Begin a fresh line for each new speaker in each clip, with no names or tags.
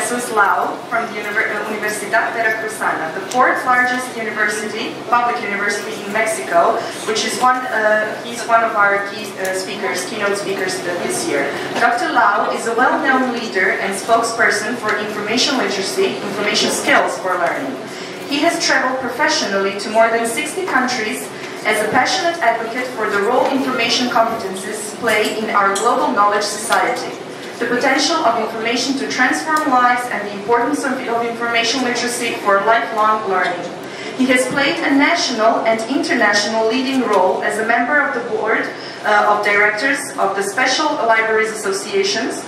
Jesus Lau from the Universidad Veracruzana, the fourth largest university, public university in Mexico, which is he's one of our keynote speakers this year. Dr. Lau is a well-known leader and spokesperson for information literacy, information skills for learning. He has traveled professionally to more than 60 countries as a passionate advocate for the role information competences play in our global knowledge society, the potential of information to transform lives, and the importance of information literacy for lifelong learning. He has played a national and international leading role as a member of the board of directors of the Special Libraries Associations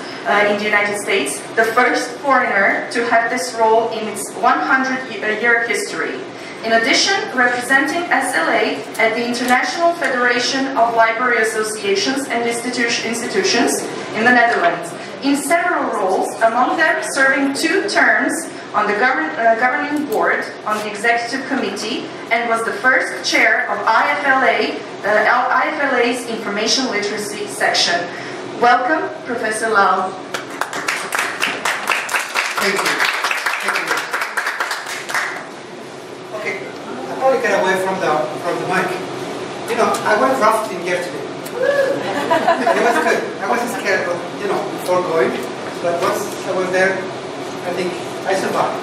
in the United States, the first foreigner to have this role in its 100-year history. In addition, representing SLA at the International Federation of Library Associations and Institutions in the Netherlands, in several roles, among them serving 2 terms on the governing board, on the executive committee, and was the first chair of IFLA's Information Literacy section. Welcome, Professor Lau.
Thank you. Thank you. Okay, I'll probably get away from the mic. You know, I went rafting yesterday. And it was good. I wasn't scared of, before going, but once I was there, I think I survived.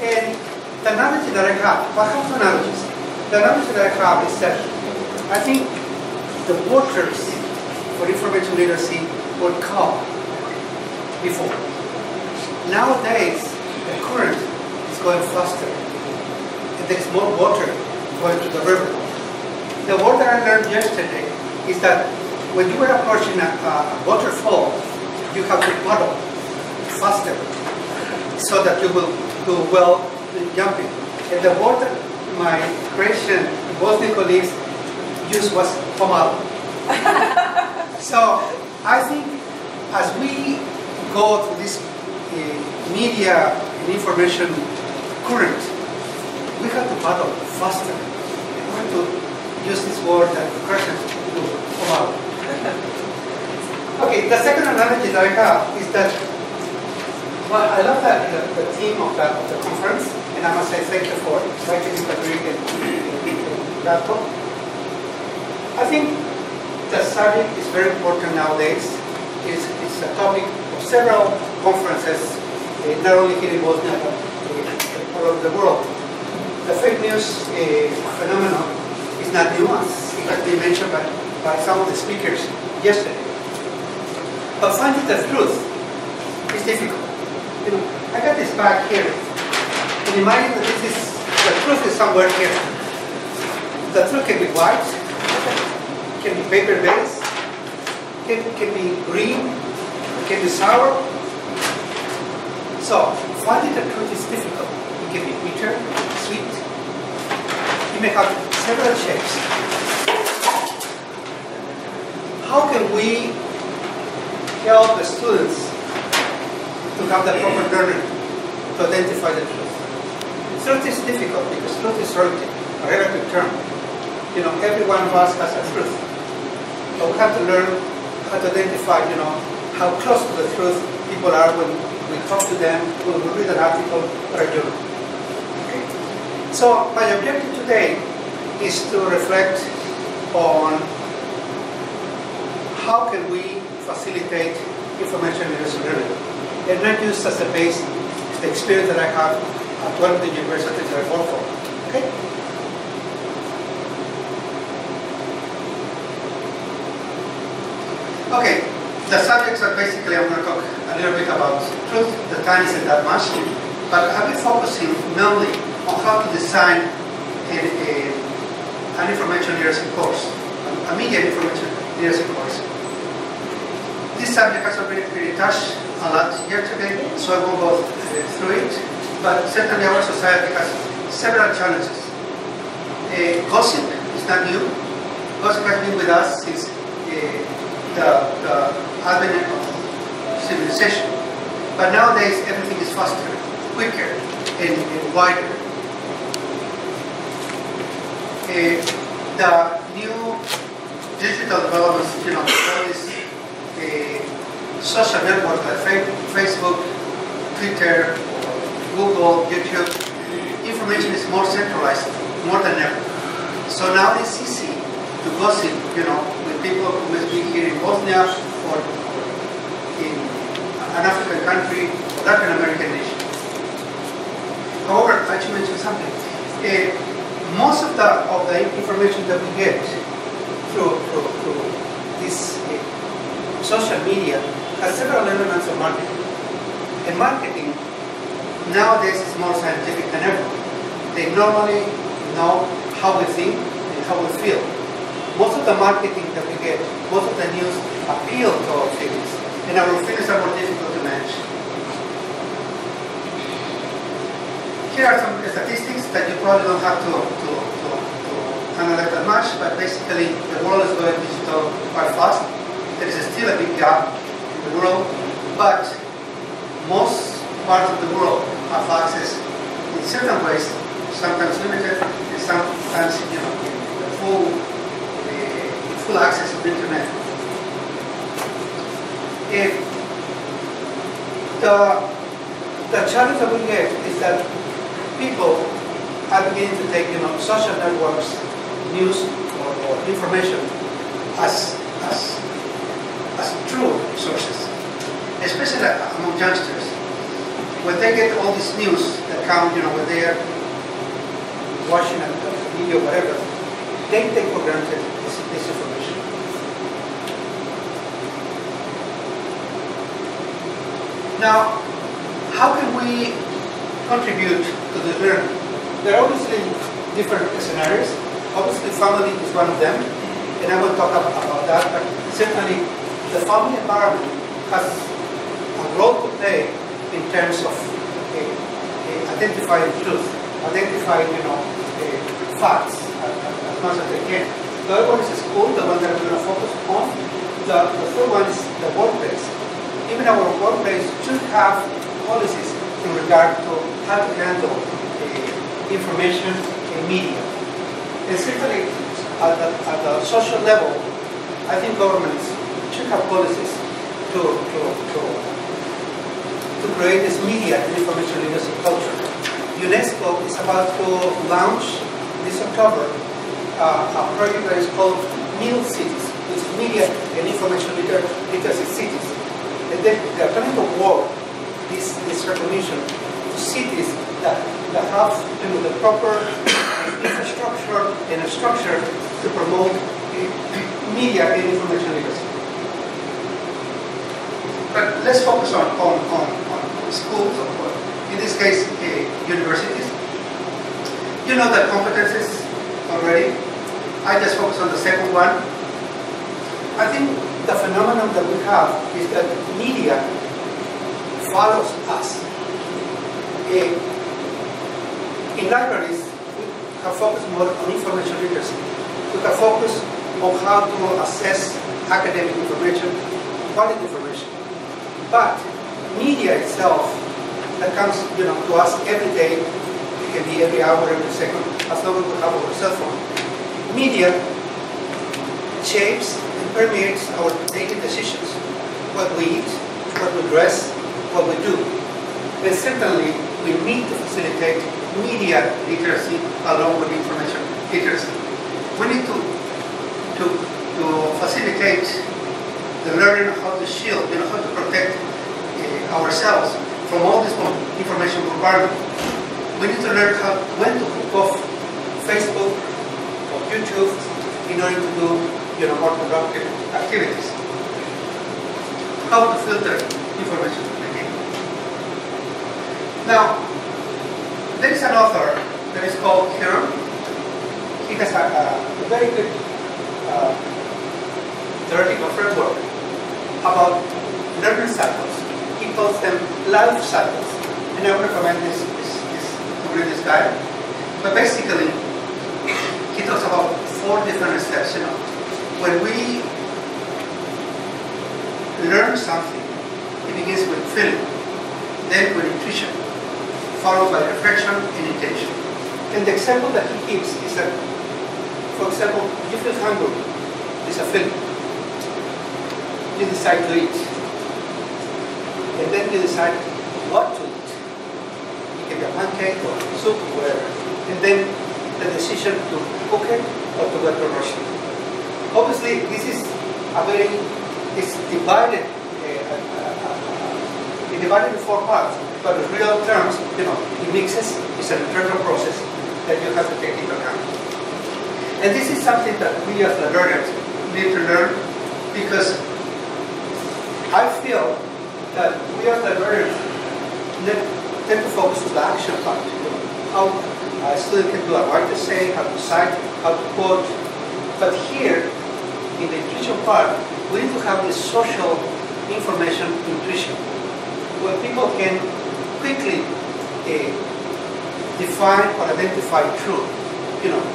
And the analogy that I have, I have 2 analogies. The analogy that I have is that I think the waters for information literacy were calm before. Nowadays, the current is going faster, and there's more water going to the river. The word that I learned yesterday is that when you are approaching a waterfall, you have to paddle faster so that you will do well in jumping. And the word that my Christian Bosnian colleagues used was pomalo. So I think as we go through this media and information current, we have to paddle faster. We have to use this word that the Christians do, pomalo. Okay, the second analogy that I have is that, well, I love that the theme of the conference, and I must say thank you for writing the Greek and laptop. I think the subject is very important nowadays. It's a topic of several conferences, not only here in Bosnia, but all over the world. The fake news phenomenon is not new, as it has been mentioned by some of the speakers yesterday. But finding the truth is difficult. I got this bag here. And imagine that the truth is somewhere here. The truth can be white, can be paper-based, can be green, can be sour. So, finding the truth is difficult. It can be bitter, sweet. It may have several shapes. How can we help the students to have the proper learning to identify the truth? Truth is difficult because truth is a relative term. Every one of us has a truth. But we have to learn how to identify, how close to the truth people are when we talk to them, when we read an article or a journal. Okay. So my objective today is to reflect on how can we facilitate information literacy learning, and not use as a base the experience that I have at one of the universities that I work for. Okay? Okay, the subjects are basically, I'm going to talk a little bit about truth. The time isn't that much, but I'll be focusing mainly on how to design an information literacy course, a media information literacy course. This subject has already been touched a lot here today, so I won't go through it, but certainly our society has several challenges. Gossip is not new. Gossip has been with us since the advent of civilization. But nowadays, everything is faster, quicker, and wider. The new digital developments, all these social networks like Facebook, Twitter, Google, YouTube, information is more centralized, more than ever. So now it's easy to gossip, with people who must be here in Bosnia or in an African country or Latin American nation. However, I should mention something. Most of the information that we get through this social media has several elements of marketing. And marketing nowadays is more scientific than ever. They normally know how we think and how we feel. Most of the marketing that we get, most of the news appeal to our feelings, and our feelings are more difficult to manage. Here are some statistics that you probably don't have to analyze that much, but basically the world is going digital quite fast. There is still a big gap in the world, but most parts of the world have access in certain ways, sometimes limited, and sometimes full access to the internet. The challenge that we get is that people are beginning to take social networks, news or information as true sources, especially among youngsters. When they get all this news that come, when they are watching a video, whatever, they take for granted this information. Now, how can we contribute to the learning? There are obviously different scenarios. Obviously, family is one of them, and I will talk about that, but certainly the family environment has a role to play in terms of identifying truth, identifying facts as much as they can. The other one is school, the one that I'm going to focus on. The third one is the workplace. Even our workplace should have policies in regard to how to handle information and media. And certainly at the social level, I think governments should have policies to create this media and information literacy culture. UNESCO is about to launch this October a project that is called Middle Cities, which is media and information literacy cities. And they are trying to award this recognition to cities that have the proper infrastructure and structure to promote media and information literacy. But let's focus on schools, or in this case, universities. You know the competencies already. I just focus on the second one. I think the phenomenon that we have is that media follows us. In libraries, we have focused more on information literacy. We have focused on how to assess academic information, quality information. But media itself, that comes to us every day, it can be every hour, every second, as long as we have our cell phone. Media shapes and permeates our daily decisions, what we eat, what we dress, what we do. And certainly, we need to facilitate media literacy along with information literacy. We need to facilitate the learning of how to shield, how to protect ourselves from all this information bombardment. We need to learn when to hook off Facebook or YouTube in order to do more productive activities. How to filter information again. Now, there is an author that is called Kieran. He has a very good theoretical framework about learning cycles. He calls them life cycles. And I would recommend to read this guy. But basically, he talks about 4 different steps. When we learn something, it begins with feeling, then with intuition, followed by reflection and intention. And the example that he gives is that, for example, you feel hungry. It's a feeling. You decide to eat. And then you decide what to eat. pancake or soup or whatever. And then the decision to cook it or to go to roast it. Obviously, this is it's divided in 4 parts, but in real terms, it mixes. It's an internal process that you have to take into account. And this is something that we as librarians need to learn, because I feel that we as librarians tend to focus on the action part. How a student can do a right essay, how to cite, how to quote. But here, in the intuition part, we need to have this social information intuition, where people can quickly define or identify truth,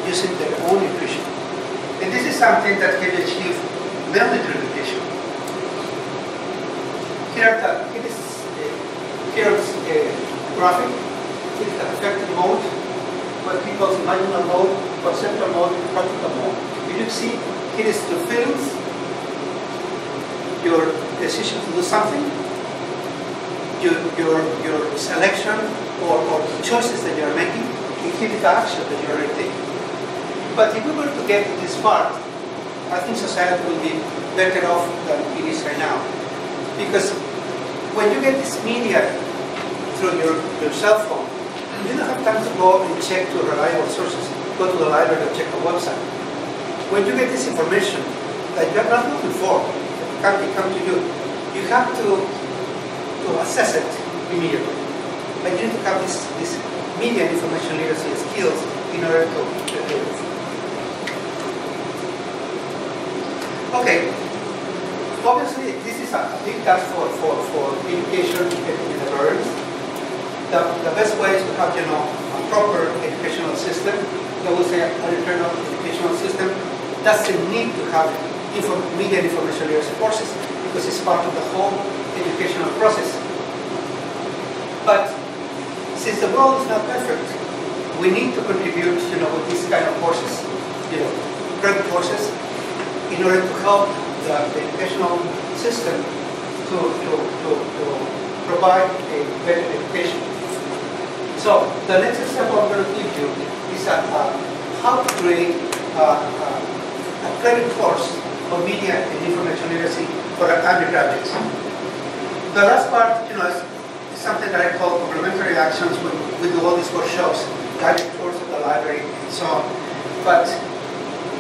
using their own intuition. And this is something that can be achieved mainly through education. Here is a graphic. It is the affective mode, what people's imaginal mode, conceptual mode, practical mode. You see, here is the feelings, your decision to do something, your selection or choices that you are making, and here is the action that you are already taking. But if we were to get to this part, I think society will be better off than it is right now. Because when you get this media through your cell phone, you don't have time to go and check to reliable sources, go to the library and check the website. When you get this information that you are not looking for, that can come to you, you have to assess it immediately. But you need to have this media and information literacy skills in order to do it. Okay, obviously this is a big task for education in the libraries. The best way is to have a proper educational system. I would say an internal educational system doesn't need to have media and information literacy courses, because it's part of the whole educational process. But since the world is not perfect, we need to contribute, with these kind of courses, credit courses, in order to help the educational system to provide a better education. So the next step I'm going to give you is how to create a credit course for media and information literacy for undergraduates. The last part, is something that I call complementary actions. We do all these workshops, guided tours of the library, and so on. But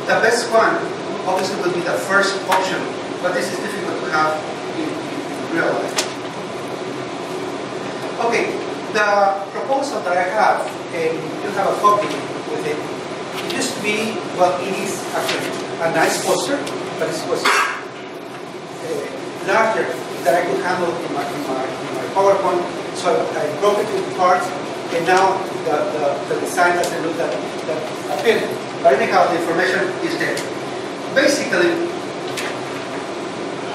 the best one, obviously, will be the first option, but this is difficult to have in real life. Okay, the proposal that I have, and you have a copy with it, it used to be, well, it is actually a nice poster, but it was larger that I could handle in my PowerPoint, so I broke it into parts, and now the design doesn't look that appealing. But anyhow, the information is there. Basically,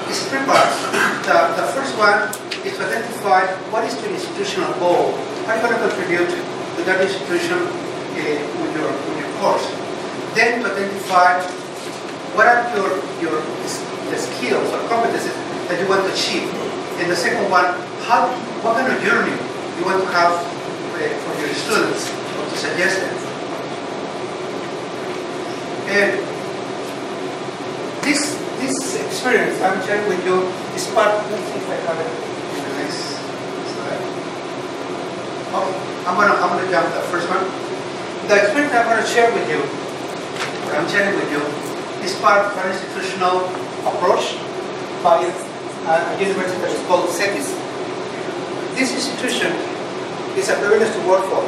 it's 3 parts. The first one is to identify what is your institutional goal. How are you going to contribute to that institution with your course? Then to identify what are the skills or competencies that you want to achieve. And the second one, what kind of journey you want to have for your students, or to suggest them. And this experience I'm sharing with you is part. Let's see if I have it in the next slide. Okay, I'm gonna jump the first one. The experience I'm gonna share with you, or I'm sharing with you, is part of an institutional approach by a university that is called CETIS. This institution is a privilege to work for,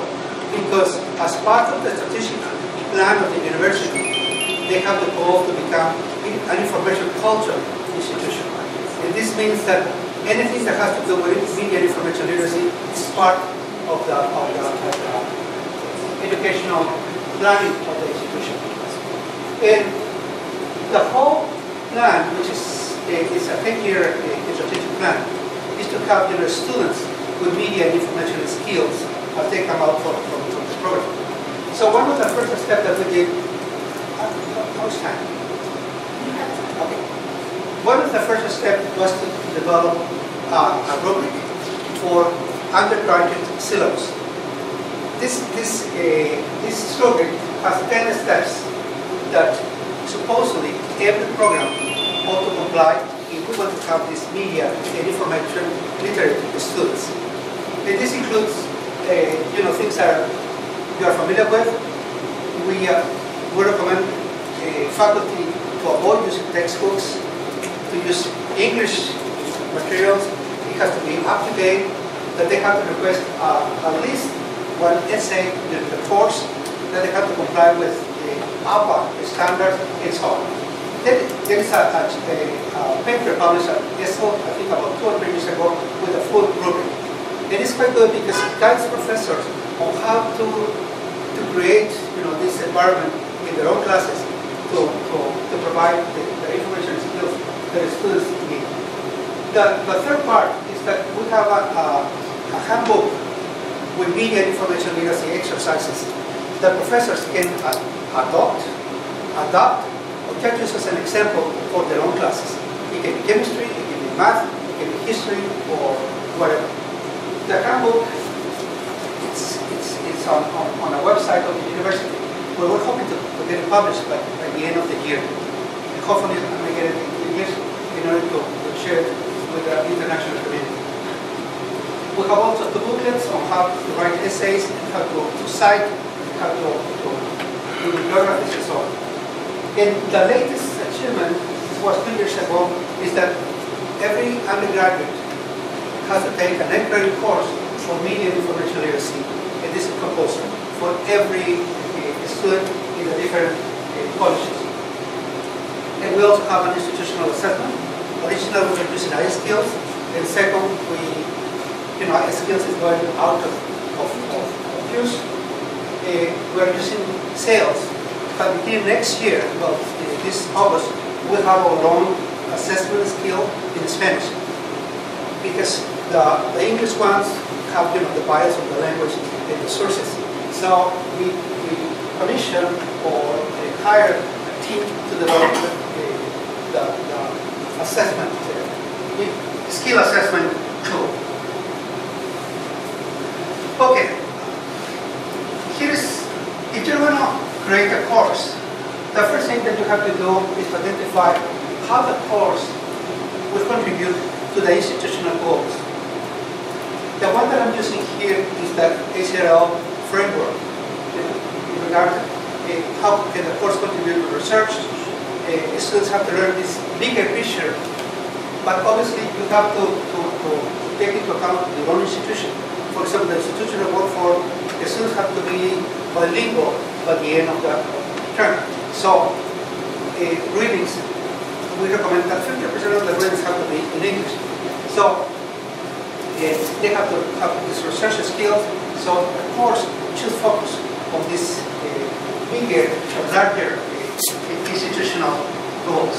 because as part of the strategic plan of the university, they have the goal to become an information culture institution. And this means that anything that has to do with media and information literacy is part of the educational planning of the institution. And the whole plan, which is a 10-year strategic plan, is to have students with media and information skills as they come out from the program. So one of the first steps that we did, how much time? Okay. One of the first steps was to develop a rubric for undergraduate syllabus. this slogan has 10 steps that supposedly every program ought to comply if we want to have this media and information literate students. And this includes, things that you are familiar with. We recommend faculty to avoid using textbooks, to use English materials. It has to be up to date, that they have to request at least one essay during the course, that they have to comply with the APA standards, and so on. There is a paper published at ESO, I think about 2 or 3 years ago, with a full rubric. And it's quite good because it guides professors on how to create this environment in their own classes to provide the information and skills that the students need. The third part is that we have a handbook with media and information literacy exercises that professors can adopt, adapt, or just use as an example for their own classes. It can be chemistry, it can be math, it can be history, or whatever. The handbook, it's on a website of the university, where we're hoping to get it published by the end of the year. And hopefully I'm going to get it in 2 years in order to share it with the international community. We have also 2 booklets on how to write essays, how to cite, how to do bibliographies and so on. And the latest achievement, this was 2 years ago, is that every undergraduate has to take an 8th credit course for media and information literacy, and this is compulsory for every student in the different colleges. And we also have an institutional assessment. Originally, we were using iSkills, and second, iSkills is going out of use. We are using sales. But beginning next year, well, this August, we'll have our own assessment skill in Spanish. Because the English ones have the bias of the language and the sources. So we commission or hire a team to develop the assessment, skill assessment tool. Okay, if you want to create a course, the first thing that you have to do is to identify how the course will contribute to the institutional goals. The one that I'm using here is the ACRL framework. In regard to how can the course contribute to research, students have to learn this bigger picture, but obviously you have to take into account your own institution. For example, the institution I work for, the students have to be bilingual by the end of the term. So, readings, we recommend that 50% of the readings have to be in English. So, they have to have these research skills, so the course should focus on this bigger, larger institutional goals.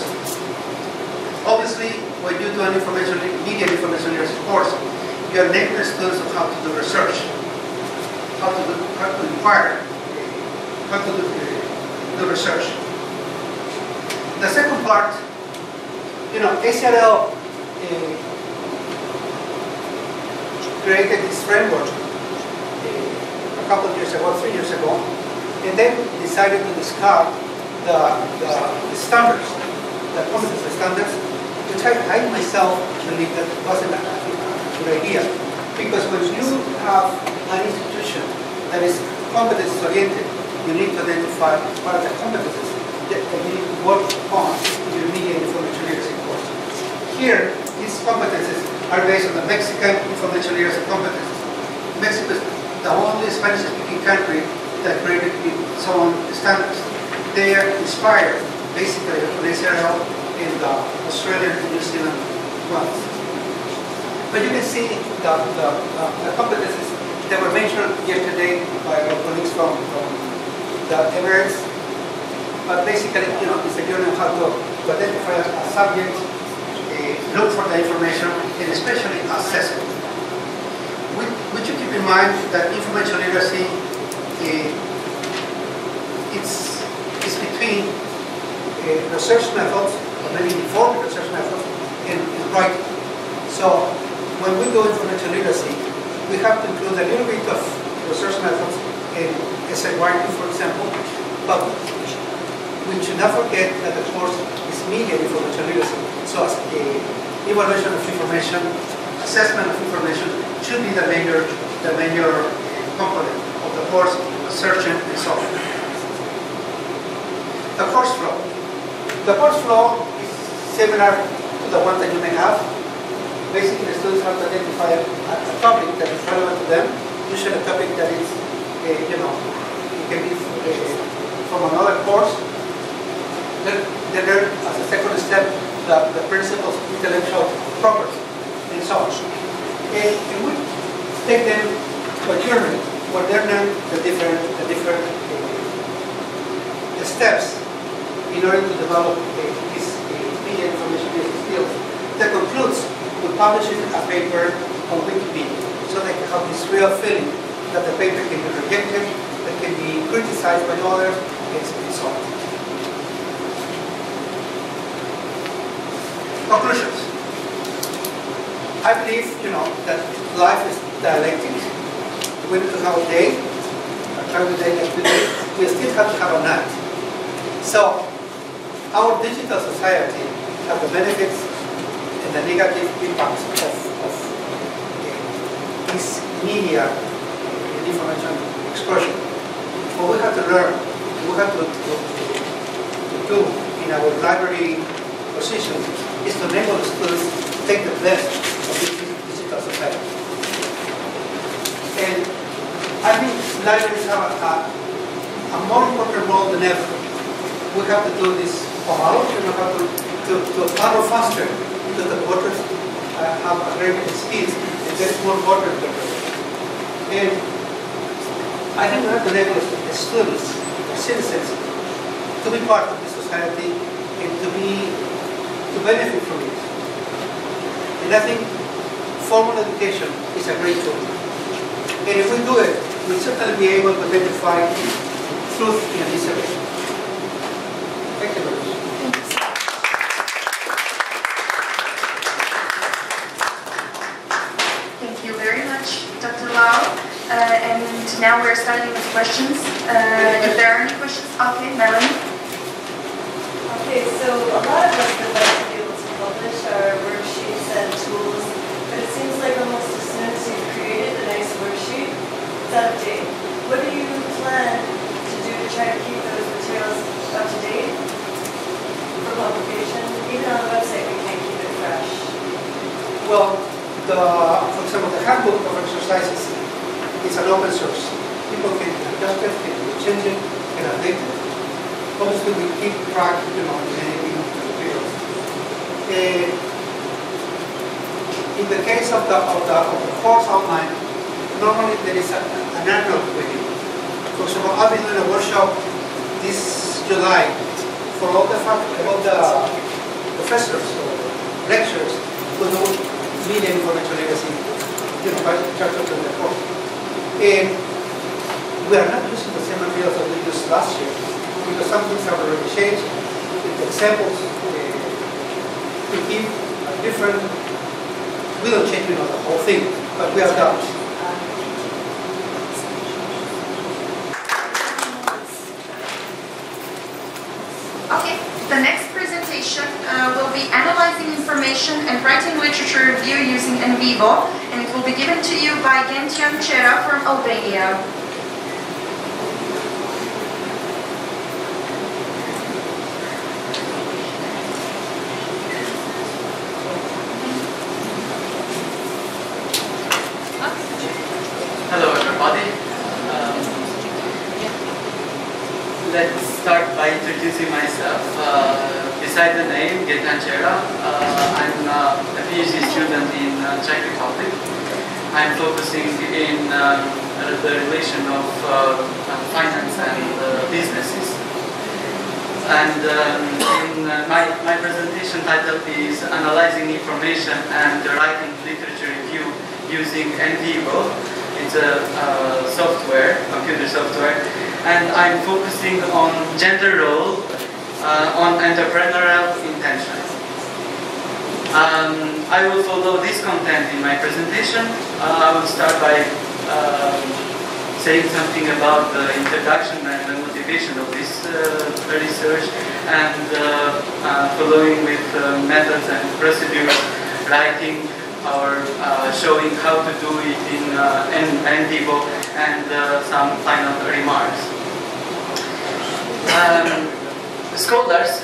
Obviously, when you do an media information literacy course, you are enabling the students of how to do research, how to inquire, how to do research. The second part, ACRL created this framework a couple of years ago, 3 years ago, and they decided to discard the standards, the competency standards, which I myself believe that wasn't a good idea. Because when you have an institution that is competence oriented, you need to identify what are the competencies that you need to work on in your media and information literacy course. Here, these competencies are based on the Mexican information literacy competencies. Mexico is the only Spanish-speaking country that created its own standards. They are inspired, basically, from ACRL and the Australian and New Zealand ones. But you can see the competencies that were mentioned yesterday by our colleagues from the Emirates. But basically, it's a journey on how to identify a subject, look for the information, and especially assess it. Would you keep in mind that information literacy it's between research methods, or maybe informed research methods, and writing. So when we do information literacy, we have to include a little bit of research methods SIYP, for example, but we should not forget that the course is media information literacy. So as evaluation of information, assessment of information should be the major component of the course, searching and solving. The course flow. The course flow is similar to the one that you may have. Basically, the students have to identify a topic that is relevant to them, usually a topic that is, it can be from another course. Then learn as a second step the principles of intellectual property and so on. And we take them to a journey where they learn the different steps in order to develop this media information skills. That concludes with publishing a paper on Wikipedia, so they can have this real feeling that the paper can be rejected, that can be criticized by others, and so on. Conclusions. I believe, that life is dialectic. We need to have a day, a travel day like today. We still have to have a night. So, our digital society has the benefits and the negative impacts of this media and information explosion. What we have to learn, we have to do in our library position is to enable the students to take the best of this digital society. And I think libraries have a more important role than ever. We have to do this follow, we have to follow faster because the voters have a great speed and there is more water in the river. And I think we have to enable the students, the citizens, to be part of the society and to benefit from it. And I think formal education is a great tool. And if we do it, we'll certainly be able to identify truth in this area. Thank you very much.
Thank you very much, Dr. Lau. And now we're starting with questions. If there are any questions, okay, Melanie.
Okay, so a lot of us would like to be able to publish our worksheets and tools, but it seems like almost as soon as you've created a nice worksheet, it's out of date. What do you plan to do to try to keep those materials up to date for publication? Even on the website, we can't keep it fresh.
Well, for example, the handbook of exercises is an open source. People can adjust it, can change it, can update it. Obviously, we keep track, in anything of the materials. In the case of the course outline, normally there is an annual review. For example, I'll be doing a workshop this July for all the professors or lecturers who do media information legacy, chapter of the course. And we are not using the same materials that we used last year, because some things have already changed. The examples we give are different. We don't change the whole thing, but we are done.
Okay, the next presentation will be analyzing information and writing literature review using Wbilc, and it will be given to you by Gentian Chera from Albania.
Hello everybody. Let's start by introducing myself. Beside the name, Gentian Chera, I'm a PhD student in Czech Republic. I'm focusing in the relation of finance and businesses. And my presentation title is Analyzing Information and Writing Literature Review using Wbilc. It's a software, computer software, and I'm focusing on gender role, on entrepreneurial intention. I will follow this content in my presentation. I will start by saying something about the introduction and the motivation of this research, and following with methods and procedures, writing or showing how to do it in vivo, and some final remarks. Scholars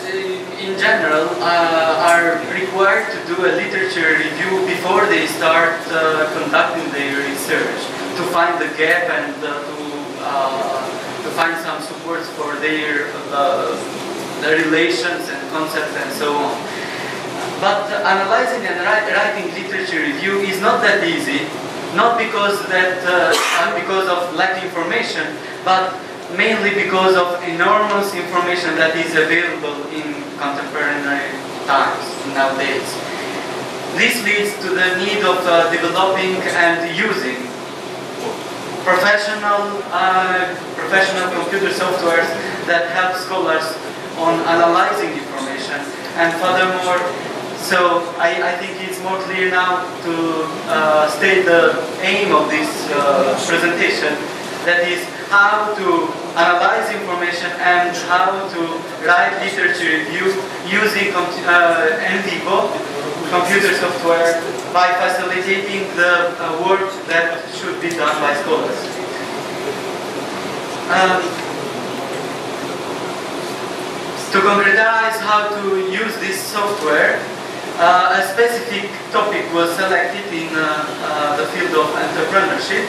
in general are required to do a literature review before they start conducting their research, to find the gap and to find some supports for their relations and concepts and so on. But analyzing and writing literature review is not that easy, not because of lack of information, but mainly because of enormous information that is available in contemporary times nowadays. This leads to the need of developing and using professional computer softwares that help scholars on analyzing information. And furthermore, so I think it's more clear now to state the aim of this presentation, that is how to analyze information and how to write literature review using vivo computer software by facilitating the work that should be done by scholars. To concretize how to use this software, a specific topic was selected in the field of entrepreneurship,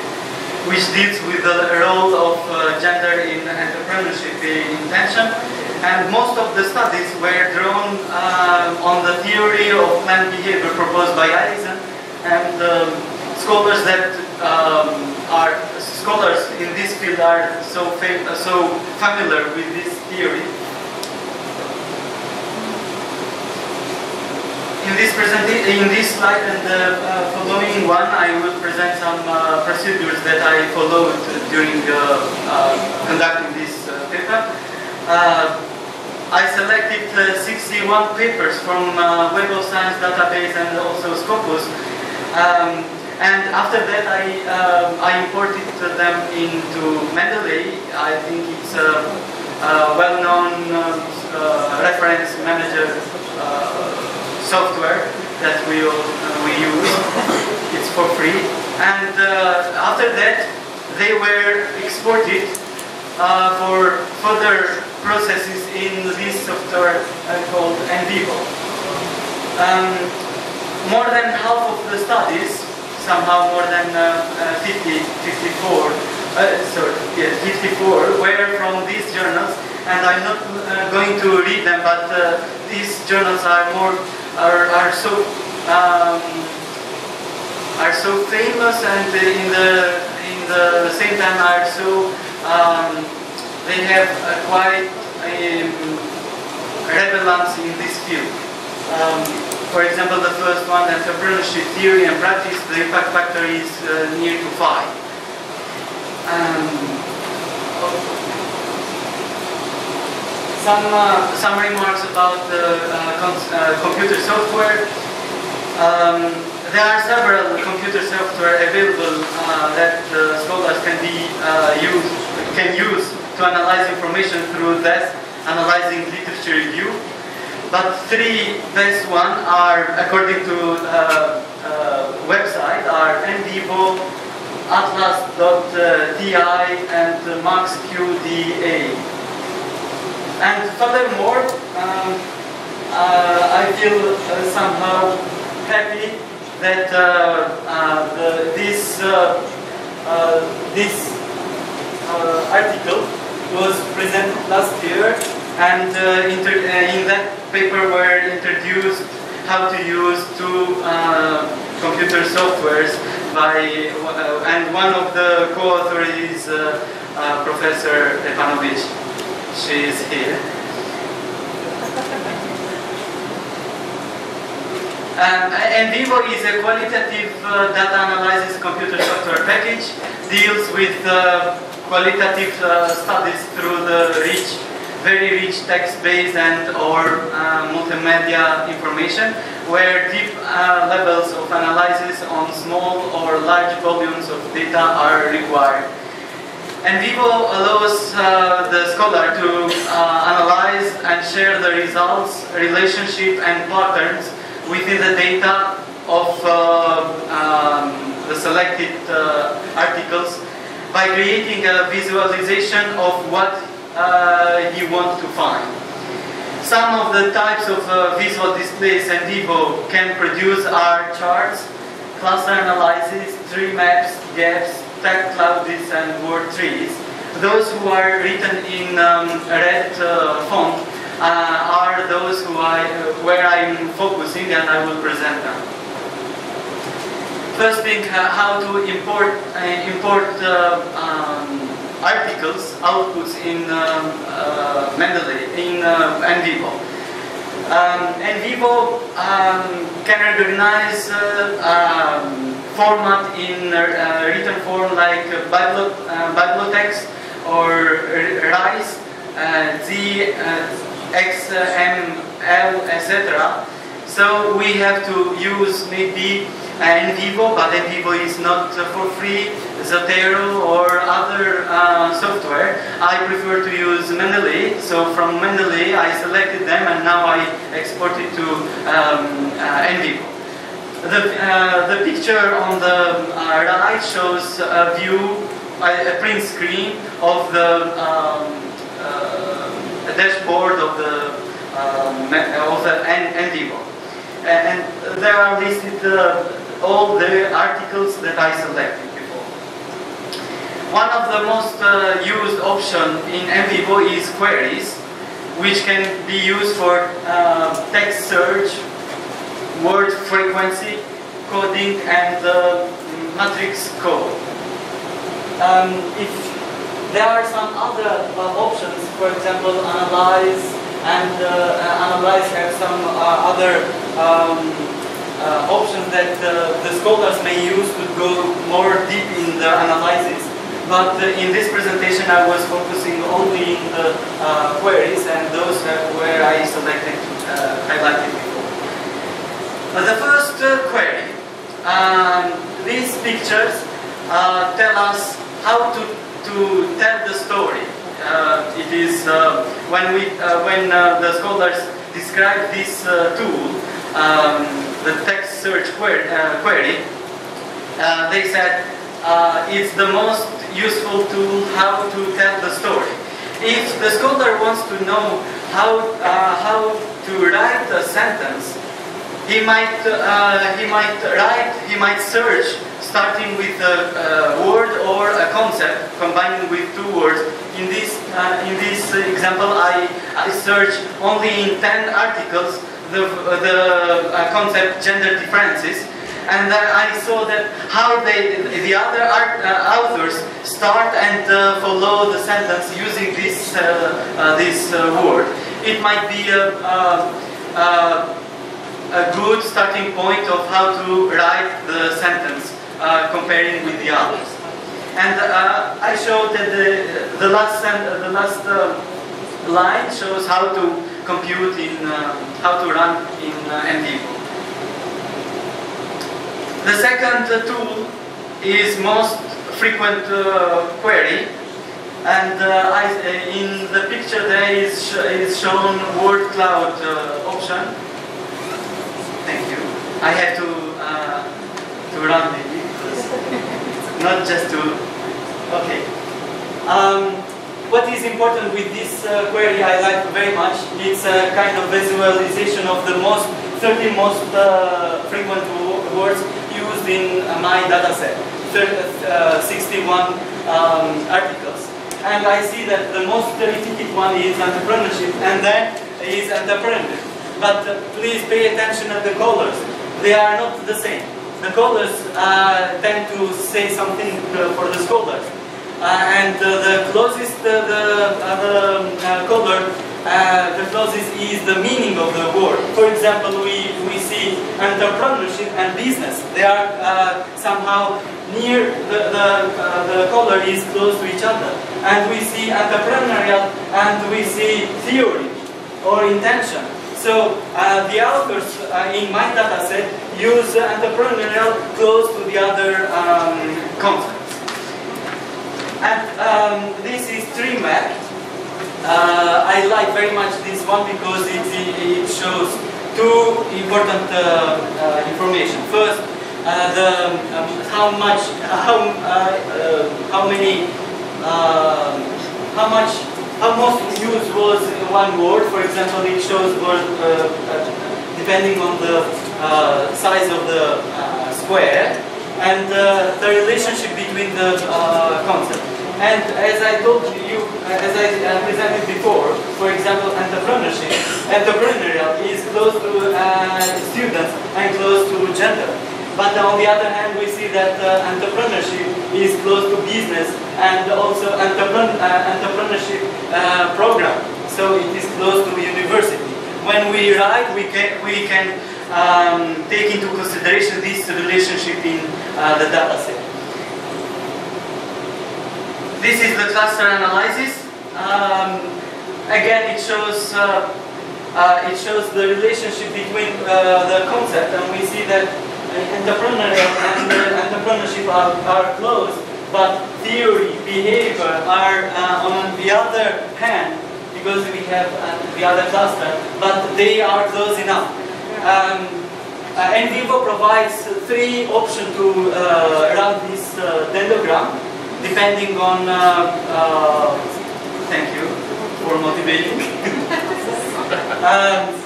which deals with the role of gender in entrepreneurship intention. And most of the studies were drawn on the theory of planned behavior proposed by Eisen, and scholars in this field are so familiar with this theory. In this slide and the following one, I will present some procedures that I followed during conducting this paper. I selected 61 papers from Web of Science database and also Scopus, and after that I imported them into Mendeley. I think it's a well-known reference manager software that we use. It's for free, and after that they were exported for further processes in this software called vivo. More than half of the studies, somehow more than 54 were from these journals, and I'm not going to read them, but these journals are so famous, and in the same time are so they have quite relevance in this field. For example, the first one, entrepreneurship theory and practice, the impact factor is near to 5. Some remarks about computer software. There are several computer software available that scholars can use to analyze information through that analyzing literature review. But 3 best ones are, according to website, are vivo, atlas.ti, and maxqda. And furthermore, I feel somehow happy that this article was presented last year, and in that paper were introduced how to use 2 computer softwares by, and one of the co-authors is Professor Stepanovic. She is here. vivo is a qualitative data analysis computer software package, deals with qualitative studies through the very rich text-based and or multimedia information, where deep levels of analysis on small or large volumes of data are required. NVivo allows the scholar to analyze and share the results, relationship and patterns within the data of the selected articles by creating a visualization of what you want to find. Some of the types of visual displays NVivo can produce are charts, cluster analysis, tree maps, gaps, tag clouds and word trees. Those who are written in red font are those where I'm focusing, and I will present them. First thing, how to import articles, outputs in NVivo. NVivo can recognize format in written form like bibliotext or RISE, XML, etc. So we have to use maybe NVivo, but NVivo is not for free, Zotero or other software. I prefer to use Mendeley, so from Mendeley I selected them and now I export it to NVivo. The picture on the right shows a view, a print screen of the dashboard of the NVivo. And there are listed all the articles that I selected before. One of the most used options in NVivo is queries, which can be used for text search, word frequency, coding, and matrix code. If there are some other options, for example, analyze, and analyze have some other options that the scholars may use to go more deep in the analysis. But in this presentation I was focusing only in the queries, and those where I selected, highlighted before. The first query. These pictures tell us how to tell the story. It is when the scholars describe this tool, the text search query, they said it's the most useful tool how to tell the story. If the scholar wants to know how to write a sentence, he might search starting with a word or a concept, combining with two words. In this example, I searched only in 10 articles the concept gender differences, and I saw that how the other authors start and follow the sentence using this word. It might be a good starting point of how to write the sentence, comparing with the others. And I showed that the last line shows how to compute in how to run in NVivo. The second tool is most frequent query, and in the picture there is shown word cloud option. Thank you. I have to run maybe, because not just to. Okay. What is important with this query I like very much, it's a kind of visualization of the 30 most frequent words used in my dataset, 61 articles. And I see that the most repeated one is entrepreneurship, and then is entrepreneur. But please pay attention to the colors. They are not the same. The colors tend to say something for the scholars. And the closest color, the closest is the meaning of the word. For example, we see entrepreneurship and business. They are somehow near, the color is close to each other. And we see entrepreneurial and we see theory or intention. So the authors in my dataset use entrepreneurial close to the other concepts. And this is tree map. I like very much this one because it shows two important information. First, how most used was one word. For example, it shows word depending on the size of the square and the relationship between the concepts. And as I told you, as I presented before, for example, entrepreneurial is close to students and close to gender. But on the other hand, we see that entrepreneurship is close to business and also entrepreneurship program. So it is close to university. When we write, we can take into consideration this relationship in the data set. This is the cluster analysis. Again, it shows the relationship between the concept, and we see that entrepreneurial and entrepreneurship are close, but theory, behavior are on the other hand, because we have the other cluster, but they are close enough. NVivo provides three options to run this dendrogram, depending on, thank you for motivating.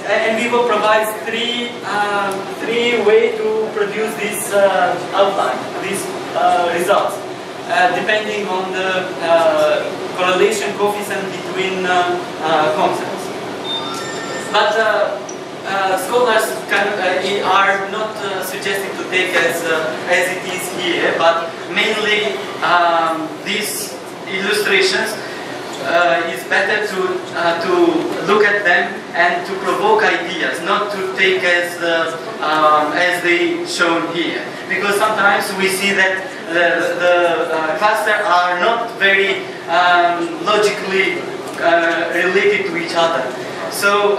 NVivo provides three ways to produce this outline, these results, depending on the correlation coefficient between concepts. But scholars are not suggesting to take as it is here, but mainly these illustrations is better to look at them and to provoke ideas, not to take as they shown here. Because sometimes we see that the clusters are not very logically related to each other. So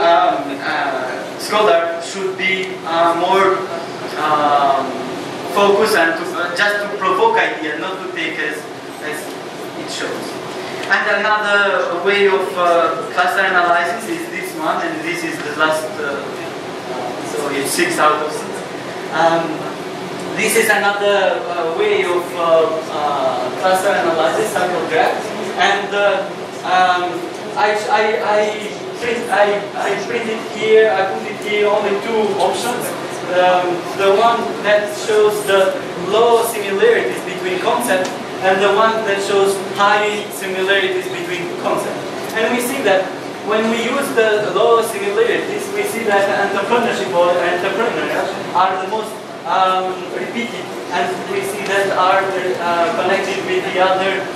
scholars should be more focused and just to provoke ideas, not to take as it shows. And another way of cluster analysis is this one, and this is the last, so it's 6 out of 6. This is another way of cluster analysis, sample graph, and I printed here, I put it here only two options. The one that shows the low similarities between concepts and the one that shows high similarities between concepts. And we see that when we use the low similarities, we see that entrepreneurship or entrepreneurial are the most repeated, and we see that are connected with the other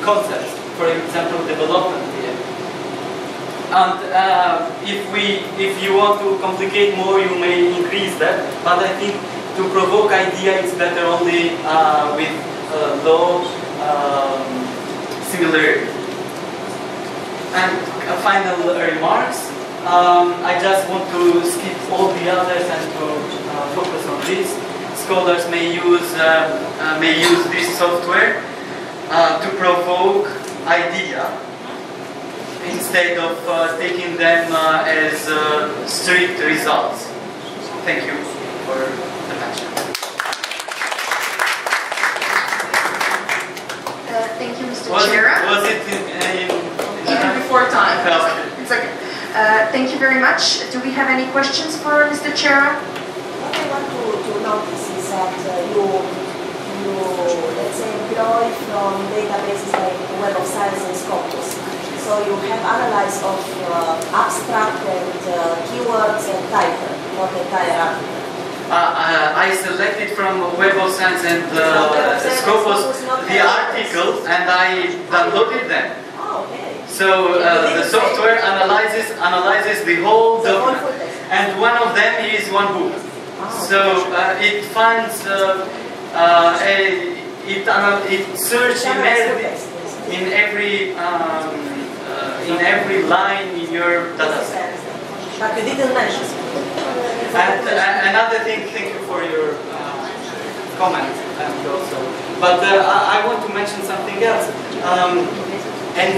concepts, for example, development here. And if you want to complicate more, you may increase that, but I think to provoke idea is better only with low similarity. And final remarks. I just want to skip all the others and to focus on this. Scholars may use this software to provoke idea instead of taking them as strict results. Thank you for attention.
Thank you, Mr. Chair.
Was it
even before time?
Okay.
It's okay. Thank you very much. Do we have any questions for Mr. Chair?
What I want to notice is that you let's say, employ from databases like Web of Science and Scopus. So you have analysis of abstract and keywords and title, not entire article.
I selected from Web of Science and Scopus the articles and I downloaded them.
Oh, okay.
So the software analyzes the whole document, and one of them is one book. So it finds it searches in every line in your data set.
But you didn't mention.
And another thing, thank you for your comment, and also. But I want to mention something else.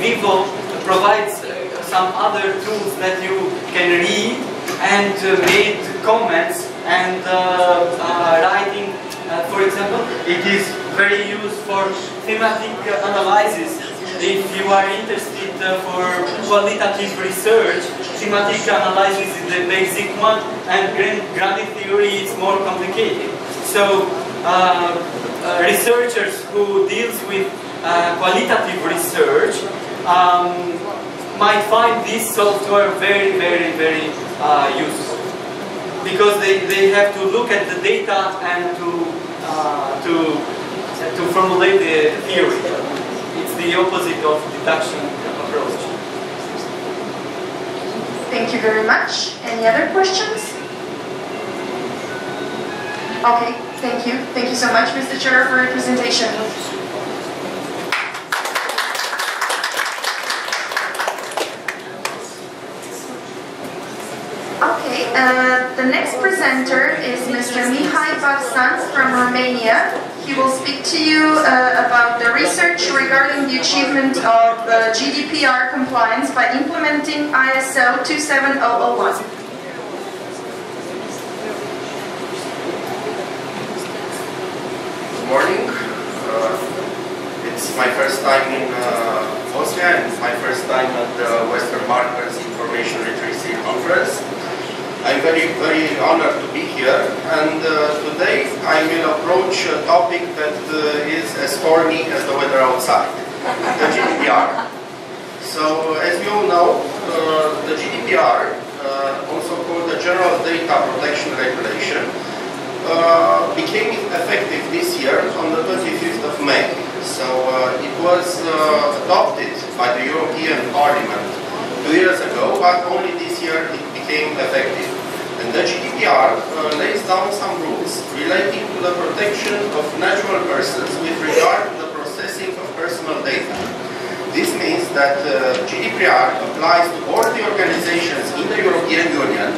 Vivo provides some other tools that you can read and make comments and writing. For example, it is very used for thematic analysis. If you are interested for qualitative research, thematic analysis is the basic one, and gradient theory is more complicated. So researchers who deals with qualitative research might find this software very, very, very useful, because they have to look at the data and to formulate the theory. It's the opposite of deduction approach.
Thank you very much. Any other questions? Okay, thank you. Thank you so much, Mr. Chair, for your presentation. Okay, the next presenter is Mr. Bihać from Romania. He will speak to you about the research regarding the achievement of GDPR compliance by implementing ISO 27001.
Good morning. It's my first time in Austria, and it's my first time at the Western Markers Information Literacy Conference. I'm very, very honored to be here, and today I will approach a topic that is as stormy as the weather outside, the GDPR. So, as you all know, the GDPR, also called the General Data Protection Regulation, became effective this year on the 25th of May. So it was adopted by the European Parliament 2 years ago, but only this year it became effective. And the GDPR lays down some rules relating to the protection of natural persons with regard to the processing of personal data. This means that GDPR applies to all the organizations in the European Union,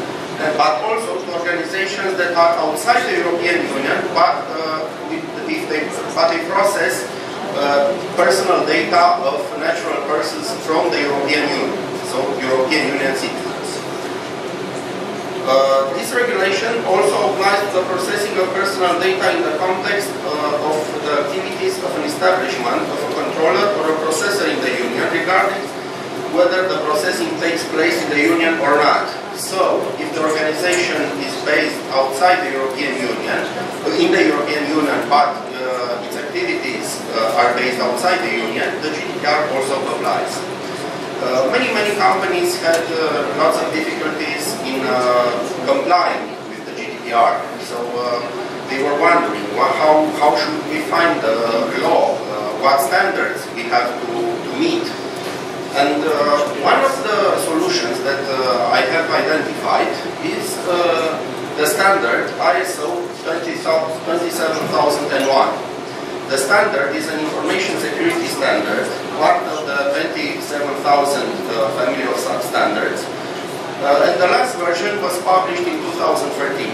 but also to organizations that are outside the European Union, but they process personal data of natural persons from the European Union, so European Union citizens. This regulation also applies to the processing of personal data in the context of the activities of an establishment, of a controller or a processor in the Union, regarding whether the processing takes place in the Union or not. So, if the organization is based outside the European Union, in the European Union, but its activities are based outside the Union, the GDPR also applies. Many companies had lots of difficulties in complying with the GDPR. So they were wondering how should we find the law, what standards we have to meet. And one of the solutions that I have identified is the standard ISO 27001. The standard is an information security standard, part of the 27,000 family of substandards, and the last version was published in 2013.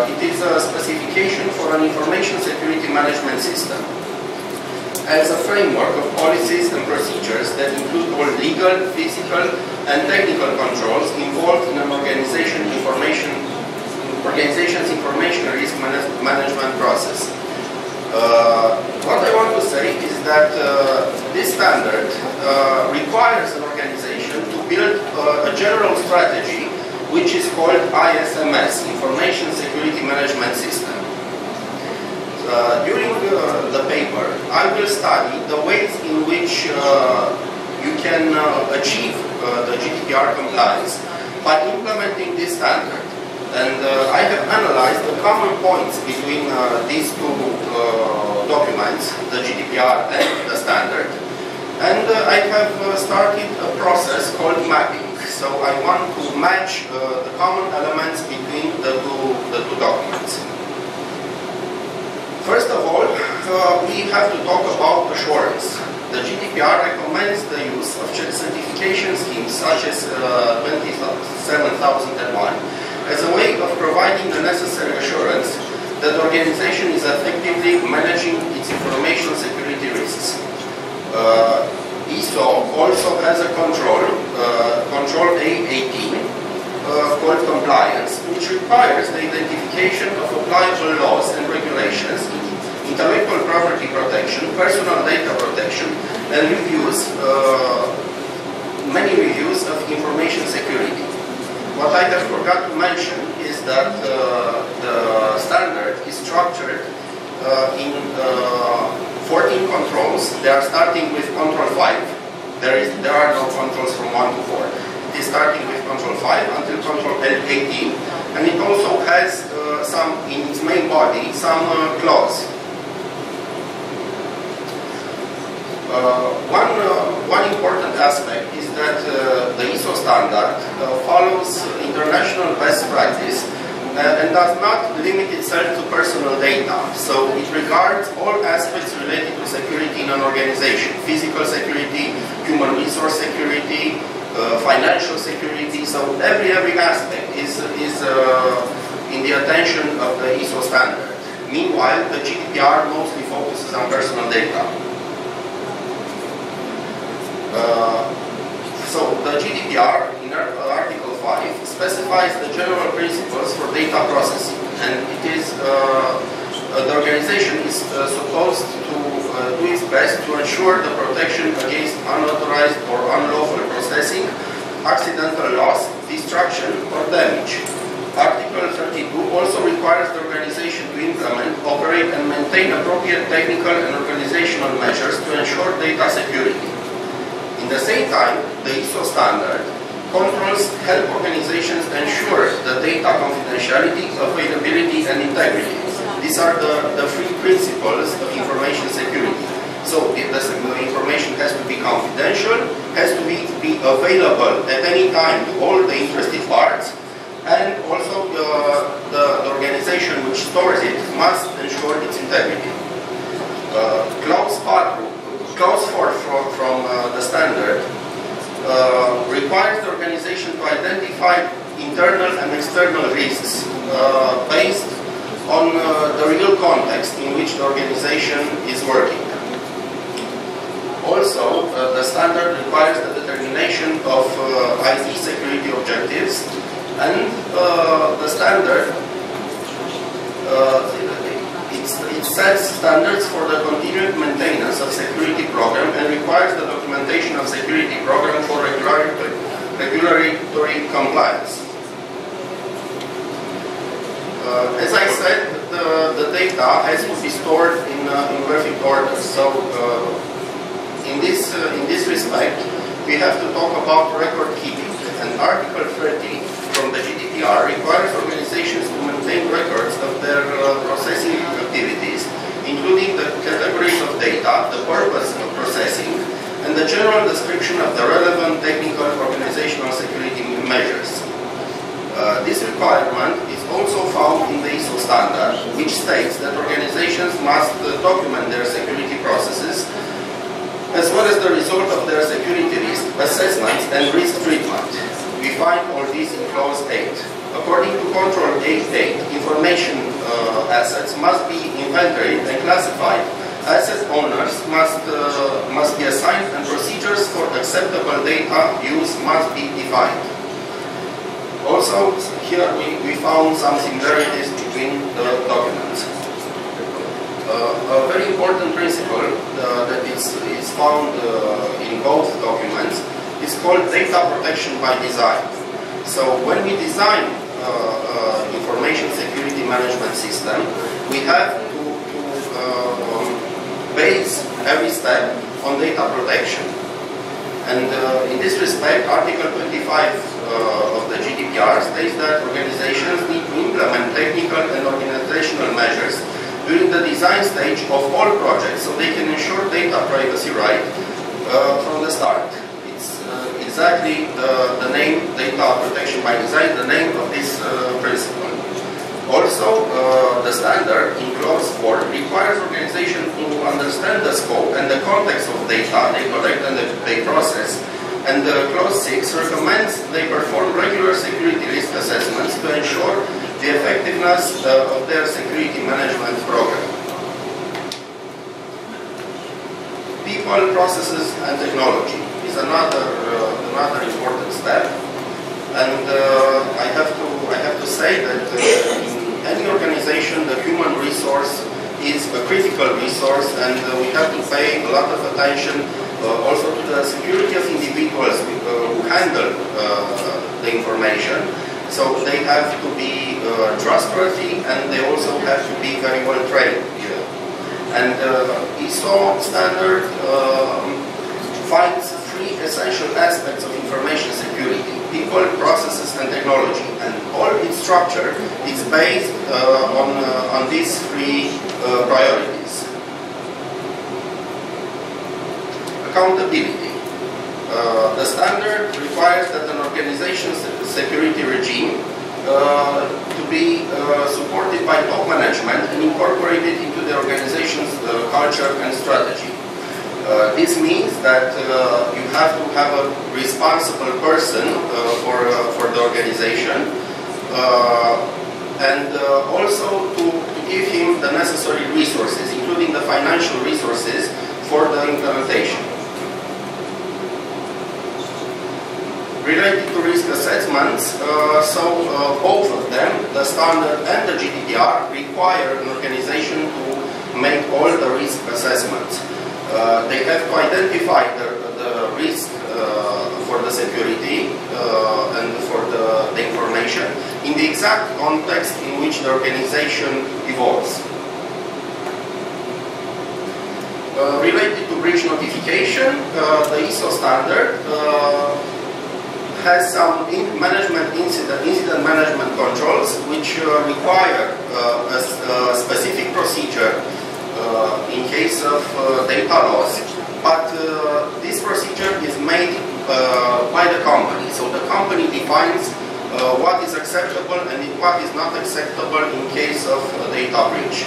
It is a specification for an information security management system as a framework of policies and procedures that include all legal, physical, and technical controls involved in an organization's information risk management process. What I want to say is that this standard requires an organization to build a general strategy which is called ISMS, Information Security Management System. During the paper, I will study the ways in which you can achieve the GDPR compliance by implementing this standard. And I have analyzed the common points between these two documents, the GDPR and the standard. And I have started a process called mapping. So I want to match the common elements between the two documents. First of all, we have to talk about assurance. The GDPR recommends the use of certification schemes such as 27001 as a way of providing the necessary assurance that the organization is effectively managing its information security risks. requires the identification of applicable laws and regulations, intellectual property protection, personal data protection, and many reviews of information security. What I have forgot to mention is that the standard is structured in 14 controls. They are starting with control 5. There are no controls from 1 to 4. It is starting with control 5 until control 18, and it also has in its main body some clause. One important aspect is that the ISO standard follows international best practice and does not limit itself to personal data. So it regards all aspects related to security in an organization: physical security, human resource security, financial security. So every aspect is in the attention of the ISO standard. Meanwhile, the GDPR mostly focuses on personal data. So the GDPR in Article 5 specifies the general principles for data processing, and it is the organization is supposed to do its best to ensure the protection against unauthorized or unlawful processing, accidental loss, destruction, or damage. Article 32 also requires the organization to implement, operate, and maintain appropriate technical and organizational measures to ensure data security. In the same time, the ISO standard controls help organizations ensure the data confidentiality, availability, and integrity. These are the three principles of information security. So the information has to be confidential, has to be available at any time to all the interested parts, and also the organization which stores it must ensure its integrity. Clause 4 from the standard requires the organization to identify internal and external risks based on the real context in which the organization is working. Also, the standard requires the determination of IT security objectives, and the standard it sets standards for the continued maintenance of security program and requires the documentation of security program for regulatory compliance. As I said, the data has to be stored in perfect order. So in this respect, we have to talk about record keeping. And Article 30 from the GDPR requires organizations to maintain records of their processing activities, including the categories of data, the purpose of processing, and the general description of the relevant technical organizational security measures. This requirement is also found in the ISO standard, which states that organizations must document their security processes, as well as the result of their security risk assessments and risk treatment. We find all these in Clause 8. According to Control 8.8, information assets must be inventoried and classified. Asset owners must be assigned, and procedures for acceptable data use must be defined. Also, here we found some similarities between the documents. A very important principle that is found in both documents is called data protection by design. So when we design information security management system, we have to base every step on data protection. And in this respect, Article 25 of the GDPR states that organizations need to implement technical and organizational measures during the design stage of all projects so they can ensure data privacy right from the start. It's exactly the name, data protection by design, the name of this principle. Also, the standard in Clause 4 requires organizations to understand the scope and the context of data they collect and they process. And Clause 6 recommends they perform regular security risk assessments to ensure the effectiveness of their security management program. People, processes, and technology is another important step. And I have to say that in any organization, the human resource is a critical resource, and we have to pay a lot of attention also to the security of individuals who handle the information. So they have to be trustworthy, and they also have to be very well trained. And ISO standard finds three essential aspects of information security: people, processes, and technology. And all its structure is based on these three priorities. Accountability. The standard requires that an organization's security regime to be supported by top management and incorporated into the organization's culture and strategy. This means that you have to have a responsible person for the organization, and also to give him the necessary resources, including the financial resources for the implementation. Related to risk assessments, both of them, the standard and the GDPR, require an organization to make all the risk assessments. They have to identify the risk for the security and for the information in the exact context in which the organization evolves. Related to breach notification, the ISO standard has some incident management controls which require a specific procedure in case of data loss, but this procedure is made by the company. So the company defines what is acceptable and what is not acceptable in case of data breach.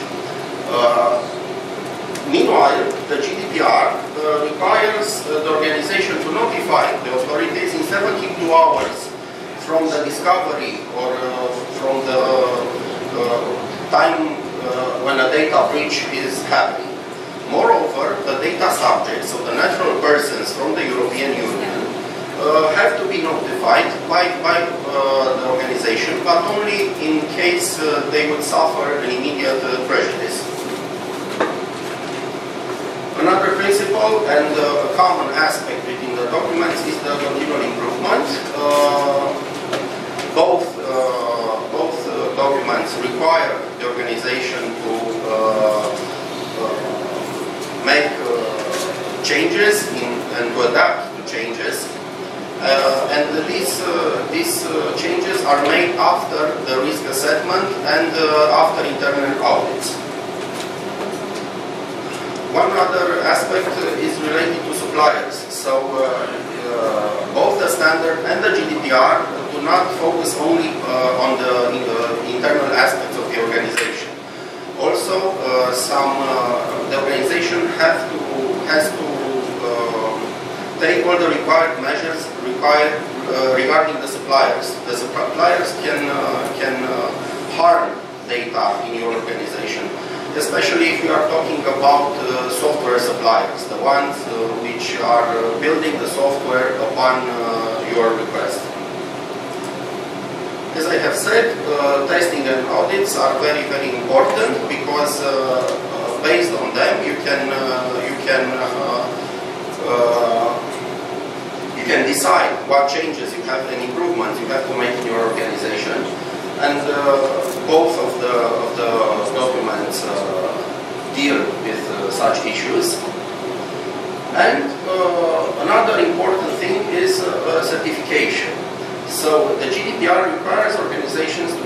Meanwhile, the GDPR requires the organization to notify the authorities in 72 hours from the discovery or from the time when a data breach is happening. Moreover, the data subjects, so the natural persons from the European Union, have to be notified by the organization, but only in case they would suffer an immediate prejudice. Another principle and a common aspect within the documents is the continual improvement. Both documents require the organization to make changes and to adapt to changes. And these changes are made after the risk assessment and after internal audits. One other aspect is related to suppliers. So both the standard and the GDPR do not focus only on the internal aspects of the organization. Also, the organization has to take all the required measures regarding the suppliers. The suppliers can harm data in your organization, especially if you are talking about software suppliers, the ones which are building the software upon your request. As I have said, testing and audits are very, very important because based on them you can decide what changes you have and improvements you have to make in your organization. And both of the documents deal with such issues. And another important thing is certification. So the GDPR requires organizations to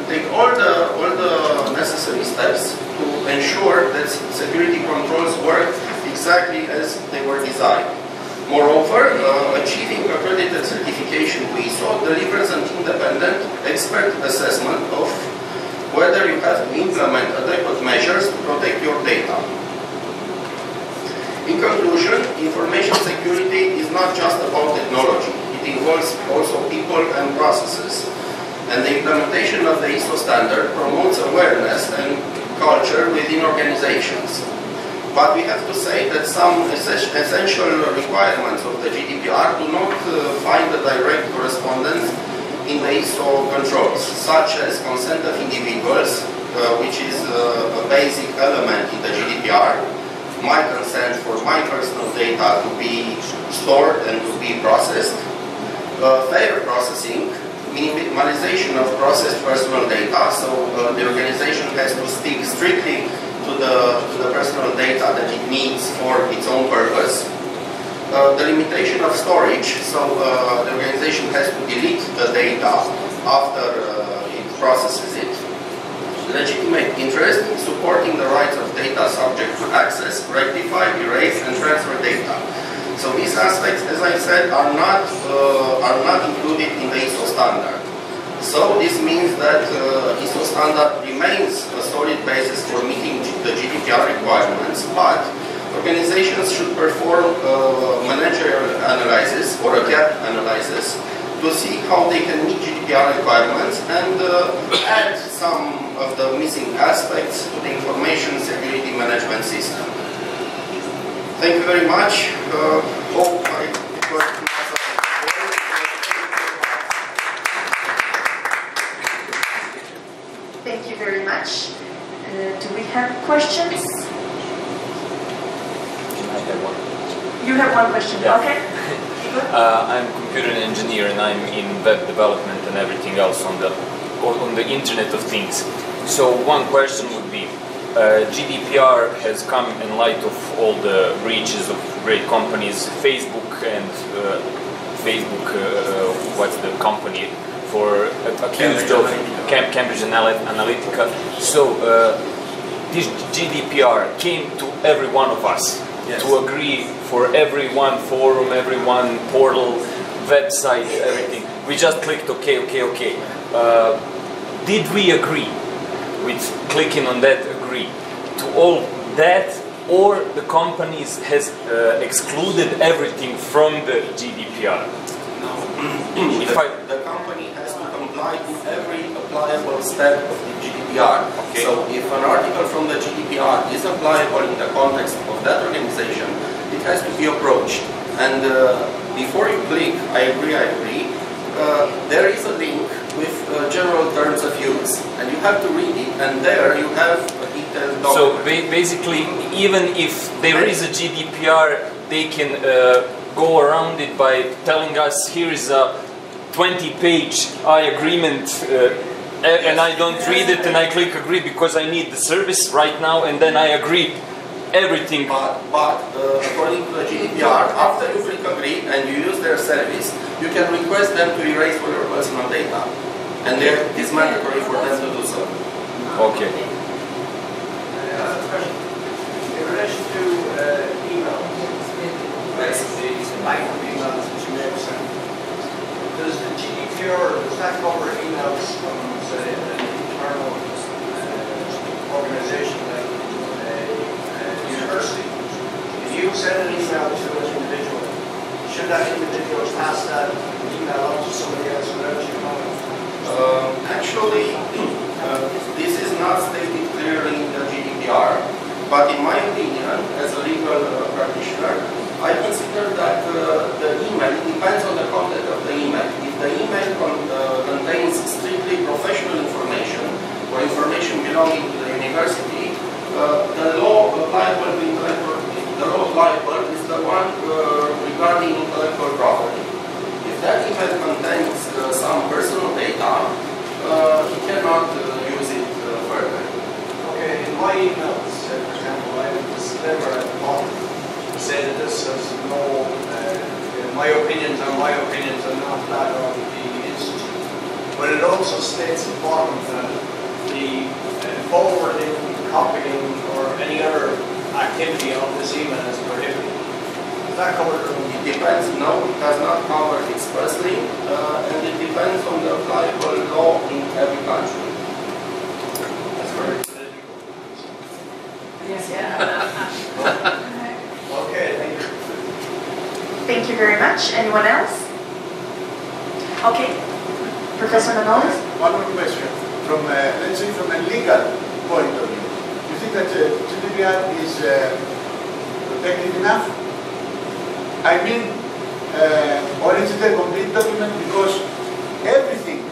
take all the necessary steps to ensure that security controls work exactly as they were designed. Moreover, achieving accredited certification to ISO delivers an independent expert assessment of whether you have to implement adequate measures to protect your data. In conclusion, information security is not just about technology. It involves also people and processes. And the implementation of the ISO standard promotes awareness and culture within organizations. But we have to say that some essential requirements of the GDPR do not find a direct correspondence in the ISO controls, such as consent of individuals, which is a basic element in the GDPR, my consent for my personal data to be stored and to be processed, fair processing, minimalization of processed personal data, so the organization has to stick strictly to the personal data that it needs for its own purpose. The limitation of storage, so the organization has to delete the data after it processes it. Legitimate interest in supporting the rights of data subject to access, rectify, erase, and transfer data. So these aspects, as I said, are not included in the ISO standard. So this means that ISO standard remains a solid basis for meeting the GDPR requirements, but organizations should perform managerial analysis or a gap analysis to see how they can meet GDPR requirements and add some of the missing aspects to the information security management system. Thank you very much. Hope I got
Thank you very much. Do we have questions?
I have one.
You have one question,
Yeah.
okay?
I'm a computer engineer and I'm in web development and everything else on the Internet of Things. So one question would be, GDPR has come in light of all the breaches of great companies, Facebook and what's the company for accused of Cambridge Analytica. So this GDPR came to every one of us. Yes. To agree for every one forum, every one portal, website, everything. We just clicked OK. Did we agree with clicking on that agree to all that, or the companies has excluded everything from the GDPR?
No. The company has to comply with every applicable step of the GDPR. Okay. So if an article from the GDPR is applicable in the context of that organization, it has to be approached. And before you click, I agree, there is a link with general terms of use. And you have to read it, and there you have a detailed document.
So basically, even if there is a GDPR, they can go around it by telling us, here is a 20-page agreement, and I don't read it, and I click agree because I need the service right now, and then I agree everything.
But according to the GDPR, after you click agree and you use their service, you can request them to erase all your personal data, and it is mandatory for them to do so.
Okay.
In relation to email, these micro emails that you may have sent, does the GDPR, does that cover emails from, say, an internal organization like a university? If you send an email to an individual, should that individual pass that email on to somebody else without you knowing?
Actually, this is not stated clearly in the GDPR, but in my opinion, as a legal practitioner, I consider that the email, it depends on the content of the email. If the email contains strictly professional information or information belonging to the university, the law applicable is the one regarding intellectual property. If that email contains some personal data, he cannot use it further.
Okay, in my emails, for example, I have a disclaimer at the bottom to say that this has no, my opinions are my opinions and not that of the institute. But it also states at the bottom that the forwarding, copying, or any other activity of this email is prohibited. Is that covered?
It depends. No, it does not cover expressly, and it depends on the applicable law in every country.
That's very political.
Yes.
Okay, thank you.
Thank you very much. Anyone else? Okay. Professor Manolis?
One more question. From, let's say, from a legal point of view, do you think that GDPR is protective enough? I mean, or is it a complete document because everything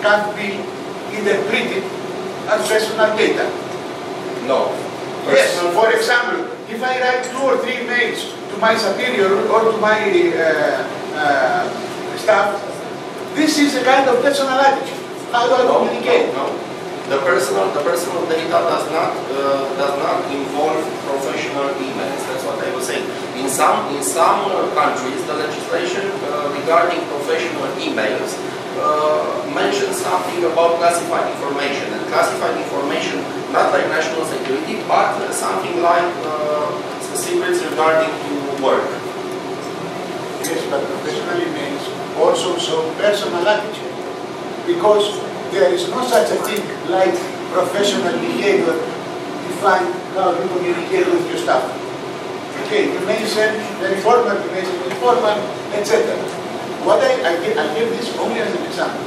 can't be interpreted as personal data.
No.
Yes, for example, if I write 2 or 3 mails to my superior or to my staff, this is a kind of personal attitude. How do I communicate?
No. The personal data does not involve professional emails. That's what I was saying. In some countries, the legislation regarding professional emails mentions something about classified information, and classified information not like national security, but something like secrets regarding to work.
Yes, but professional emails also show personal attitude, because there is no such a thing like professional behavior defined how you communicate with your staff. Okay, you may send very formal, you may send informal, etc. What I give this only as an example.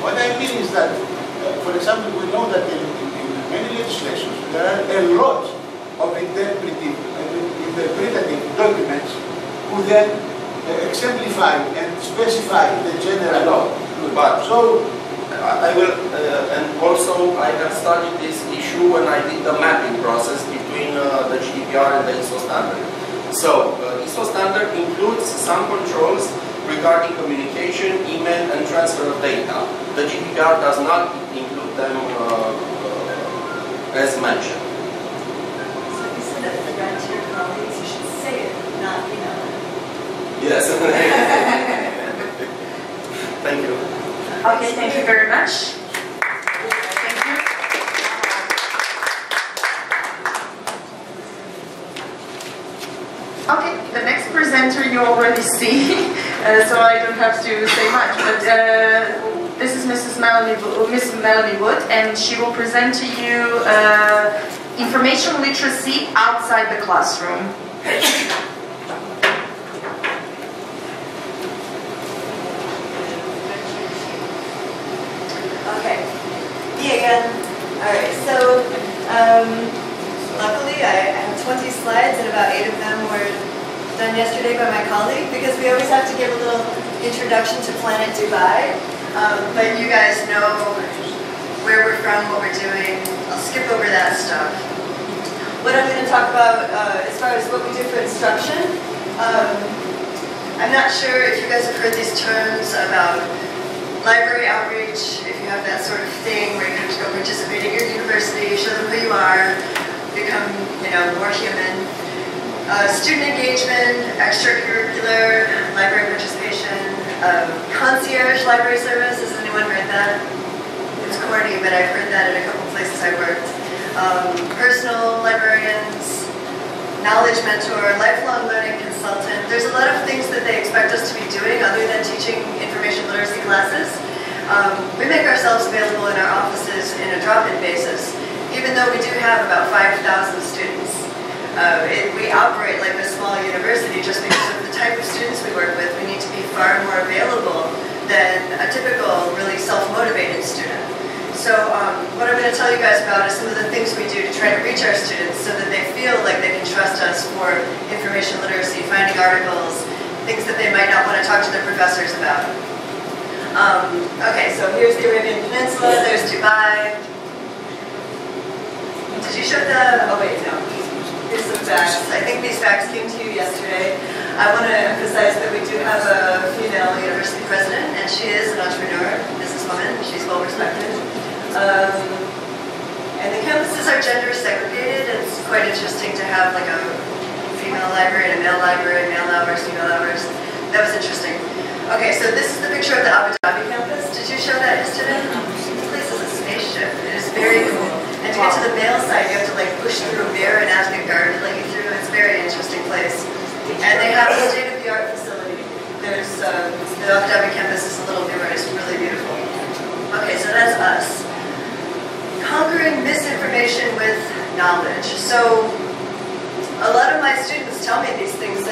What I mean is that, for example, we know that in many legislations there are a lot of interpretive documents who then exemplify and specify the general law.
But
so
I will, and also I have studied this issue when I did the mapping process between the GDPR and the ISO standard. So ISO standard includes some controls regarding communication, email, and transfer of data. The GDPR does not include them as mentioned.
So you said that if you write to your colleagues, you should say it, not email it.
Yes. Thank you.
Okay, thank you very much. Thank you. Okay, the next presenter you already see, so I don't have to say much, but this is Mrs. Melanie Wood, and she will present to you information literacy outside the classroom.
Okay, me again. Alright, so luckily I have 20 slides and about 8 of them were done yesterday by my colleague, because we always have to give a little introduction to Planet Dubai. But you guys know where we're from, what we're doing. I'll skip over that stuff. What I'm going to talk about as far as what we do for instruction, I'm not sure if you guys have heard these terms about library outreach, if you have that sort of thing where you have to go participate at your university, show them who you are, become, more human. Student engagement, extracurricular, library participation, concierge library service. Has anyone heard that? It's corny, but I've heard that at a couple places I worked. Personal librarians, knowledge mentor, lifelong learning consultant. There's a lot of things that they expect us to be doing other than teaching information literacy classes. We make ourselves available in our offices in a drop-in basis, even though we do have about 5,000 students. We operate like a small university just because of the type of students we work with. We need to be far more available than a typical, really self-motivated student. So what I'm going to tell you guys about is some of the things we do to try to reach our students so that they feel like they can trust us for information literacy, finding articles, things that they might not want to talk to their professors about. Okay, so here's the Arabian Peninsula, there's Dubai. Did you show the, oh wait, no. Here's some facts. I think these facts came to you yesterday. I want to emphasize that we do have a female university president, and she is an entrepreneur, businesswoman. She's well respected. And the campuses are gender segregated. It's quite interesting to have like a female library and a male library, male hours, female hours. That was interesting. Okay, so this is the picture of the Abu Dhabi campus. Did you show that yesterday? This place is a spaceship. It is very cool. And to get to the male side, you have to like push through a mirror and ask a guard to let you through. It's a very interesting place. And they have a state-of-the-art facility. There's the Abu Dhabi campus is a little newer. It's really beautiful. Okay, so that's us. Conquering misinformation with knowledge. So a lot of my students tell me these things.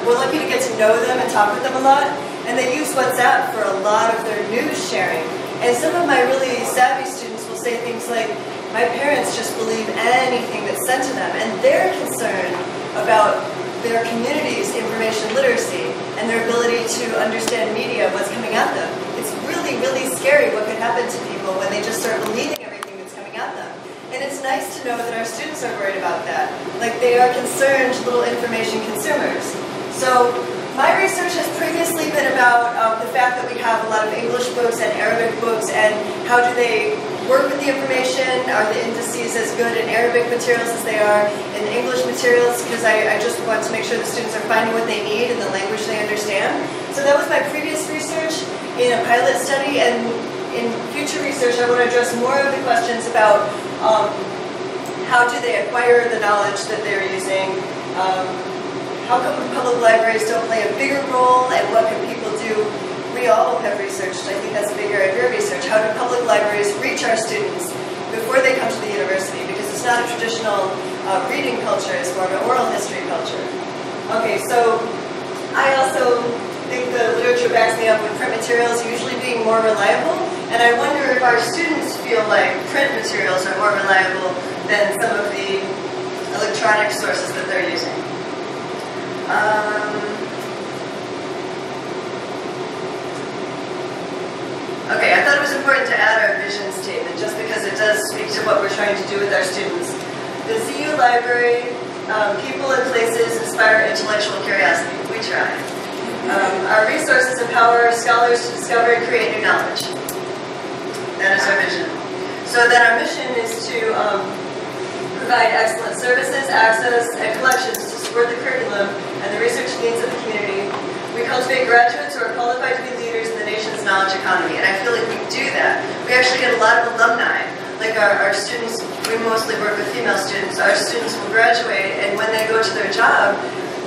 We're lucky to get to know them and talk with them a lot. And they use WhatsApp for a lot of their news sharing. And some of my really savvy students will say things like, my parents just believe anything that's sent to them, and they're concerned about their community's information literacy and their ability to understand media, what's coming at them. It's really really, really scary what could happen to people when they just start believing everything that's coming at them. And it's nice to know that our students are worried about that. Like they are concerned little information consumers. So my research has previously been about the fact that we have a lot of English books and Arabic books, and how do they work with the information? Are the indices as good in Arabic materials as they are in English materials? Because I just want to make sure the students are finding what they need in the language they understand. So that was my previous research in a pilot study, and in future research I want to address more of the questions about how do they acquire the knowledge that they're using, how come public libraries don't play a bigger role, and what can people do? We all have researched, I think that's a big area of your research, how do public libraries reach our students before they come to the university, because it's not a traditional reading culture, it's more of an oral history culture. Okay, so I also think the literature backs me up with print materials usually being more reliable, and I wonder if our students feel like print materials are more reliable than some of the electronic sources that they're using. Okay, I thought it was important to add our vision statement just because it does speak to what we're trying to do with our students. The ZU Library, people and places inspire intellectual curiosity. We try. Our resources empower scholars to discover and create new knowledge. That is our vision. So then our mission is to provide excellent services, access, and collections to support the curriculum and the research needs of the community. We cultivate graduates who are qualified to be leaders in the nation's knowledge economy, and I feel like we do that. We actually get a lot of alumni. Like our students, we mostly work with female students. Our students will graduate, and when they go to their job,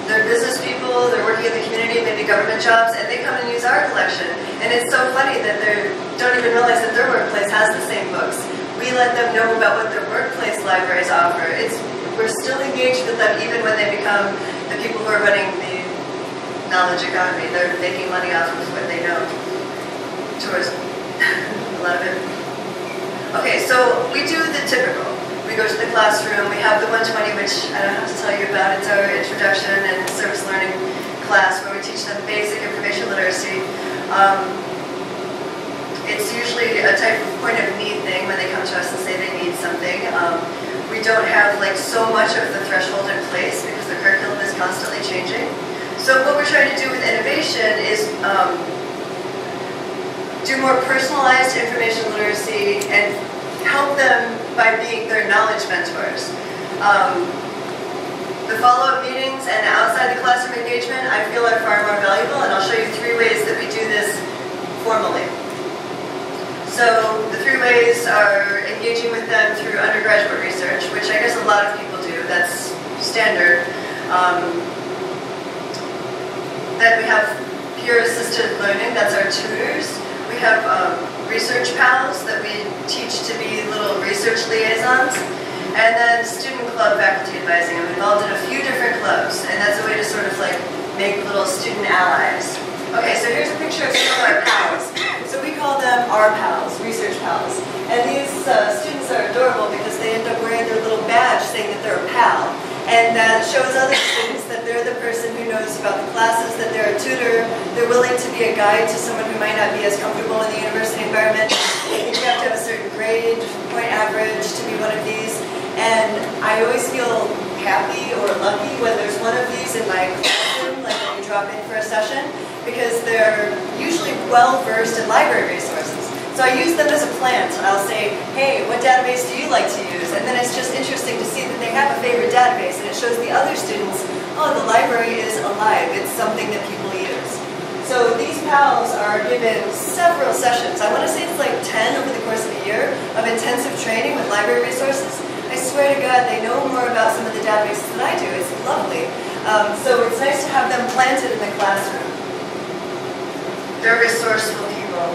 they're business people, they're working in the community, maybe government jobs, and they come and use our collection. And it's so funny that they don't even realize that their workplace has the same books. We let them know about what their workplace libraries offer. We're still engaged with them even when they become the people who are running the knowledge economy. They're making money off of what they know. Tourism. A lot of it. Okay, so we do the typical. We go to the classroom, we have the 120, which I don't have to tell you about. It's our introduction and service learning class where we teach them basic information literacy. It's usually a type of point of need thing when they come to us and say they need something. We don't have like so much of the threshold in place because the curriculum is constantly changing. So what we're trying to do with innovation is do more personalized information literacy and help them by being their knowledge mentors. The follow-up meetings and outside the classroom engagement I feel are far more valuable, and I'll show you 3 ways that we do this formally. So the 3 ways are engaging with them through undergraduate research, which I guess a lot of people do, that's standard. Then we have peer-assisted learning, that's our tutors. We have research pals that we teach to be little research liaisons. And then student club faculty advising. I'm involved in a few different clubs, and that's a way to sort of like make little student allies. Okay, so here's a picture of some of our pals. So we call them our pals, research pals. And these students are adorable because they end up wearing their little badge saying that they're a pal. And that shows other students that they're the person who knows about the classes, that they're a tutor, they're willing to be a guide to someone who might not be as comfortable in the university environment. I think you have to have a certain grade, point average to be one of these. And I always feel happy or lucky when there's one of these in my classroom, like when you drop in for a session, because they're usually well-versed in library resources. So I use them as a plant. I'll say, hey, what database do you like to use? And then it's just interesting to see that they have a favorite database, and it shows the other students, oh, the library is alive. It's something that people use. So these pals are given several sessions. I want to say it's like 10 over the course of a year of intensive training with library resources. I swear to God, they know more about some of the databases than I do. It's lovely. So it's nice to have them planted in the classroom. They're resourceful people.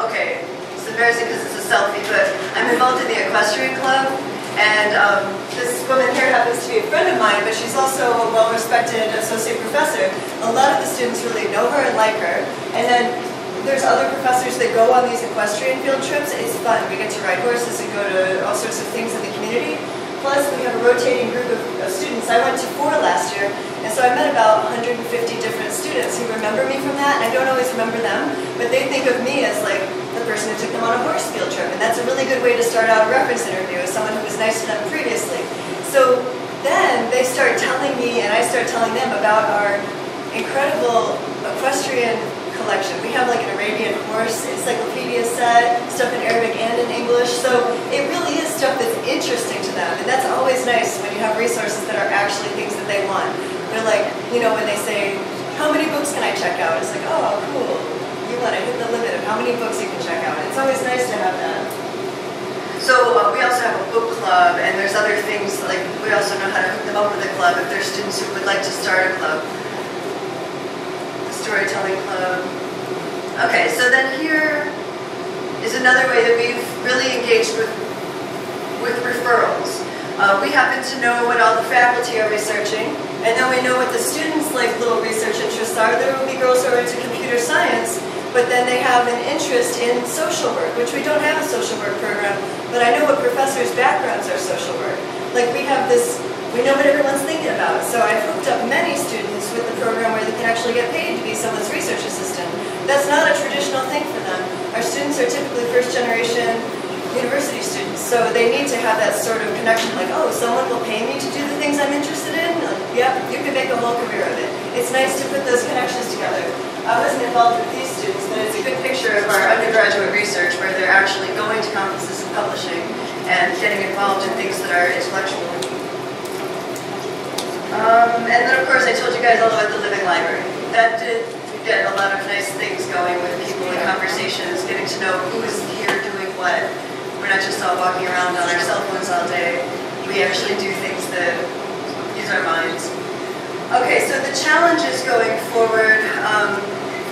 Okay, it's embarrassing because it's a selfie, but I'm involved in the equestrian club, and this woman here happens to be a friend of mine, but she's also a well-respected associate professor. A lot of the students really know her and like her, and then there's other professors that go on these equestrian field trips. It's fun. We get to ride horses and go to all sorts of things in the community. Plus, we have a rotating group of students. I went to 4 last year, and so so I met about 150 different students who remember me from that, and I don't always remember them, but they think of me as like the person who took them on a horse field trip, and that's a really good way to start out a reference interview, as someone who was nice to them previously. So then they start telling me, and I start telling them about our incredible equestrian collection. We have like an Arabian horse encyclopedia set, stuff in Arabic and in English, so it really is stuff that's interesting to them, and that's always nice when you have resources that are actually things that they want. They're like, you know, when they say, how many books can I check out? It's like, oh, cool. You want to hit the limit of how many books you can check out. It's always nice to have that.
So we also have a book club, and there's other things, like we also know how to hook them up with a club if there's students who would like to start a club. Storytelling club. Okay, so then here is another way that we've really engaged with referrals. We happen to know what all the faculty are researching, and then we know what the students' like little research interests are. There will be girls who are into computer science, but then they have an interest in social work, which we don't have a social work program, but I know what professors' backgrounds are social work. Like we have this, we know what everyone's thinking about. So I've hooked up many students with the program where they can actually get paid to be someone's research assistant. That's not a traditional thing for them. Our students are typically first generation university students, so they need to have that sort of connection, like, oh, someone will pay me to do the things I'm interested in? Like, yep, you can make a whole career of it. It's nice to put those connections together. I wasn't involved with these students, but it's a good picture of our undergraduate research where they're actually going to conferences and publishing and getting involved in things that are intellectual. And then, of course, I told you guys all about the living library. That did get a lot of nice things going with people in conversations, getting to know who is here doing what. We're not just all walking around on our cell phones all day. We actually do things that use our minds. Okay, so the challenges going forward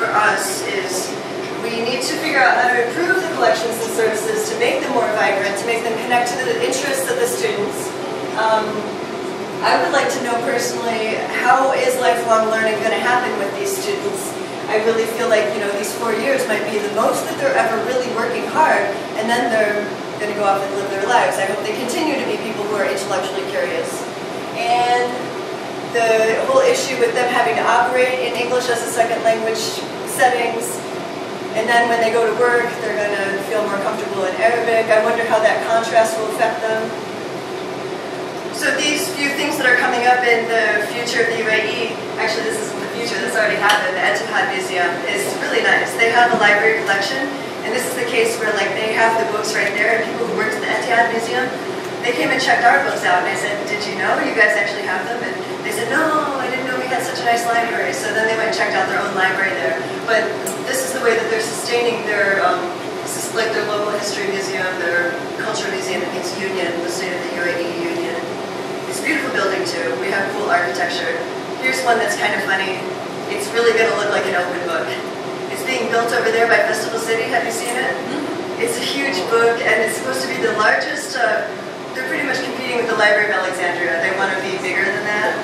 for us is we need to figure out how to improve the collections and services to make them more vibrant, to make them connect to the interests of the students. I would like to know personally, how is lifelong learning going to happen with these students? I really feel like, you know, these 4 years might be the most that they're ever really working hard, and then they're going to go off and live their lives. I hope they continue to be people who are intellectually curious. And the whole issue with them having to operate in English as a second language settings, and then when they go to work, they're going to feel more comfortable in Arabic. I wonder how that contrast will affect them. So these few things that are coming up in the future of the UAE, actually this isn't the future, that's already happened. The Bihać Museum is really nice. They have a library collection, and this is the case where like they have the books right there, and people who worked at the Bihać Museum, they came and checked our books out, and I said, did you know you guys actually have them? And they said, no, I didn't know we had such a nice library. So then they went and checked out their own library there. But this is the way that they're sustaining their, this is like their local history museum, their culture museum, I think it's Union, the state of the UAE Union. It's a beautiful building too. We have cool architecture. Here's one that's kind of funny. It's really going to look like an open book. It's being built over there by Festival City. Have you seen it? It's a huge book, and it's supposed to be the largest. They're pretty much competing with the Library of Alexandria. They want to be bigger than that.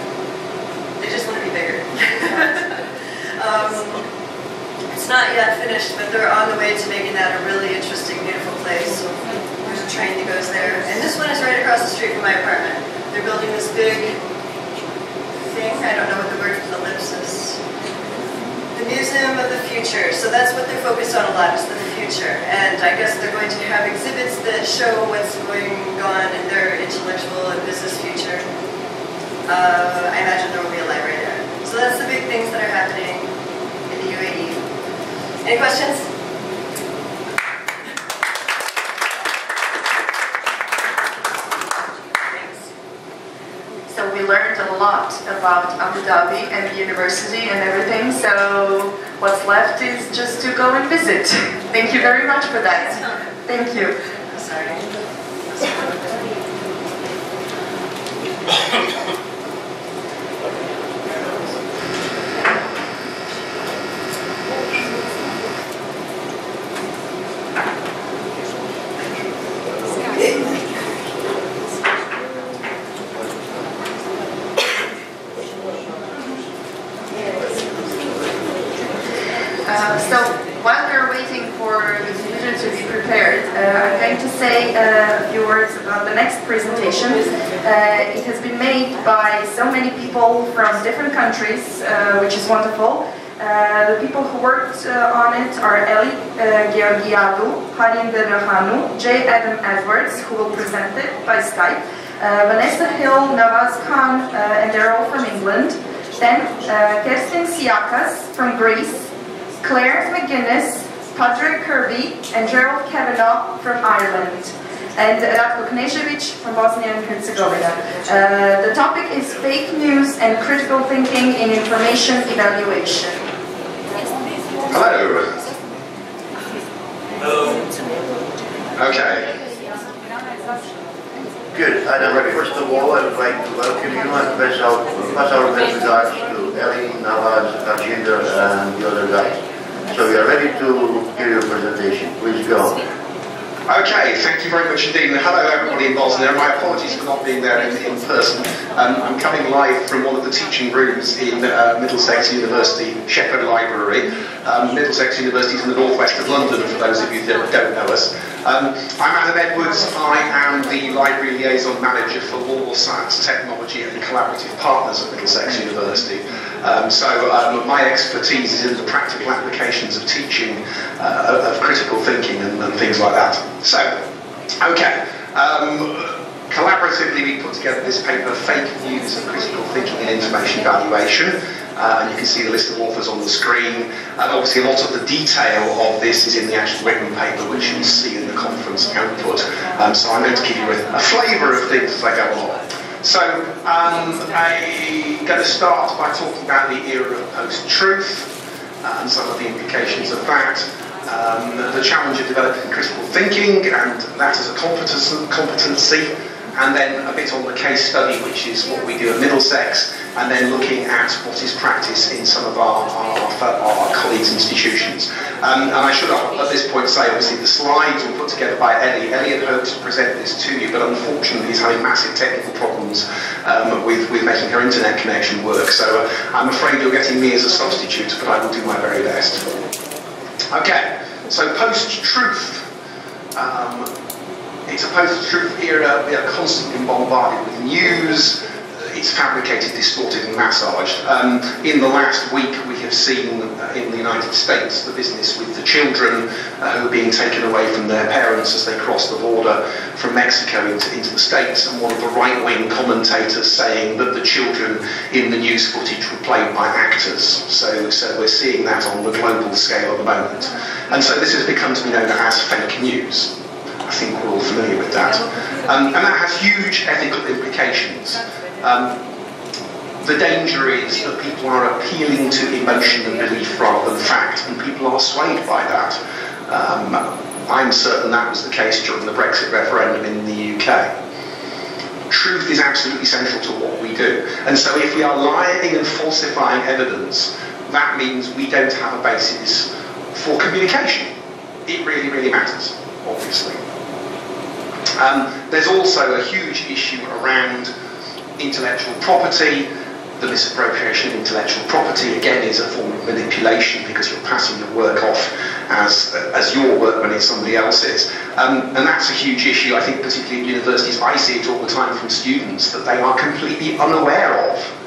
They just want to be bigger. It's not yet finished, but they're on the way to making that a really interesting, beautiful place. There's a train that goes there. And this one is right across the street from my apartment. They're building this big thing. I don't know what the word for the lips is. The Museum of the Future. So that's what they're focused on a lot, is the future. And I guess they're going to have exhibits that show what's going on in their intellectual and business future. I imagine there will be a library there. So that's the big things that are happening in the UAE. Any questions?
So we learned a lot about Abu Dhabi and the university and everything, so what's left is just to go and visit. Thank you very much for that. Thank you.
Sorry.
So while we're waiting for the computer to be prepared, I'm going to say a few words about the next presentation.
It has been made by so many people from different countries, which is wonderful. The people who worked on it are Eli Georgiadou, Harinder Rahanu, J. Adam Edwards, who will present it by Skype, Vanessa Hill, Nawaz Khan, and they're all from England. Then Kerstin Siakas from Greece, Claire McGuinness, Padre Kirby, and Gerald Kavanagh from Ireland, and Ratko Knežević from Bosnia and Herzegovina. The topic is fake news and critical thinking in information evaluation.
Hello. Okay. Good. First of all, I would like to welcome you and pass our best regards to Ellie, Nawaz, Arjinder, and the other guys. So we are ready to hear your presentation. Please go.
Okay, thank you very much indeed. And hello everybody in Bosnia. My apologies for not being there in person. I'm coming live from one of the teaching rooms in Middlesex University, Shepherd Library. Middlesex University is in the northwest of London, for those of you that don't know us. I'm Adam Edwards. I am the Library Liaison Manager for Law, Science, Technology and Collaborative Partners at Middlesex University. My expertise is in the practical applications of teaching, of critical thinking and things like that. So, okay, collaboratively we put together this paper, Fake News and Critical Thinking in Information Evaluation, and you can see the list of authors on the screen, and obviously a lot of the detail of this is in the actual written paper, which you'll see in the conference output. So I'm going to give you a flavour of things as I go along. So I'm going to start by talking about the era of post-truth and some of the implications of that. The challenge of developing critical thinking and that as a competency, and then a bit on the case study, which is what we do at Middlesex, and then looking at what is practice in some of our colleagues' institutions. And I should at this point say, obviously, the slides were put together by Ellie. Ellie had hoped to present this to you, but unfortunately is having massive technical problems with making her internet connection work. So I'm afraid you're getting me as a substitute, but I will do my very best. Okay, so post-truth. It's a post-truth era. We are constantly bombarded with news. It's fabricated, distorted and massaged. In the last week we have seen in the United States the business with the children who are being taken away from their parents as they cross the border from Mexico into the States, and one of the right-wing commentators saying that the children in the news footage were played by actors. So we're seeing that on the global scale at the moment. And so this has become to be known as fake news. I think we're all familiar with that. And that has huge ethical implications. The danger is that people are appealing to emotion and belief rather than fact, and people are swayed by that. I'm certain that was the case during the Brexit referendum in the UK. Truth is absolutely central to what we do. And so if we are lying and falsifying evidence, that means we don't have a basis for communication. It really, really matters, obviously. There's also a huge issue around intellectual property. The misappropriation of intellectual property, again, is a form of manipulation because you're passing your work off as your work when it's somebody else's. And that's a huge issue, I think, particularly in universities. I see it all the time from students, that they are completely unaware of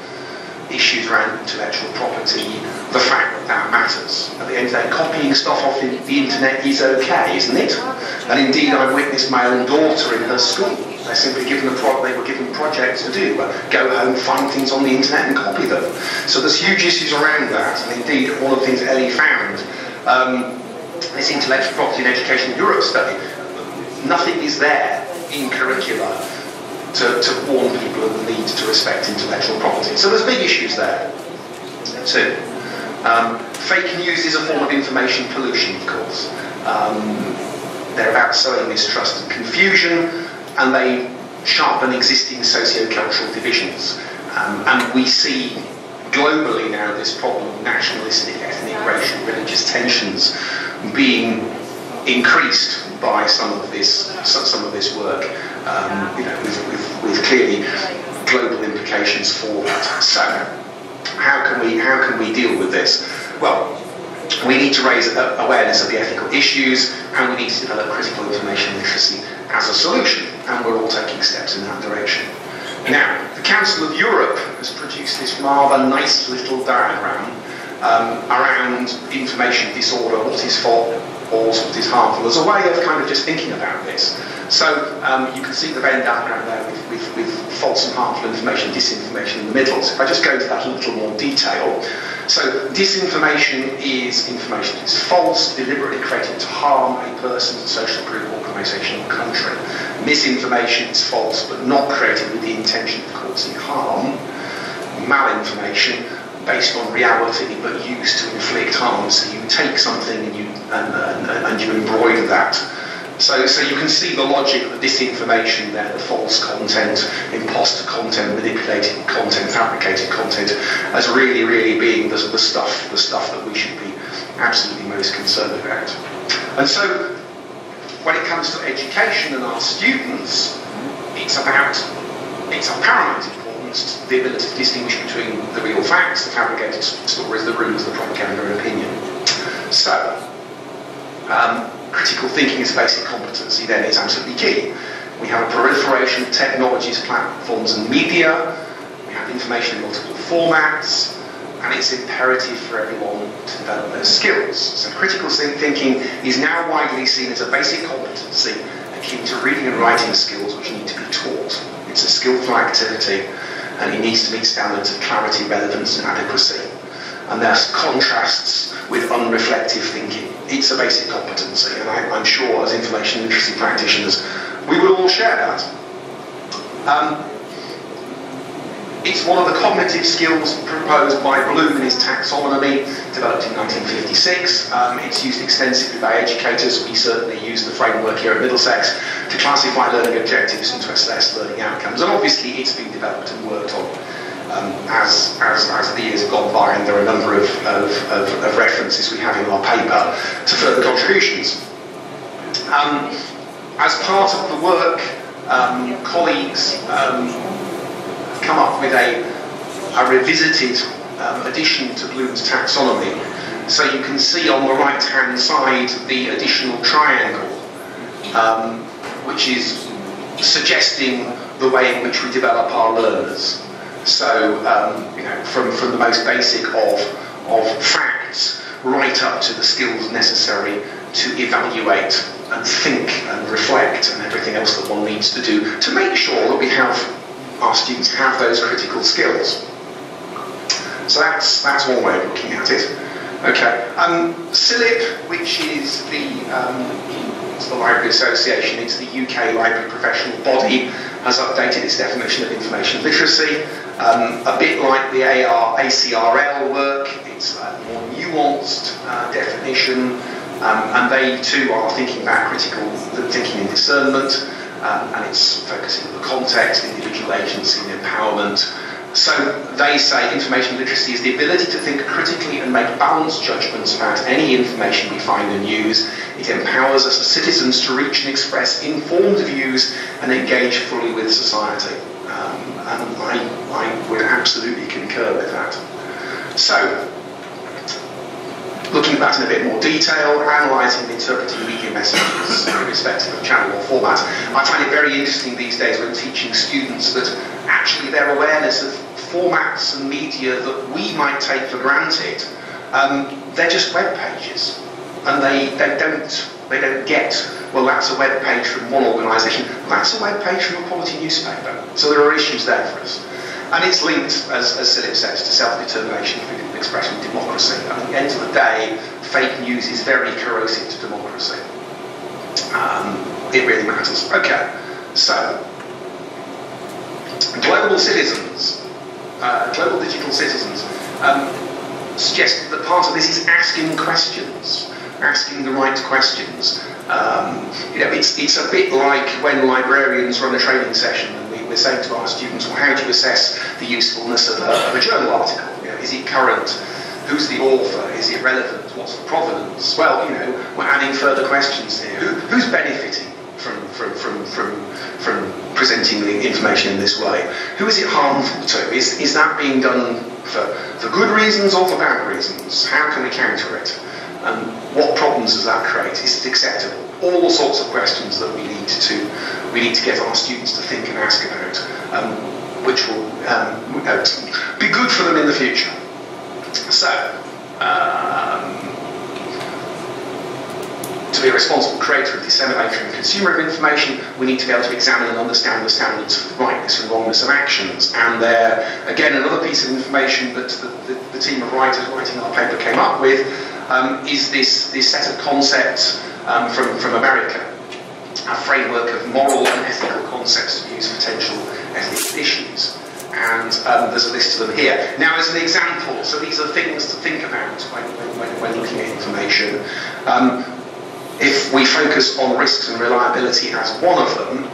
issues around intellectual property, the fact that that matters. At the end of the day, copying stuff off the internet is okay, isn't it? And indeed, I witnessed my own daughter in her school. They're simply given they were given projects to do, go home, find things on the internet and copy them. So there's huge issues around that. And indeed, one of the things Ellie found, this Intellectual Property and Education in Europe study, nothing is there in curricula to warn people of the need to respect intellectual property. So there's big issues there, too. Fake news is a form of information pollution, of course. They're about sowing mistrust and confusion, and they sharpen existing socio-cultural divisions. And we see globally now this problem of nationalistic, ethnic, racial, religious tensions being increased by some of this work, you know, with clearly global implications for that. So, how can we deal with this? Well, we need to raise awareness of the ethical issues, and we need to develop critical information literacy as a solution, and we're all taking steps in that direction. Now, the Council of Europe has produced this rather nice little diagram around information disorder, what is false, what is harmful, as a way of kind of just thinking about this. So you can see the Venn diagram there with false and harmful information, disinformation in the middle. So if I just go into that in a little more detail. So disinformation is information that is false, deliberately created to harm a person, a social group, organisation or country. Misinformation is false but not created with the intention of causing harm. Malinformation, based on reality but used to inflict harm. So you take something and you embroider that. So you can see the logic of the disinformation there, the false content, imposter content, manipulated content, fabricated content, as really, really being the stuff that we should be absolutely most concerned about. And so, when it comes to education and our students, it's of paramount importance, the ability to distinguish between the real facts, the fabricated stories, the rumours, the propaganda and opinion. So, critical thinking as a basic competency then is absolutely key. We have a proliferation of technologies, platforms and media. We have information in multiple formats, and it's imperative for everyone to develop those skills. So critical thinking is now widely seen as a basic competency akin to reading and writing skills which need to be taught. It's a skillful activity, and it needs to meet standards of clarity, relevance and adequacy. And there's contrasts with unreflective thinking. It's a basic competency, and I'm sure as information literacy practitioners, we would all share that. It's one of the cognitive skills proposed by Bloom in his taxonomy, developed in 1956. It's used extensively by educators. We certainly use the framework here at Middlesex to classify learning objectives and to assess learning outcomes. And obviously it's been developed and worked on as the years have gone by, and there are a number of references we have in our paper to further contributions. As part of the work, colleagues come up with a revisited addition to Bloom's taxonomy. So you can see on the right-hand side the additional triangle, which is suggesting the way in which we develop our learners. So, you know, from the most basic of facts right up to the skills necessary to evaluate and think and reflect and everything else that one needs to do to make sure that our students have those critical skills. So that's one way of looking at it. Okay, Wbilc, which is the Library Association, it's the UK library professional body, has updated its definition of information literacy. A bit like the ACRL work, it's a more nuanced definition, and they too are thinking about critical thinking and discernment, and it's focusing on the context, individual agency and empowerment. So they say information literacy is the ability to think critically and make balanced judgments about any information we find and use. It empowers us as citizens to reach and express informed views and engage fully with society. And I would absolutely concur with that. So, looking at that in a bit more detail, analysing and interpreting media messages, irrespective of channel or format. I find it very interesting these days when teaching students that actually their awareness of formats and media that we might take for granted, they're just web pages, and they don't get, well, that's a web page from one organisation, that's a web page from a quality newspaper. So there are issues there for us. And it's linked, as Wbilc says, to self-determination, freedom of expression, and democracy. And at the end of the day, fake news is very corrosive to democracy. It really matters. Okay, so global citizens, global digital citizens, suggested that part of this is asking questions, asking the right questions. You know, it's a bit like when librarians run a training session and we're saying to our students, well, how do you assess the usefulness of a journal article? You know, is it current? Who's the author? Is it relevant? What's the provenance? Well, you know, we're adding further questions here. Who's benefiting from presenting the information in this way? Who is it harmful to? Is that being done for good reasons or for bad reasons? How can we counter it? What problems does that create? Is it acceptable? All sorts of questions that we need to get our students to think and ask about. which will be good for them in the future. So, to be a responsible creator, disseminator and consumer of information, we need to be able to examine and understand the standards of rightness and wrongness of actions. And there, again, another piece of information that the team of writers writing our paper came up with is this set of concepts from America, a framework of moral and ethical concepts to use potential ethical issues. And there's a list of them here. Now, as an example, so these are things to think about when looking at information. If we focus on risks and reliability as one of them,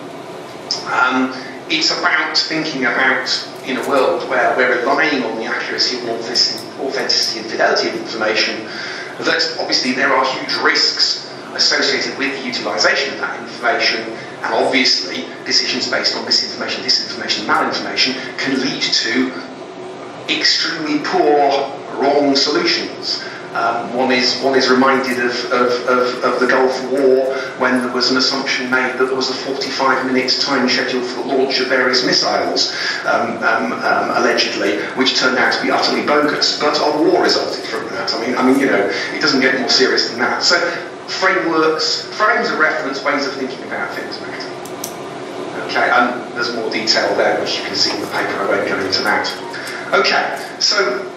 it's about thinking about, in a world where we're relying on the accuracy and authenticity and fidelity of information, that obviously there are huge risks associated with the utilisation of that information, and obviously decisions based on misinformation, disinformation, malinformation can lead to extremely poor, wrong solutions. One is reminded of the Gulf War, when there was an assumption made that there was a 45-minute time schedule for the launch of various missiles, allegedly, which turned out to be utterly bogus. But a war resulted from that. I mean, you know, it doesn't get more serious than that. So, frames of reference, ways of thinking about things matter. Okay, and there's more detail there, which you can see in the paper. I won't go into that. Okay, so.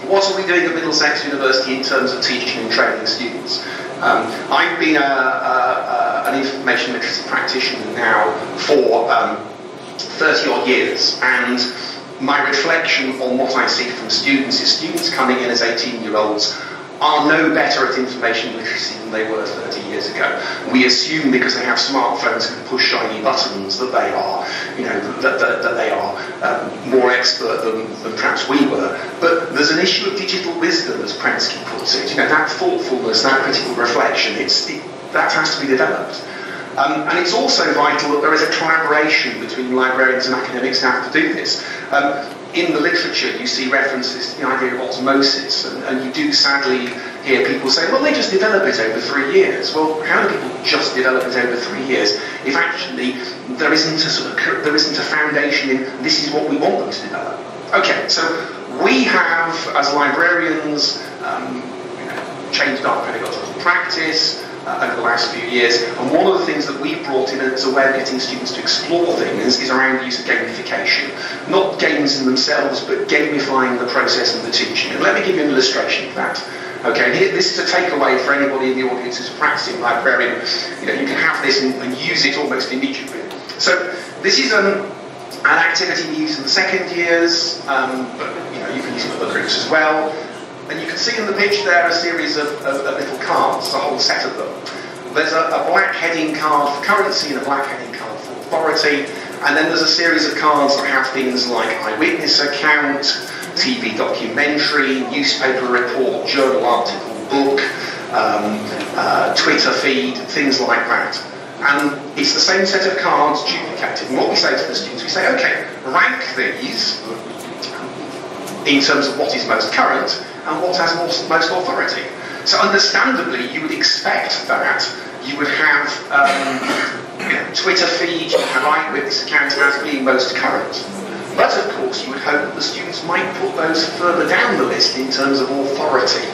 What are we doing at Middlesex University in terms of teaching and training students? I've been an information literacy practitioner now for 30 odd years, and my reflection on what I see from students is students coming in as 18-year-olds are no better at information literacy than they were 30 years ago. We assume because they have smartphones and push shiny buttons that they are, you know, that they are more expert than perhaps we were. But there's an issue of digital wisdom, as Prensky puts it. You know, that thoughtfulness, that critical reflection, that has to be developed. And it's also vital that there is a collaboration between librarians and academics to have to do this. In the literature, you see references to the idea of osmosis, and you do sadly hear people say, well, they just develop it over 3 years. Well, how do people just develop it over 3 years if actually there isn't a foundation in this is what we want them to develop? Okay, so we have, as librarians, changed our pedagogical practice over the last few years, and one of the things that we've brought in as a way of getting students to explore things is around the use of gamification. Not games in themselves, but gamifying the process of the teaching. And let me give you an illustration of that. Okay, and here, this is a takeaway for anybody in the audience who's practicing librarian. You know, you can have this and use it almost immediately. So this is an activity we use in the second years, but you know, you can use it in other groups as well. And you can see in the pitch there a series of little cards, a whole set of them. There's a black heading card for currency and a black heading card for authority. And then there's a series of cards that have things like eyewitness account, TV documentary, newspaper report, journal article, book, Twitter feed, things like that. And it's the same set of cards duplicated. And what we say to the students, we say, okay, rank these in terms of what is most current and what has most authority. So understandably, you would expect that you would have Twitter feed, you would have eyewitness account as being most current. But of course, you would hope that the students might put those further down the list in terms of authority,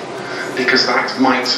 because that might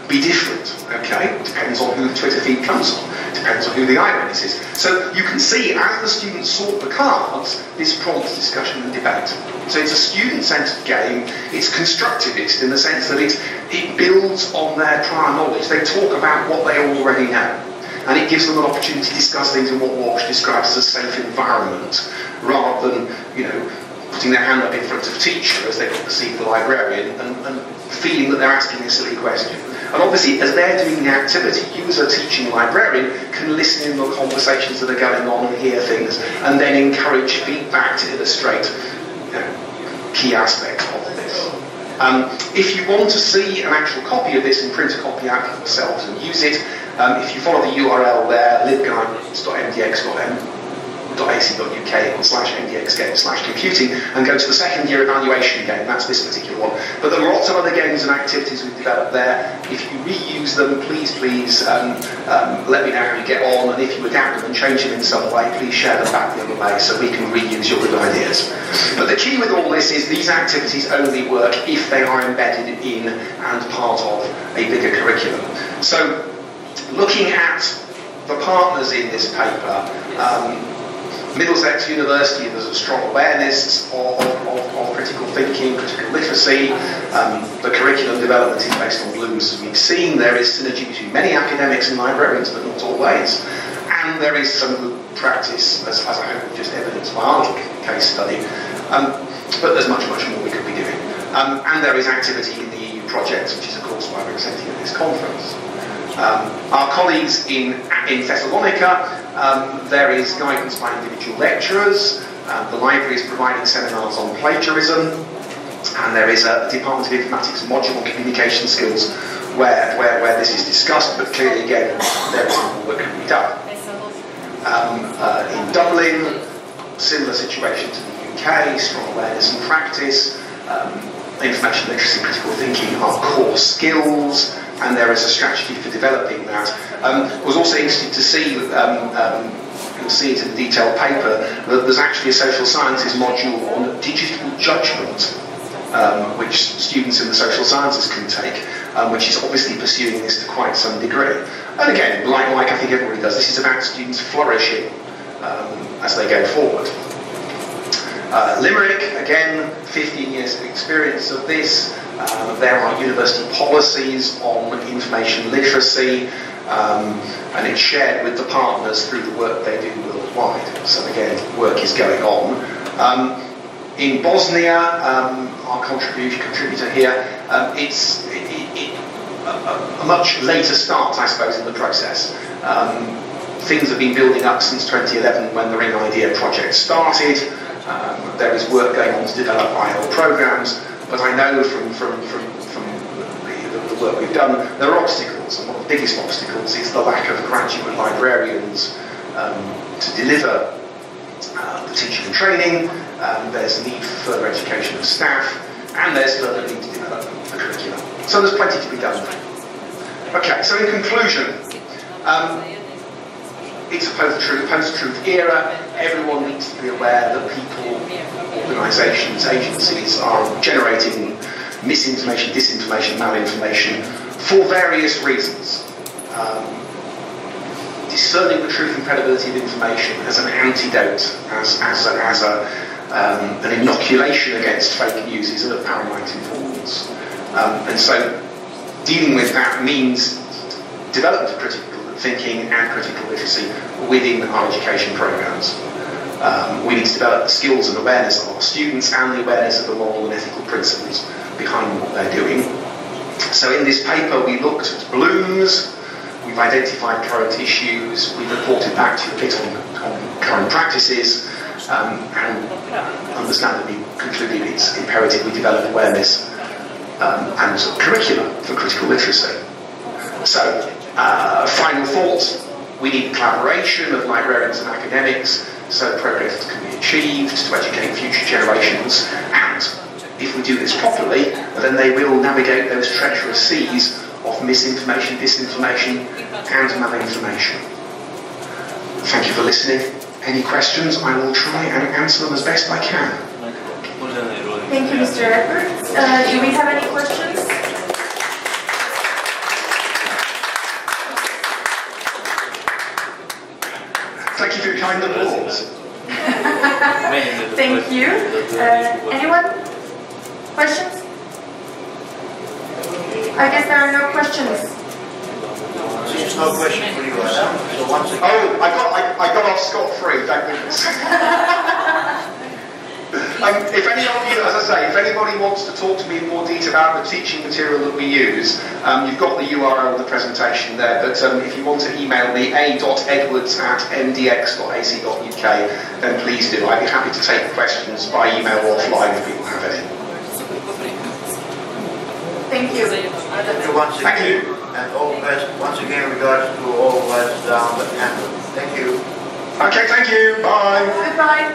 be different, okay? Depends on who the Twitter feed comes from, depends on who the eyewitness is. So you can see, as the students sort the cards, this prompts discussion and debate. So it's a student-centered game, it's constructivist in the sense that it builds on their prior knowledge. They talk about what they already know. And it gives them an opportunity to discuss things in what Walsh describes as a safe environment, rather than, you know, putting their hand up in front of a teacher as they perceive the librarian and feeling that they're asking a silly question. And obviously, as they're doing the activity, you as a teaching librarian can listen in the conversations that are going on and hear things, and then encourage feedback to illustrate, you know, key aspects of this. If you want to see an actual copy of this and print a copy out for yourselves and use it, if you follow the URL there, libguides.mdx.m, www.ac.uk/mdxgames/computing and go to the second year evaluation game. That's this particular one. But there are lots of other games and activities we've developed there. If you reuse them, please let me know how you get on, and if you adapt them and change them in some way, please share them back the other way so we can reuse your good ideas. But the key with all this is these activities only work if they are embedded in and part of a bigger curriculum. So, looking at the partners in this paper, Middlesex University, there's a strong awareness of critical thinking, critical literacy. The curriculum development is based on Bloom's, as we've seen. There is synergy between many academics and librarians, but not always. And there is some good practice, as I hope we just evidenced by our little case study. But there's much, much more we could be doing. And there is activity in the EU project, which is, of course, why we're presenting at this conference. Our colleagues in Thessalonica, there is guidance by individual lecturers. The library is providing seminars on plagiarism, and there is a Department of Informatics module on communication skills where this is discussed, but clearly again there is more that can be done. In Dublin, similar situation to the UK, strong awareness and practice. Information literacy and critical thinking are core skills, and there is a strategy for developing that. I was also interested to see, you'll see it in the detailed paper, that there's actually a social sciences module on digital judgment, which students in the social sciences can take, which is obviously pursuing this to quite some degree. And again, like I think everybody does, this is about students flourishing as they go forward. Limerick, again, 15 years of experience of this. There are university policies on information literacy, and it's shared with the partners through the work they do worldwide. So again, work is going on. In Bosnia, our contributor here, it's a much later start, I suppose, in the process. Things have been building up since 2011 when the Ring Idea project started. There is work going on to develop IL programs, but I know from the work we've done, there are obstacles, and one of the biggest obstacles is the lack of graduate librarians to deliver the teaching and training. There's a need for further education of staff, and there's further need to develop the curriculum. So there's plenty to be done. Okay, so in conclusion, it's a post-truth era. Everyone needs to be aware that people, organisations, agencies are generating misinformation, disinformation, malinformation for various reasons. Discerning the truth and credibility of information as an antidote, as an inoculation against fake news is of paramount importance. And so dealing with that means development of critical thinking and critical literacy within our education programs. We need to develop the skills and awareness of our students and the awareness of the moral and ethical principles behind what they're doing. So in this paper we looked at Bloom's, we've identified current issues, we've reported back to you a bit on current practices, and understandably concluded it's imperative we develop awareness and curriculum for critical literacy. So, final thoughts, we need collaboration of librarians and academics so progress can be achieved to educate future generations, and if we do this properly, then they will navigate those treacherous seas of misinformation, disinformation and malinformation. Thank you for listening. Any questions? I will try and answer them as best I can.
Thank you, Mr. Edwards. Do we have any questions?
Thank you for your kind applause.
Thank you. Anyone? Questions? I guess there are no questions.
There's no question for you. So once again,
oh, I got off scot-free, thank goodness. If any of you, as I say, if anybody wants to talk to me in more detail about the teaching material that we use, you've got the URL of the presentation there, but if you want to email me, a.edwards@mdx.ac.uk, then please do. I'd be happy to take questions by email or offline if people have any.
Thank you.
Thank you.
And all the best, once again, regards to all the best down the campus. Thank you.
Okay, thank you. Bye.
Goodbye.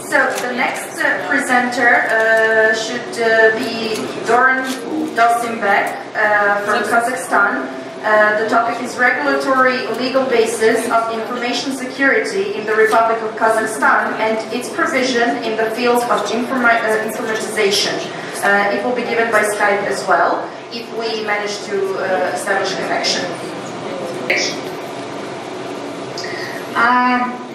So the next presenter should be Doran Dosimbeck from Kazakhstan. The topic is regulatory legal basis of information security in the Republic of Kazakhstan and its provision in the field of informatization. It will be given by Skype as well, if we manage to establish a connection.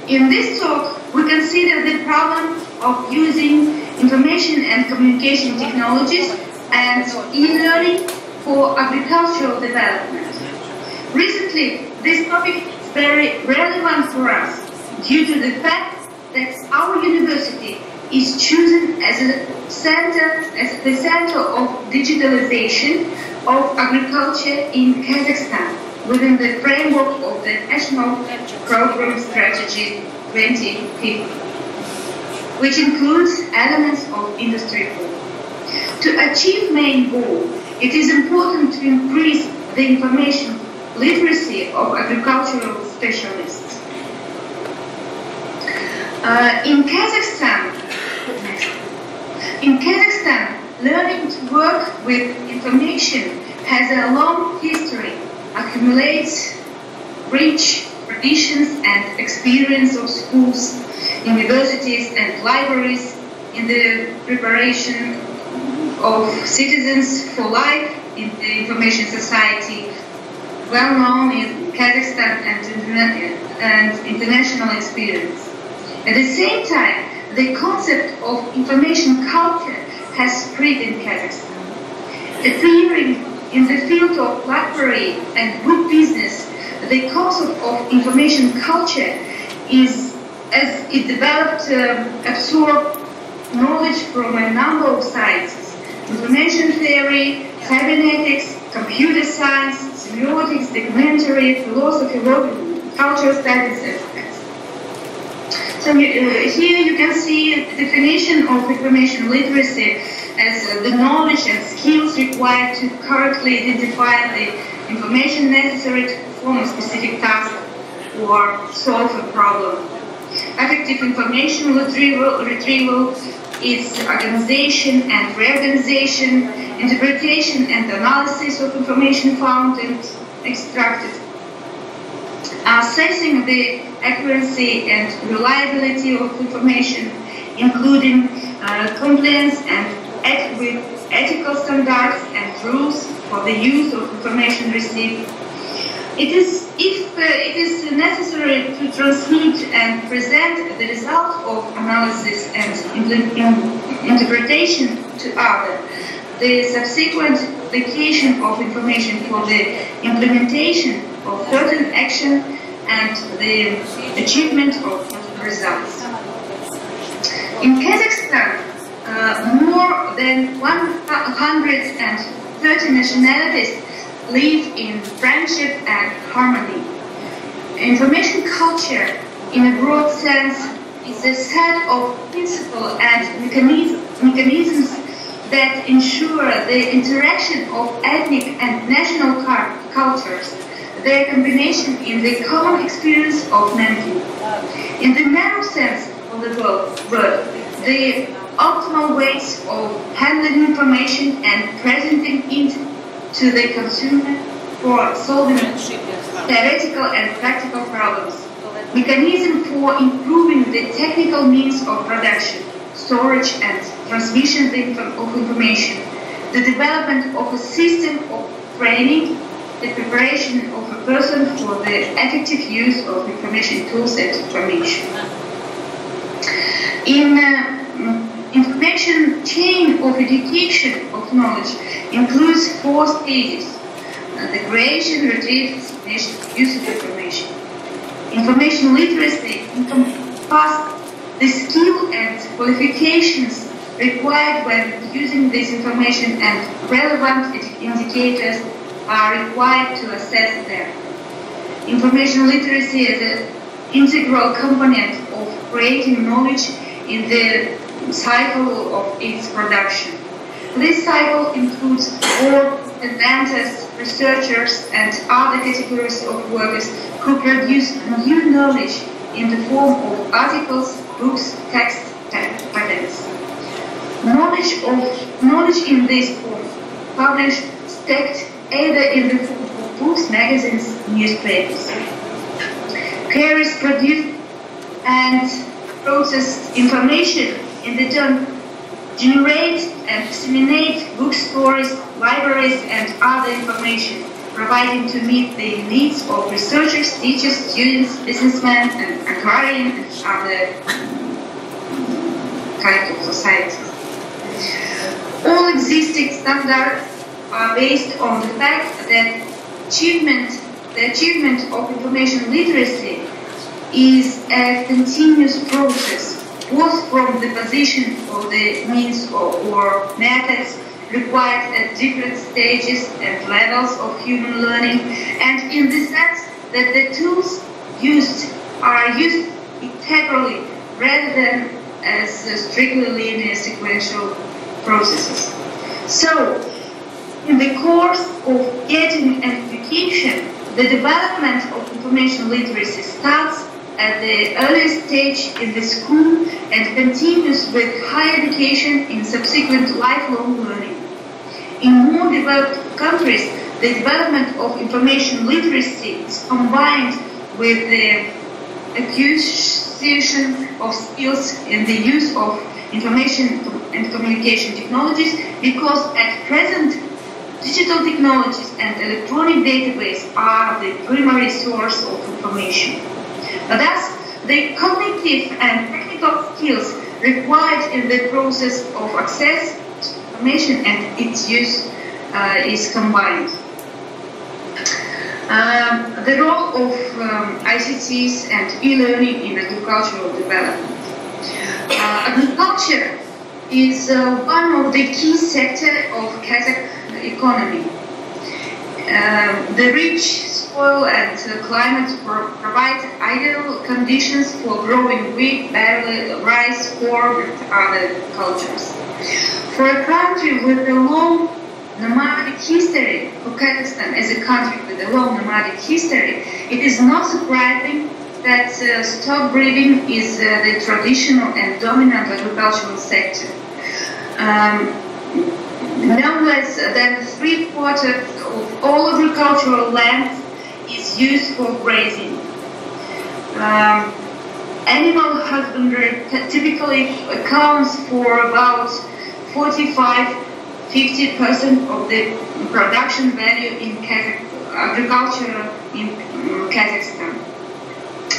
In this talk, we consider the problem of using information and communication technologies and e-learning for agricultural development. Recently, this topic is very relevant for us due to the fact that our university is chosen as the center of digitalization of agriculture in Kazakhstan within the framework of the National Program Strategy 2050, which includes elements of Industry 4. To achieve main goal, it is important to increase the information literacy of agricultural specialists. In Kazakhstan, learning to work with information has a long history, accumulates rich traditions and experience of schools, universities and libraries in the preparation of citizens for life in the information society, well known in Kazakhstan and international experience. At the same time, the concept of information culture has spread in Kazakhstan. Appearing in the field of library and book business, the concept of information culture is, as it developed, absorbed knowledge from a number of sciences: information theory, cybernetics, computer science, semiotics, documentary, philosophy, cultural studies, etc. So here you can see the definition of information literacy as the knowledge and skills required to correctly identify the information necessary to perform a specific task or solve a problem. Effective information retrieval is organization and reorganization, interpretation and analysis of information found and extracted, assessing the accuracy and reliability of information, including compliance and with ethical standards and rules for the use of information received. If it is necessary to transmit and present the result of analysis and interpretation to others, the subsequent application of information for the implementation of certain action and the achievement of results. In Kazakhstan, more than 130 nationalities live in friendship and harmony. Information culture, in a broad sense, is a set of principles and mechanisms that ensure the interaction of ethnic and national cultures, their combination in the common experience of mankind. In the narrow sense of the word, the optimal ways of handling information and presenting it to the consumer for solving theoretical and practical problems. Mechanism for improving the technical means of production, storage and transmission of information, the development of a system of training, the preparation of a person for the effective use of information tools and information. In information chain of education of knowledge includes 4 stages: the creation, retrieval, dissemination, use of information. Information literacy encompasses the skill and qualifications required when using this information, and relevant indicators are required to assess them. Information literacy is an integral component of creating knowledge in the cycle of its production. This cycle includes 4 inventors, researchers, and other categories of workers who produce new knowledge in the form of articles, books, texts, and patents. Knowledge in this form, published, stacked either in the form of books, magazines, newspapers. Carriers produce and process information in the turn generate and disseminate bookstores, libraries, and other information, providing to meet the needs of researchers, teachers, students, businessmen, and agrarian and other kinds of societies. All existing standards are based on the fact that the achievement of information literacy is a continuous process, both from the position of the means or methods required at different stages and levels of human learning, and in the sense that the tools used are used integrally rather than as strictly linear sequential processes. So, in the course of getting an education, the development of information literacy starts at the earliest stage in the school and continues with higher education in subsequent lifelong learning. In more developed countries, the development of information literacy is combined with the acquisition of skills in the use of information and communication technologies, because at present, digital technologies and electronic database are the primary source of information. Thus, the cognitive and technical skills required in the process of access to information and its use is combined. The role of ICTs and e-learning in agricultural development. Agriculture is one of the key sectors of Kazakh economy. The rich soil and climate provide ideal conditions for growing wheat, barley, rice, corn, and other cultures. For a country with a long nomadic history, for Kazakhstan as a country with a long nomadic history, it is not surprising that stock breeding is the traditional and dominant agricultural sector. No less than 3/4 of all agricultural land is used for grazing. Animal husbandry typically accounts for about 45–50% of the production value in agriculture in Kazakhstan.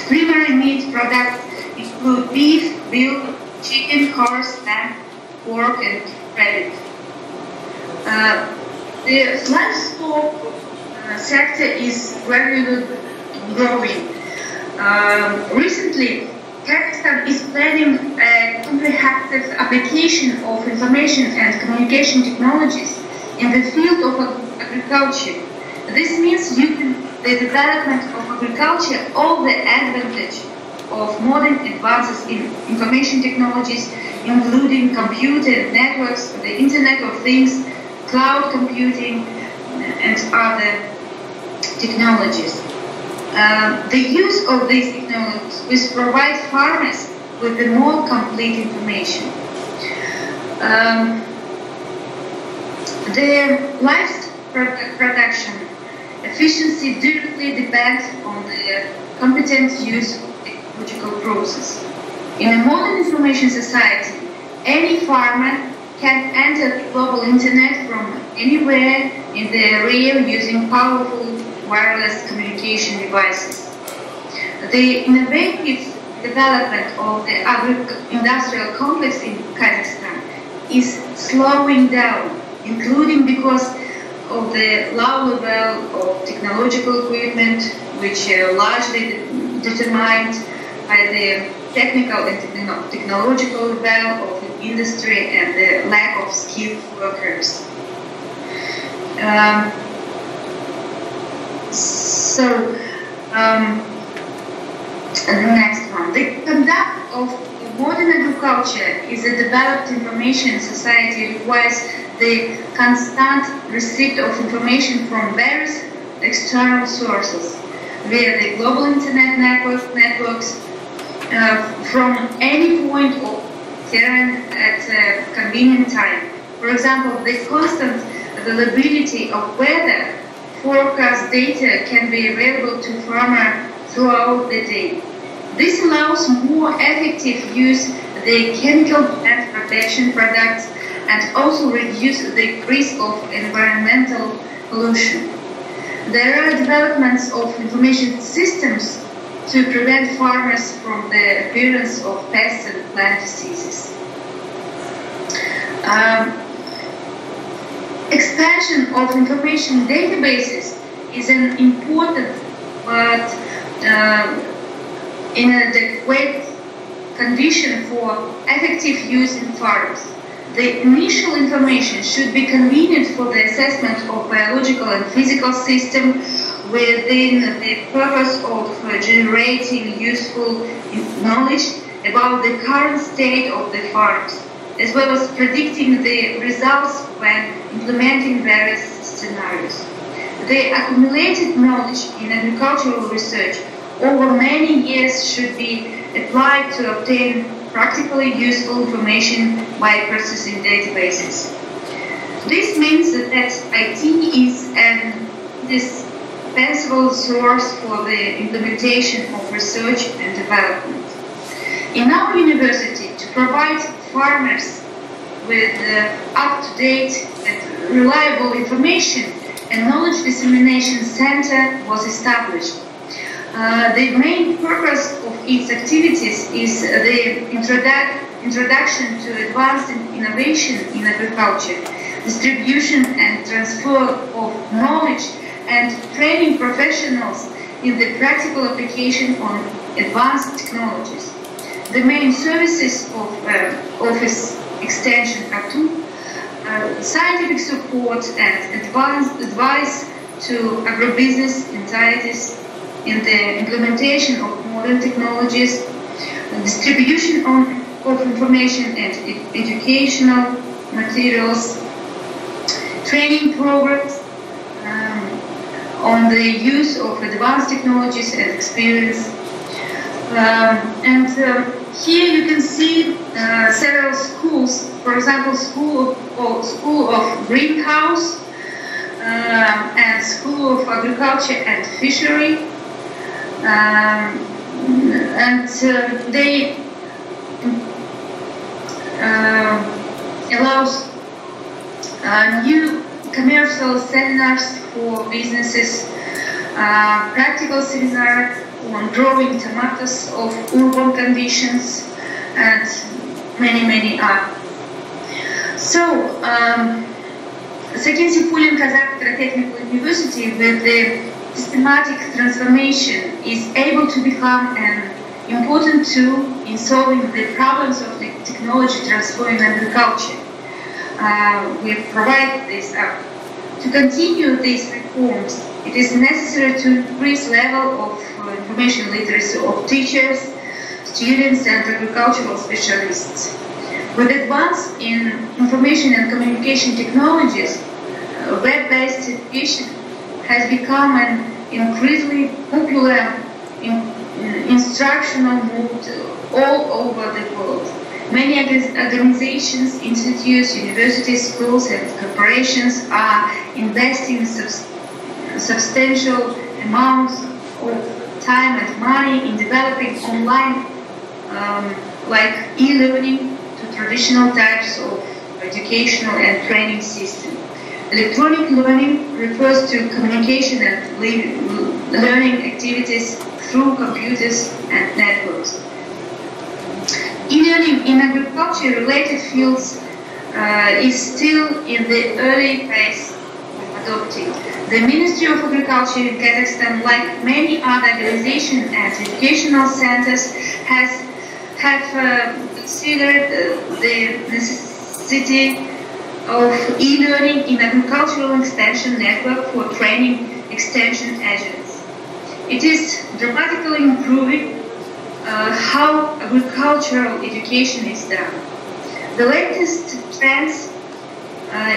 Primary meat products include beef, veal, chicken, horse, lamb, pork, and rabbit. The livestock sector is gradually growing. Recently, Kazakhstan is planning a comprehensive application of information and communication technologies in the field of agriculture. This means using the development of agriculture all the advantage of modern advances in information technologies, including computer networks, the Internet of Things, cloud computing, and other technologies. The use of these technologies will provide farmers with the more complete information. The livestock production efficiency directly depends on the competent use of technological process. In a modern information society, any farmer can enter the global internet from anywhere in the area using powerful wireless communication devices. The innovative development of the agro-industrial complex in Kazakhstan is slowing down, including because of the low level of technological equipment, which are largely determined by the technical and technological level of the industry and the lack of skilled workers. The next one. The conduct of modern agriculture is a developed information society requires the constant receipt of information from various external sources via the global internet networks from any point of terrain at a convenient time. For example, the constant availability of weather forecast data can be available to farmers throughout the day. This allows more effective use of the chemical plant protection products and also reduce the risk of environmental pollution. There are developments of information systems to prevent farmers from the appearance of pests and plant diseases. Expansion of information databases is an important but inadequate condition for effective use in farms. The initial information should be convenient for the assessment of biological and physical system within the purpose of generating useful knowledge about the current state of the farms, as well as predicting the results when implementing various scenarios. The accumulated knowledge in agricultural research over many years should be applied to obtain practically useful information by processing databases. This means that IT is an indispensable source for the implementation of research and development. In our university, to provide farmers with up-to-date and reliable information, a knowledge dissemination center was established. The main purpose of its activities is the introduction to advanced innovation in agriculture, distribution and transfer of knowledge, and training professionals in the practical application on advanced technologies. The main services of Office Extension are two: scientific support and advice to agribusiness entities in the implementation of modern technologies, distribution of information and educational materials, training programs on the use of advanced technologies and experience. Here you can see several schools, for example, School of Greenhouse and School of Agriculture and Fishery. They allows new commercial seminars for businesses, practical seminar on growing tomatoes of urban conditions, and many other. So, Sakinsi Pulin Kazakh Technical University with the systematic transformation is able to become an important tool in solving the problems of the technology transfer in agriculture. We provide this up. To continue these reforms, it is necessary to increase level of information literacy of teachers, students and agricultural specialists. With advance in information and communication technologies, web-based education has become an increasingly popular instructional mode all over the world. Many organizations, institutes, universities, schools and corporations are investing substantial amounts of time and money in developing online like e-learning to traditional types of educational and training system. Electronic learning refers to communication and learning activities through computers and networks. E-learning in agriculture-related fields is still in the early phase of adopting. The Ministry of Agriculture in Kazakhstan, like many other organizations and educational centers, have considered the necessity of e-learning in agricultural extension network for training extension agents. It is dramatically improving how agricultural education is done. The latest trends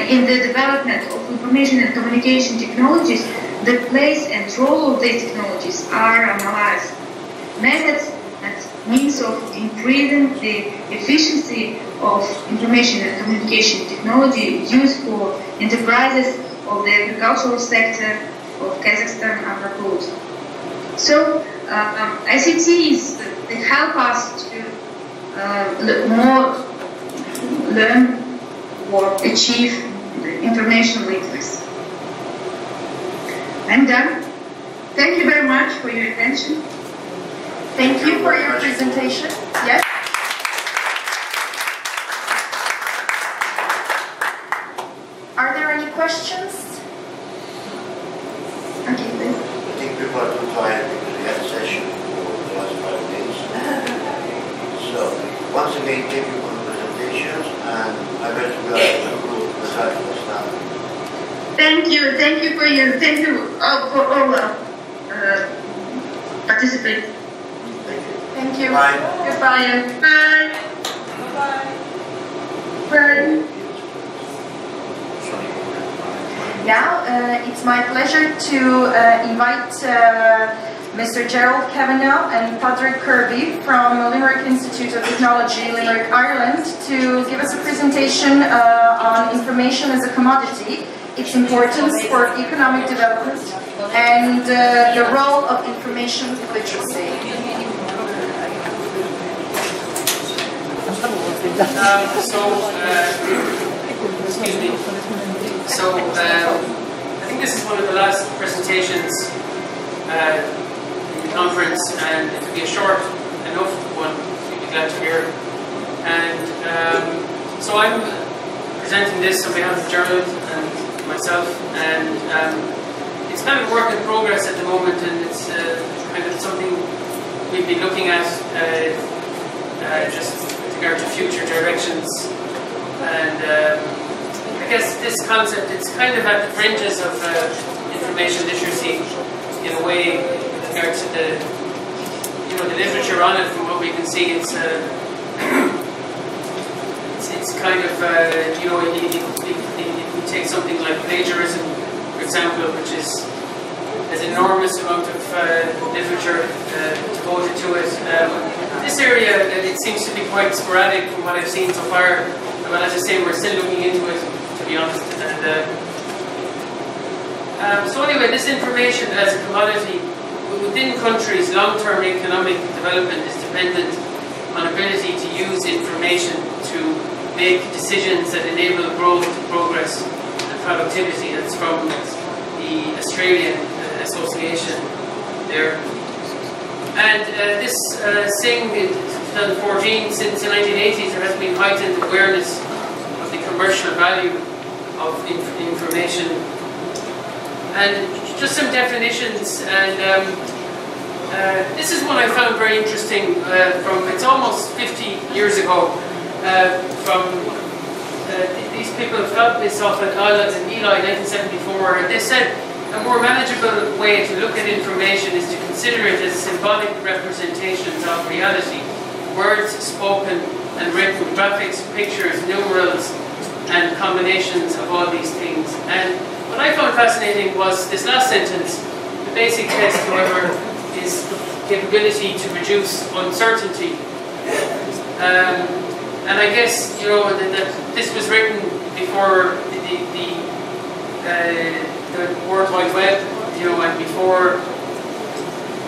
in the development of information and communication technologies, the place and role of these technologies are analyzed. Methods and means of increasing the efficiency of information and communication technology used for enterprises of the agricultural sector of Kazakhstan are proposed. So ICTs they help us to learn or achieve the information literacy. I'm done. Thank you very much for your attention.
Thank you for your presentation. Yes? Are there any questions?
Okay, please.
I think people are too tired because we had a session for the last 5 days. So, once again, thank you for the presentations, and I bet we are able to improve the site for staff.
Thank you for all participants.
Thank you.
Thank you.
Bye.
Goodbye.
Bye. Bye.
Now, it's my pleasure to invite Mr. Gerald Kavanagh and Patrick Kirby from Limerick Institute of Technology, Limerick, Ireland, to give us a presentation on information as a commodity, its importance for economic development, and the role of information literacy.
Excuse me. So, I think this is one of the last presentations in the conference, and it will be a short enough one, you'll be glad to hear. And so I'm presenting this on behalf of Gerald and myself, and it's kind of a work in progress at the moment, and it's kind of something we'll be looking at just with regard to future directions. And I guess this concept, it's kind of at the fringes of information literacy in a way with regard to the, the literature on it. From what we can see, it's kind of, if we take something like plagiarism, for example, which has an enormous amount of literature devoted to it. This area, it seems to be quite sporadic from what I've seen so far. But as I say, we're still looking into it, to be honest. And so anyway, this information as a commodity within countries, long-term economic development is dependent on ability to use information to make decisions that enable growth, progress, and productivity. That's from the Australian Association there. And this thing in 2014, since the 1980s, there has been heightened awareness of the commercial value of information. And just some definitions, and this is one I found very interesting it's almost 50 years ago, these people got this off at Ireland and Eli in 1974, and they said a more manageable way to look at information is to consider it as symbolic representations of reality. Words spoken and written, graphics, pictures, numerals, and combinations of all these things. And what I found fascinating was this last sentence. The basic test, however, is the capability to reduce uncertainty. And I guess, that this was written before the World Wide Web, and before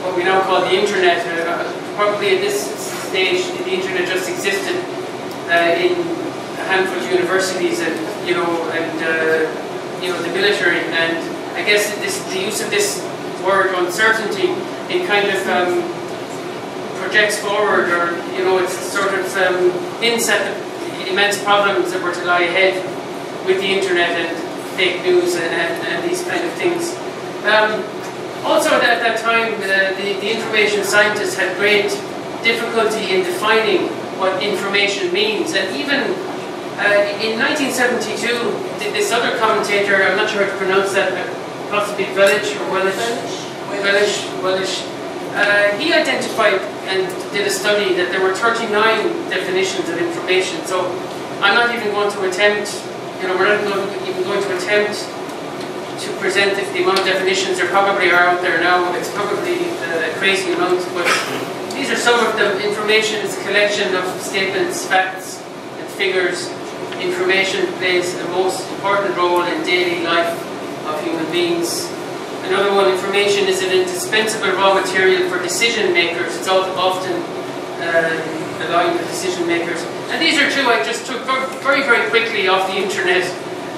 what we now call the Internet. Probably at this stage, the Internet just existed in a handful of universities and the military. And I guess the use of this word uncertainty, it kind of projects forward, or it's sort of hints at the immense problems that were to lie ahead with the Internet and fake news and these kind of things. Also at that time, the information scientists had great difficulty in defining what information means. And even in 1972, this other commentator, I'm not sure how to pronounce that, possibly Wbilc or Wbilc, he identified and did a study that there were 39 definitions of information. So I'm not even going to attempt we're not even going to attempt to present the amount of definitions there probably are out there now. It's probably a crazy amount, but these are some of them. Information is a collection of statements, facts, and figures. Information plays the most important role in daily life of human beings. Another one, information is an indispensable raw material for decision makers. It's often aligned with decision makers. And these are two I just took very, very quickly off the internet.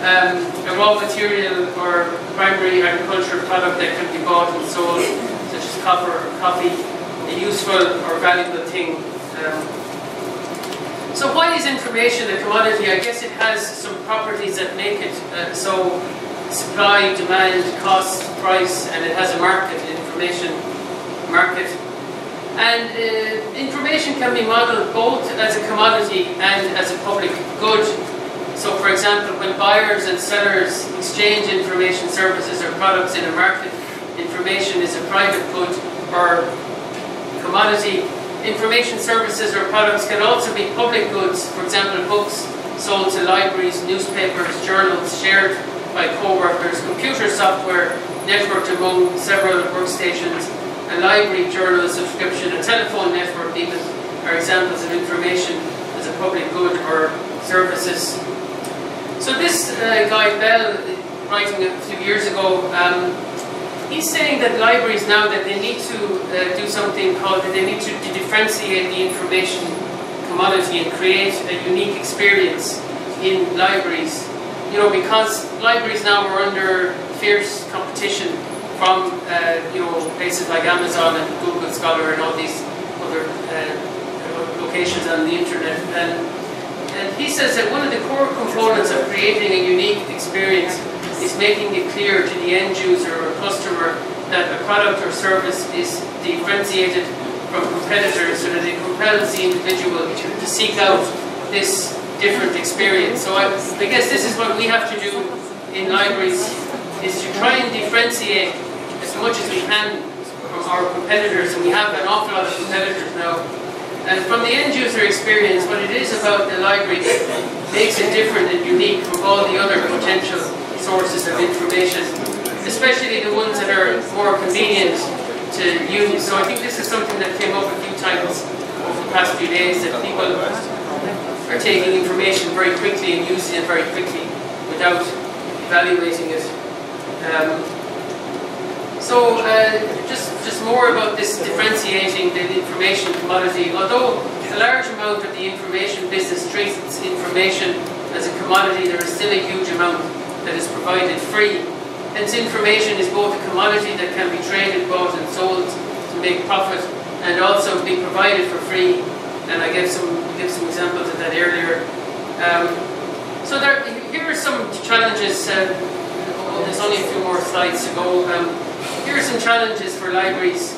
A raw material or primary agricultural product that can be bought and sold, such as copper or coffee, a useful or valuable thing. So why is information a commodity? I guess it has some properties that make it so. Supply, demand, cost, price, and it has a market, information market. And information can be modeled both as a commodity and as a public good. So for example, when buyers and sellers exchange information services or products in a market, information is a private good or commodity. Information services or products can also be public goods, for example books sold to libraries, newspapers, journals, shared by co-workers, computer software networked among several workstations, a library journal subscription, a telephone network even are examples of information as a public good or services. So this guy Bell, writing a few years ago, he's saying that libraries now that they need to do something called that they need to differentiate the information commodity and create a unique experience in libraries. Because libraries now are under fierce competition from places like Amazon and Google Scholar and all these other locations on the internet. And he says that one of the core components of creating a unique experience is making it clear to the end user or customer that a product or service is differentiated from competitors so that it compels the individual to seek out this different experience. So I guess this is what we have to do in libraries, is to try and differentiate as much as we can from our competitors, and we have an awful lot of competitors now. And from the end user experience, what it is about the library makes it different and unique from all the other potential sources of information, especially the ones that are more convenient to use. So I think this is something that came up a few times over the past few days, that people are taking information very quickly and using it very quickly without evaluating it. Just more about this differentiating the information commodity. Although a large amount of the information business treats information as a commodity, there is still a huge amount that is provided free. Hence, information is both a commodity that can be traded, bought and sold to make profit, and also be provided for free. And I gave some examples of that earlier. Here are some challenges. There's only a few more slides to go. Here are some challenges for libraries.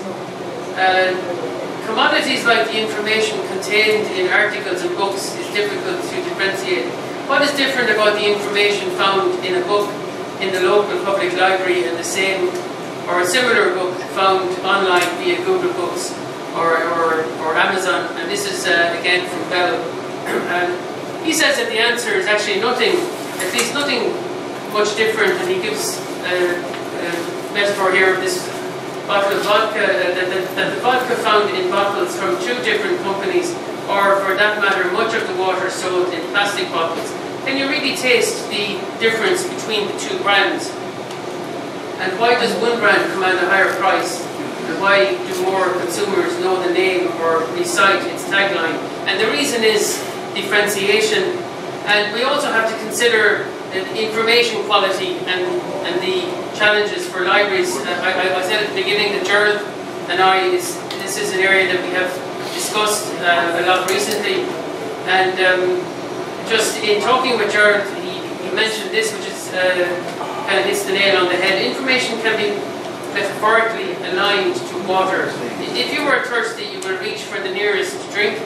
Commodities like the information contained in articles and books is difficult to differentiate. What is different about the information found in a book in the local public library and the same or a similar book found online via Google Books or Amazon? And this is again from Bell. And he says that the answer is actually nothing, at least nothing much different, and he gives a metaphor here of this bottle of vodka, that the vodka found in bottles from two different companies, or for that matter, much of the water sold in plastic bottles. Can you really taste the difference between the two brands? And why does one brand command a higher price? And why do more consumers know the name or recite its tagline? And the reason is differentiation. And we also have to consider information quality and the challenges for libraries. I said at the beginning that Gerald and I, this is an area that we have discussed a lot recently. And just in talking with Gerald, he mentioned this, which is kind of hits the nail on the head. Information can be metaphorically aligned to water. If you were thirsty, you will reach for the nearest drink.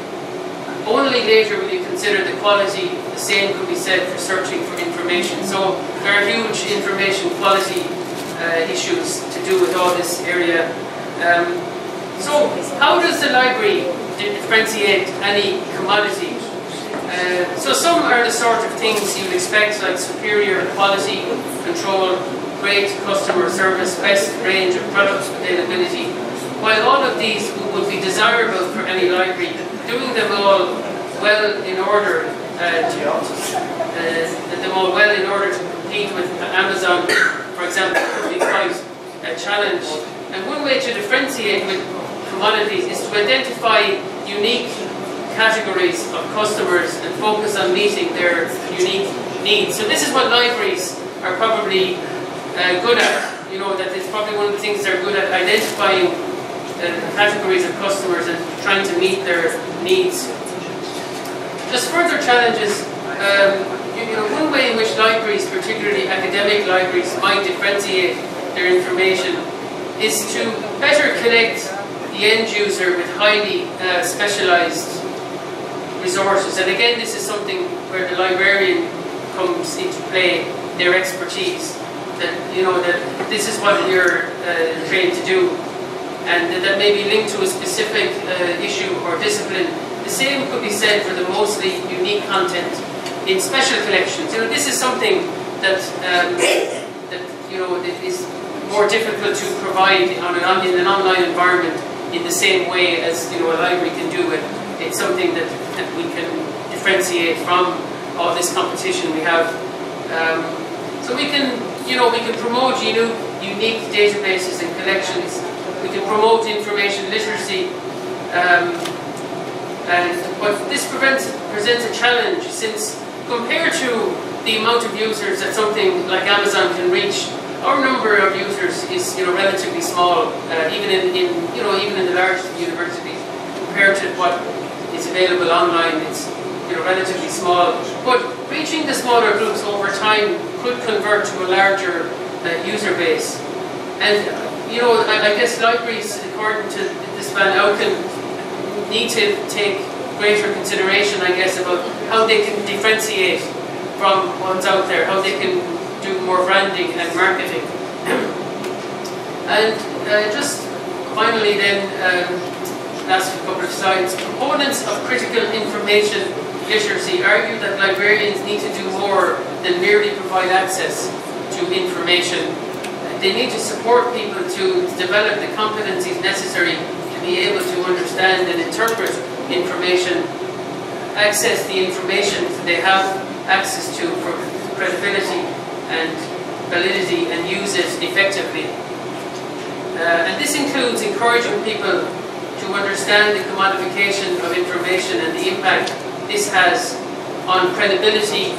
Only later will you consider the quality. The same could be said for searching for information. So there are huge information quality issues to do with all this area. So how does the library differentiate any commodity? So some are the sort of things you'd expect, like superior quality control, great customer service, best range of product availability. While all of these would be desirable for any library, doing them all well in order to compete with Amazon, for example, would be quite a challenge. And one way to differentiate with commodities is to identify unique categories of customers and focus on meeting their unique needs. So this is what libraries are probably good at. You know, that it's probably one of the things they're good at, identifying categories of customers and trying to meet their needs. Just further challenges, one way in which libraries, particularly academic libraries, might differentiate their information is to better connect the end user with highly specialized resources. And again, this is something where the librarian comes into play, their expertise. That this is what you're trained to do, and that may be linked to a specific issue or discipline. The same could be said for the mostly unique content in special collections. This is something that that is more difficult to provide in an online environment in the same way as a library can do it. It's something that we can differentiate from all this competition we have. So we can promote unique databases and collections. We can promote information literacy, but this presents a challenge, since compared to the amount of users that something like Amazon can reach, our number of users is relatively small, even in the largest universities. Compared to what is available online, it's relatively small. But reaching the smaller groups over time could convert to a larger user base. And I guess libraries, according to this Van Auken, need to take greater consideration, I guess, about how they can differentiate from what's out there, how they can do more branding and marketing. And just finally then, last couple of slides, proponents of critical information literacy argue that librarians need to do more than merely provide access to information. They need to support people to develop the competencies necessary to be able to understand and interpret information, access the information they have access to for credibility and validity, and use it effectively. And this includes encouraging people to understand the commodification of information and the impact this has on credibility,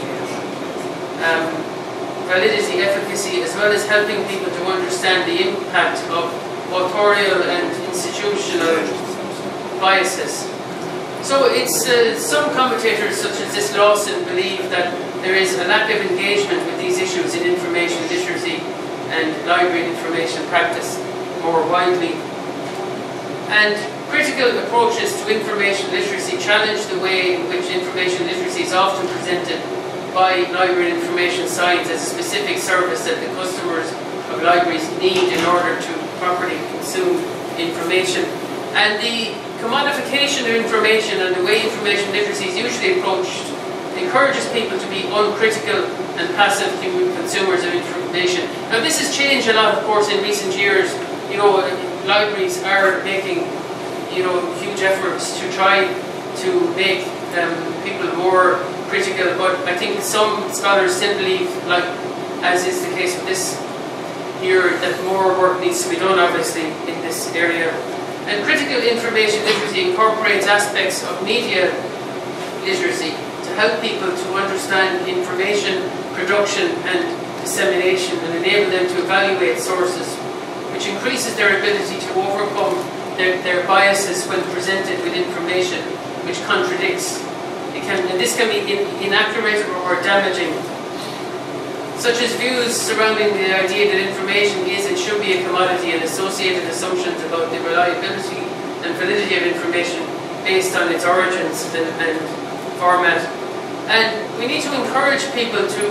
validity, efficacy, as well as helping people to understand the impact of authorial and institutional biases. So it's some commentators, such as this Lawson, believe that there is a lack of engagement with these issues in information literacy and library information practice more widely. And critical approaches to information literacy challenge the way in which information literacy is often presented by library information science as a specific service that the customers of libraries need in order to properly consume information. And the commodification of information and the way information literacy is usually approached encourages people to be uncritical and passive consumers of information. Now this has changed a lot, of course, in recent years. Libraries are making huge efforts to try to make people more critical, but I think some scholars still believe, like as is the case with this here, that more work needs to be done, obviously, in this area. And critical information literacy incorporates aspects of media literacy to help people to understand information production and dissemination and enable them to evaluate sources, which increases their ability to overcome their biases when presented with information which contradicts. And this can be inaccurate or damaging, such as views surrounding the idea that information is and should be a commodity, and associated assumptions about the reliability and validity of information based on its origins and format. And we need to encourage people to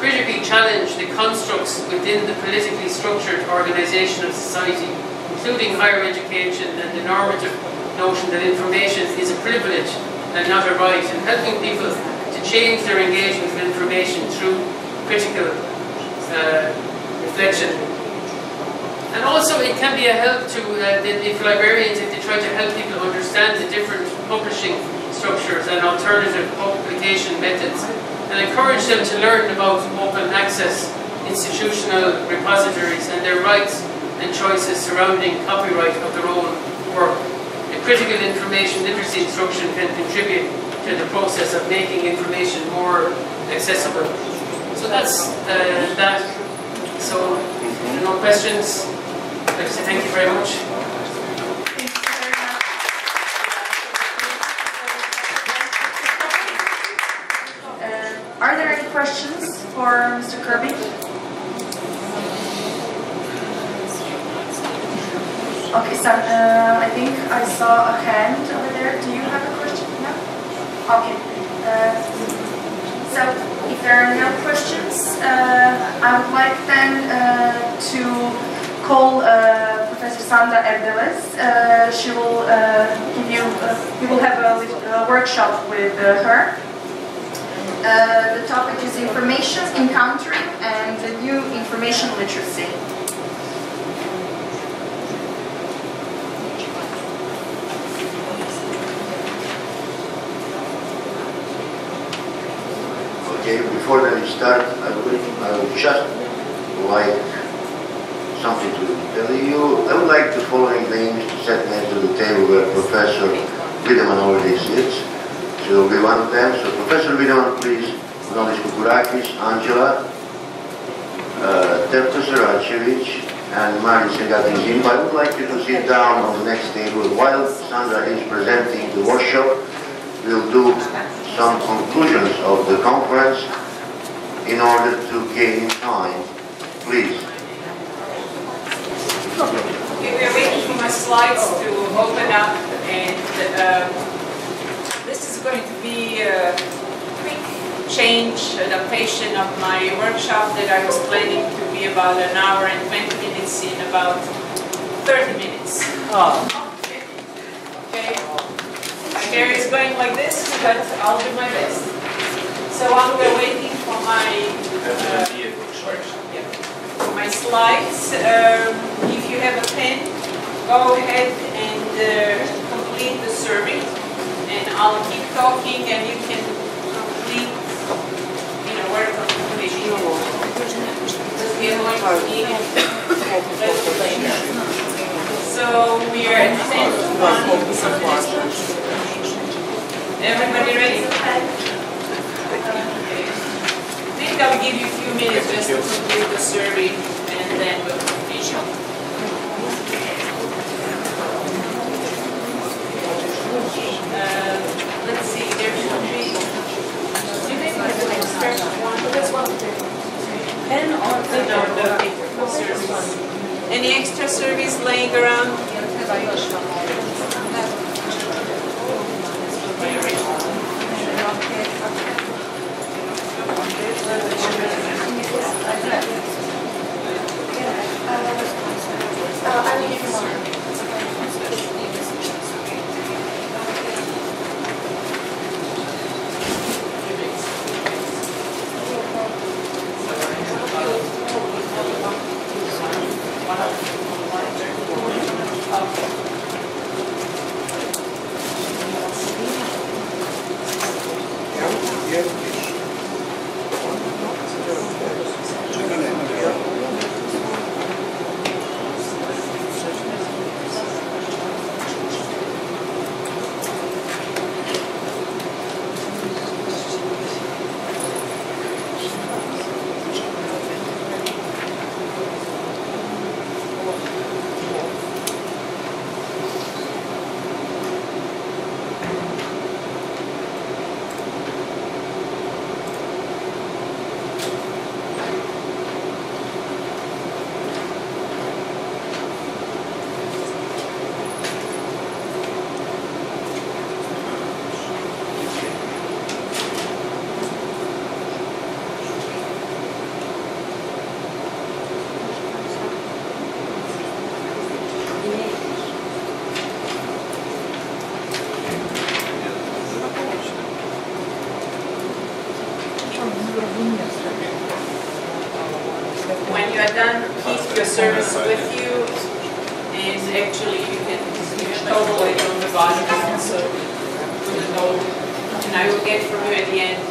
critically challenge the constructs within the politically structured organisation of society, including higher education and the normative notion that information is a privilege and not a right, and helping people to change their engagement with information through critical reflection. And also it can be a help to, if librarians, if they try to help people understand the different publishing structures and alternative publication methods, and encourage them to learn about open access institutional repositories and their rights and choices surrounding copyright of their own work. A critical information literacy instruction can contribute to the process of making information more accessible. So that's that. So, no questions? I'd like to say thank you very much.
Are there any questions for Mr. Kirby? Okay, so I think I saw a hand over there. Do you have a question? No? Okay. So if there are no questions, I would like then to call Professor Sandra Wbilc. She will give you, you will have a workshop with her. The topic is information encountering and the new information literacy.
Okay, before we start, I would just like something to tell you. I would like the following names to set next to the table where Professor Wiedemann already sits. She will be one of them. So Professor Wiedemann, please, Nolis Kukurakis, Angela, Terko Saracevic, and Maris Segatin. I would like you to sit down on the next table. While Sandra is presenting the workshop, we'll do some conclusions of the conference in order to gain time. Please.
Okay, we are waiting for my slides to open up, and this is going to be a quick change, adaptation of my workshop that I was planning to be about an hour and 20 minutes in about 30 minutes. Oh. Okay. My hair is going like this, but I'll do my best. So while we're waiting for my slides, if you have a pen, go ahead and complete the survey, and I'll keep talking, and you can complete, where the information is. So we are at 10:01. Everybody ready? I think I'll give you a few minutes just to complete the survey, and then we'll finish up. Let's see, there should be. Do they have an extra one? That's one. Pen or no paper surveys. Any extra surveys laying around? I will give you one. done, keep your service with you, and actually you can total it on the bottom, so put a note, and I will get from you at the end.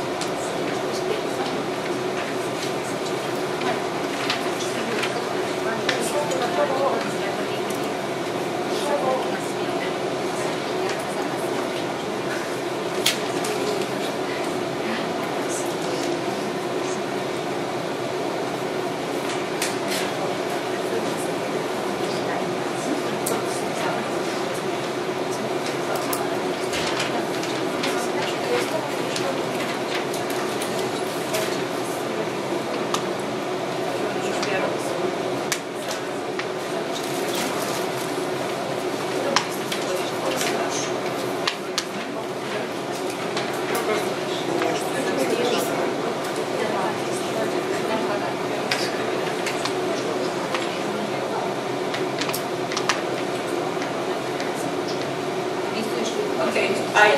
Okay, I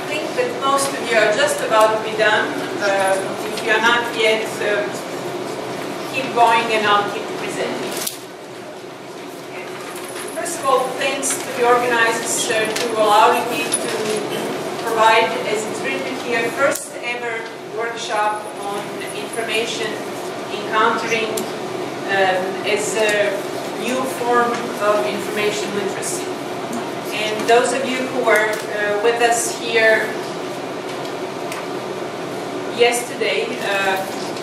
think that most of you are just about to be done. If you are not yet, keep going and I'll keep presenting. Okay. First of all, thanks to the organizers to allowing me to provide, as it's written here, first ever workshop on information encountering as a new form of information literacy. And those of you who were with us here yesterday,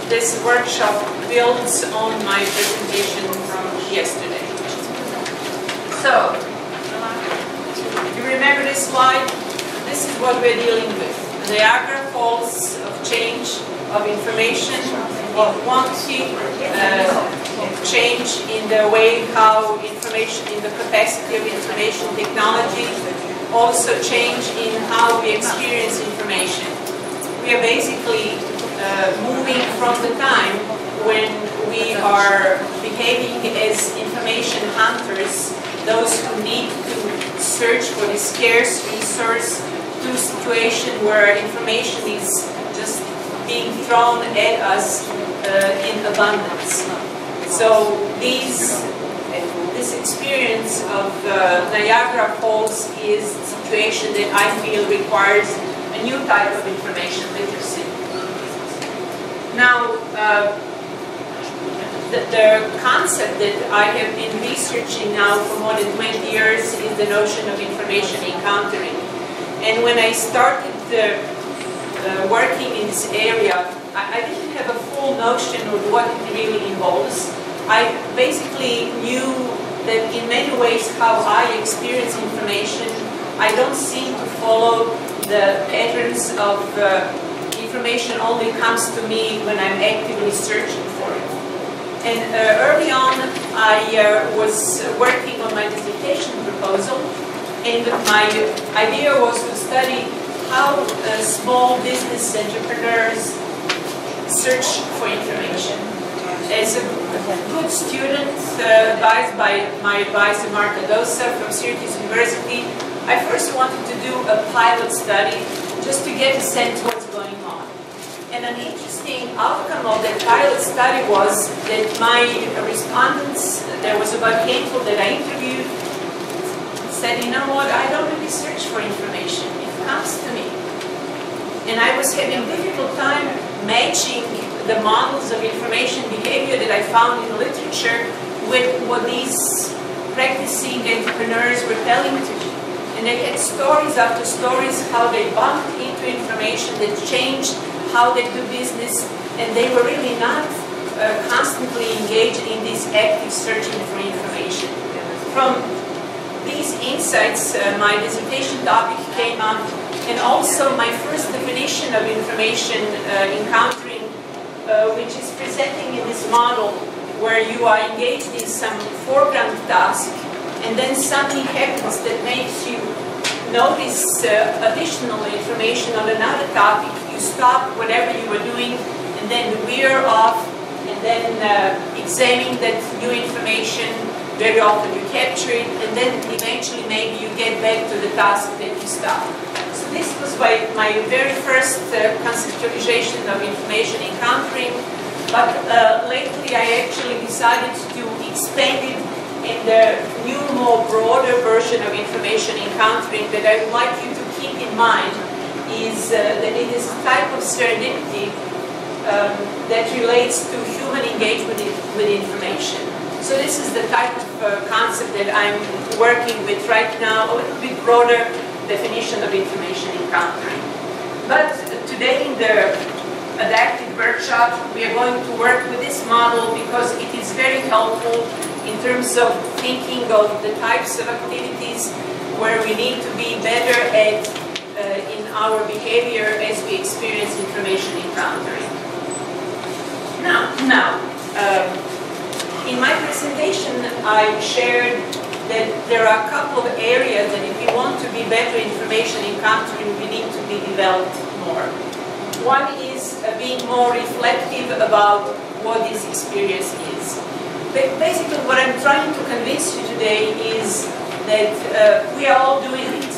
this workshop builds on my presentation from yesterday. So, you remember this slide? This is what we're dealing with. The Niagara Falls of change, of information, of quantity, change in the way how information, in the capacity of information technology, also change in how we experience information. We are basically moving from the time when we are behaving as information hunters, those who need to search for the scarce resource, to a situation where information is just being thrown at us in abundance. So this experience of Niagara Falls is a situation that I feel requires a new type of information literacy. Now, the concept that I have been researching now for more than 20 years is the notion of information encountering. And when I started working in this area, I didn't have a full notion of what it really involves. I basically knew that in many ways how I experience information, I don't seem to follow the patterns of information only comes to me when I'm actively searching for it. And early on, I was working on my dissertation proposal, and my idea was to study how small business entrepreneurs search for information. As a good student, advised by my advisor Mark Adosa from Syracuse University, I first wanted to do a pilot study just to get a sense of what's going on. And an interesting outcome of that pilot study was that my respondents, there was about a handful that I interviewed, said, you know what, I don't really search for information, it comes to me. And I was having a difficult time matching the models of information behavior that I found in the literature with what these practicing entrepreneurs were telling to me. And they had stories after stories how they bumped into information that changed how they do business, and they were really not constantly engaged in this active searching for information. From these insights, my dissertation topic came up, and also my first definition of information encountering, which is presenting in this model where you are engaged in some foreground task, and then something happens that makes you notice additional information on another topic. You stop whatever you were doing and then veer off and then examine that new information. Very often you capture it and then eventually maybe you get back to the task that you stopped. So this was my very first conceptualization of information encountering. But lately I actually decided to expand it in the new, more broader version of information encountering that I would like you to keep in mind is that it is a type of serendipity that relates to human engagement with information. So this is the type of concept that I'm working with right now, a little bit broader definition of information encountering. But today in the adapted workshop, we are going to work with this model because it is very helpful in terms of thinking of the types of activities where we need to be better at in our behavior as we experience information encountering. Now, in my presentation, I shared that there are a couple of areas that if we want to be better information encountering, we need to be developed more. One is being more reflective about what this experience is. But basically, what I'm trying to convince you today is that we are all doing it.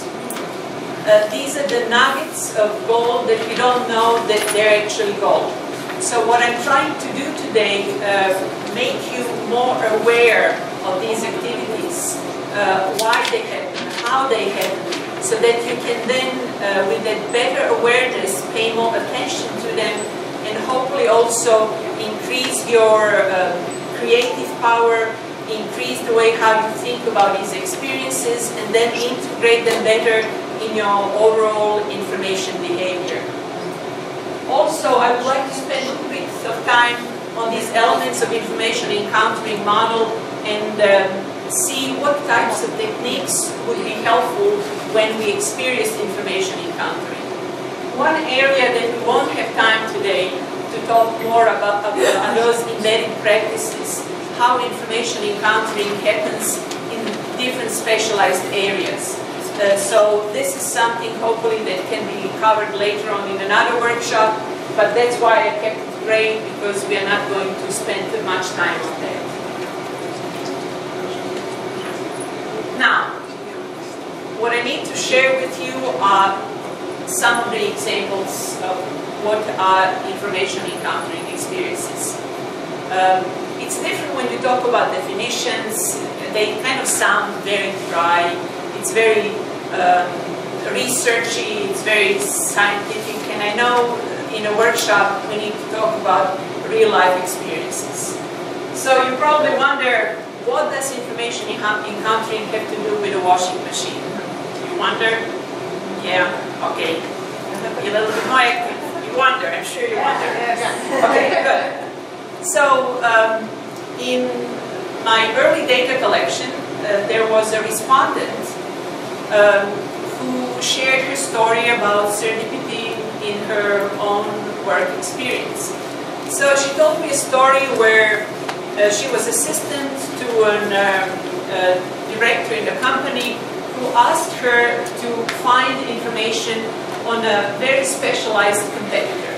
These are the nuggets of gold that we don't know that they're actually gold. So what I'm trying to do today, make you more aware of these activities, why they happen, how they happen, so that you can then, with that better awareness, pay more attention to them and hopefully also increase your creative power, increase the way how you think about these experiences, and then integrate them better in your overall information behavior. Also, I would like to spend a little bit of time on these elements of information encountering model and see what types of techniques would be helpful when we experience information encountering. One area that we won't have time today to talk more about are those embedded practices, how information encountering happens in different specialized areas. So this is something hopefully that can be covered later on in another workshop, but that's why I kept it gray, because we are not going to spend much time on that. Now, what I need to share with you are some of the examples of what are information encountering experiences. It's different when you talk about definitions. They kind of sound very dry. It's very researchy, it's very scientific, and I know in a workshop we need to talk about real-life experiences. So you probably wonder, what does information encountering have to do with a washing machine? You wonder? Yeah, okay. Be a little bit more active. You wonder, I'm sure you wonder. Okay, good. So, in my early data collection, there was a respondent who shared her story about serendipity in her own work experience. So she told me a story where she was assistant to a director in the company who asked her to find information on a very specialized competitor.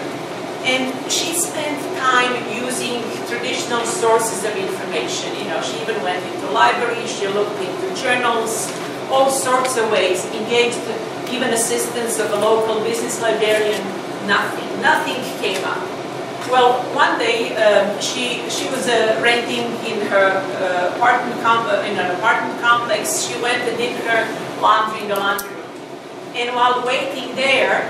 And she spent time using traditional sources of information. You know, she even went into libraries, she looked into journals, all sorts of ways, engaged even assistance of a local business librarian. Nothing came up. Well, one day she was renting in her in an apartment complex. She went and did her laundry in the laundry room, and while waiting there,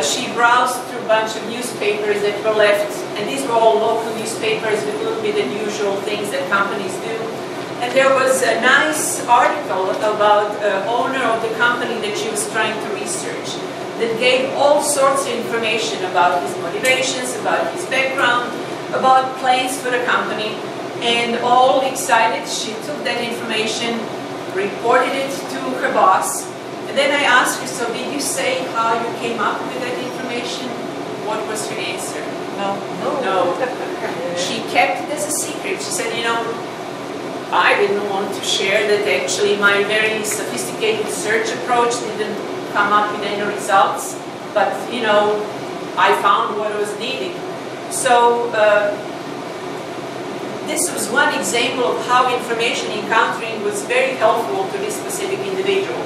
she browsed through a bunch of newspapers that were left, and these were all local newspapers with a little bit unusual things that companies do. And there was a nice article about the owner of the company that she was trying to research that gave all sorts of information about his motivations, about his background, about plans for the company. And all excited, she took that information, reported it to her boss. And then I asked her, so did you say how you came up with that information? What was her answer? No. She kept it as a secret. She said, you know, I didn't want to share that actually my very sophisticated search approach didn't come up with any results, but you know, I found what was needed. So this was one example of how information encountering was very helpful to this specific individual.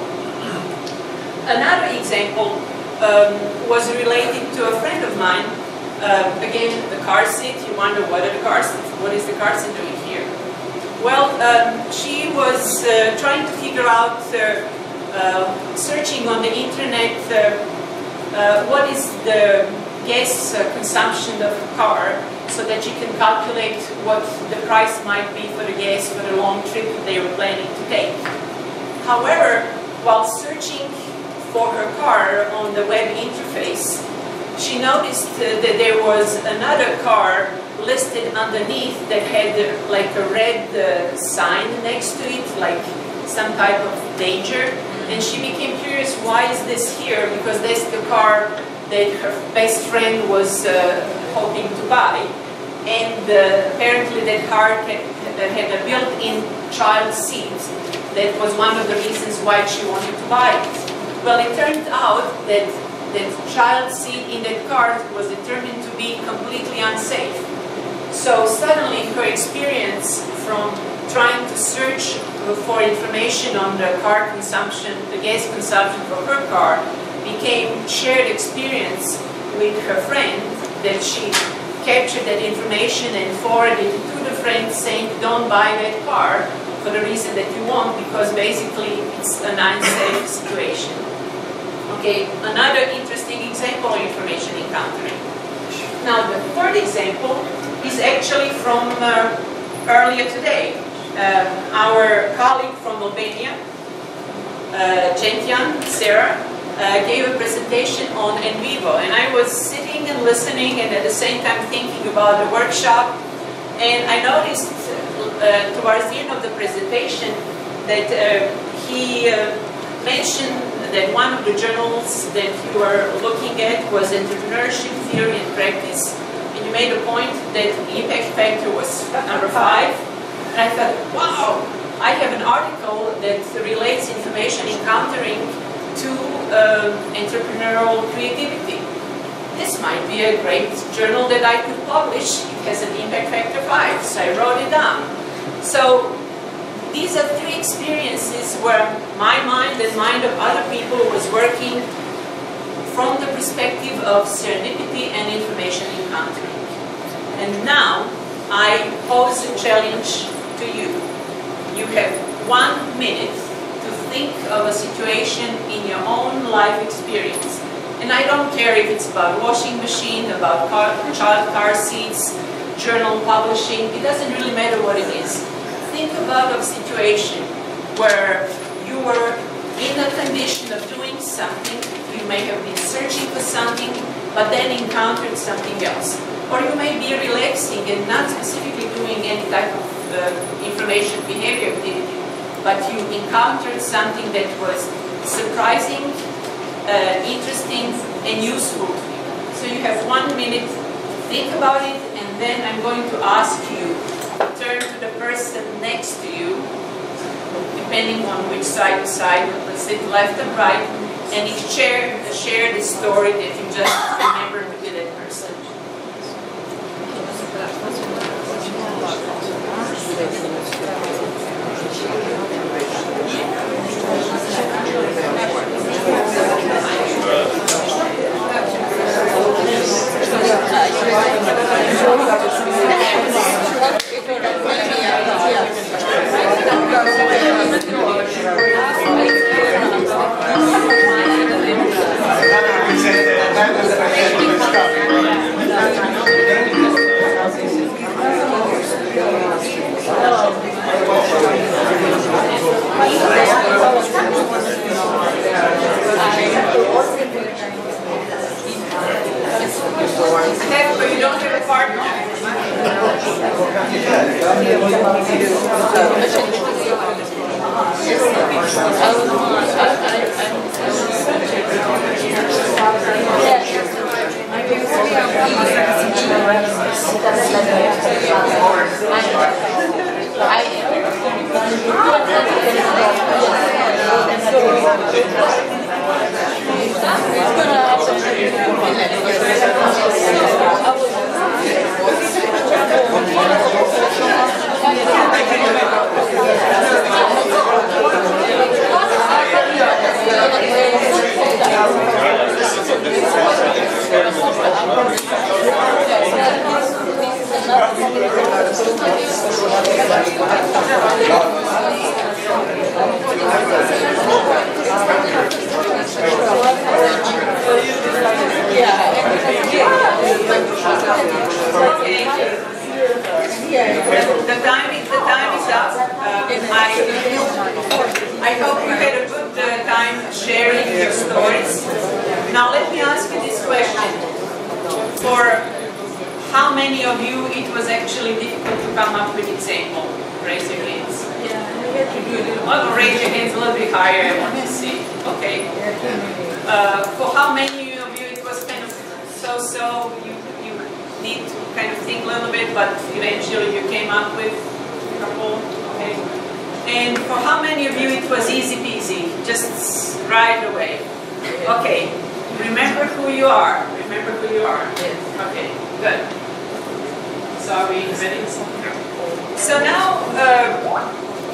Another example was related to a friend of mine Again, the car seat, you wonder what is the car seat doing here? Well, she was trying to figure out, searching on the internet, what is the gas consumption of a car, so that you can calculate what the price might be for the gas for the long trip they were planning to take. However, while searching for her car on the web interface, she noticed that there was another car listed underneath that had like a red sign next to it, like some type of danger. And she became curious, why is this here? Because that's the car that her best friend was hoping to buy. And apparently that car had a built-in child seat. That was one of the reasons why she wanted to buy it. Well, it turned out that the child seat in that car was determined to be completely unsafe. So suddenly her experience from trying to search for information on the car consumption, the gas consumption for her car, became shared experience with her friend, that she captured that information and forwarded it to the friend saying, don't buy that car for the reason that you want, because basically it's an unsafe situation. Okay, another interesting example of information encountering. Now the third example is actually from earlier today. Our colleague from Albania, Gentian Sarah, gave a presentation on Wbilc, and I was sitting and listening and at the same time thinking about the workshop, and I noticed towards the end of the presentation that he mentioned that one of the journals that you were looking at was Entrepreneurship Theory and Practice, and you made a point that the impact factor was number 5, and I thought, wow, I have an article that relates information encountering to entrepreneurial creativity. This might be a great journal that I could publish. It has an impact factor 5, so I wrote it down. So these are 3 experiences where my mind and mind of other people was working from the perspective of serendipity and information encountering. And now I pose a challenge to you. You have 1 minute to think of a situation in your own life experience. And I don't care if it's about washing machine, about child car seats, journal publishing, it doesn't really matter what it is. Think about a situation where you were in a condition of doing something, you may have been searching for something, but then encountered something else. Or you may be relaxing and not specifically doing any type of information behavior activity, but you encountered something that was surprising, interesting, and useful to you. So you have 1 minute, think about it, and then I'm going to ask you to turn to the person next to you, depending on which side you side, let's sit left and right, and share the story that you just remembered with that person. But you don't have a partner.
Gracias.
The time is up. I hope you had a good time sharing your stories. Now let me ask you this question. For how many of you it was actually difficult to come up with example? Raise your hands. Oh, raise your hands a little bit higher, I want to see. Okay. For how many of you it was kind of so-so, you need to kind of think a little bit, but eventually you came up with a couple, okay? And for how many of you it was easy peasy, just right away? Okay, remember who you are. Remember who you are. Okay, good. So are we ready? So now,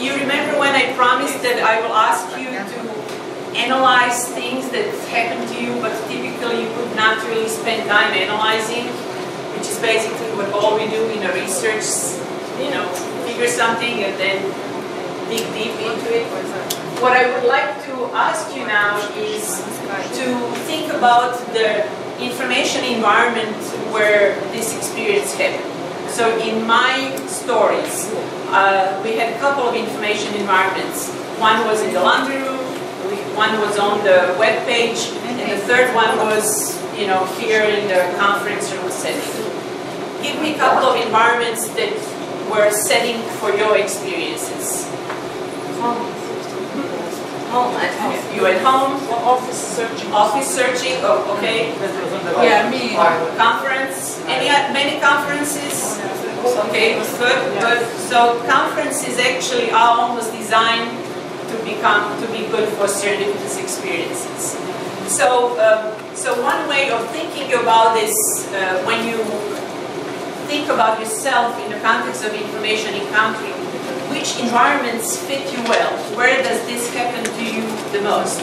you remember when I promised that I will ask you to analyze things that happen to you, but typically you could not really spend time analyzing, which is basically what all we do in a research, you know, figure something and then dig deep into it. What I would like to ask you now is to think about the information environment where this experience happened. So in my stories, we had a couple of information environments. One was in the laundry room, one was on the web page, and the third one was, you know, here in the conference room setting. Give me a couple of environments that were setting for your experiences. Home at home. You at home? Office searching. Office searching. Oh, okay. Yeah, me. Conference. Many conferences. Okay, good. So conferences actually are almost designed to be good for serendipitous experiences. So, so one way of thinking about this, when you think about yourself in the context of information encountering, which environments fit you well? Where does this happen to you the most?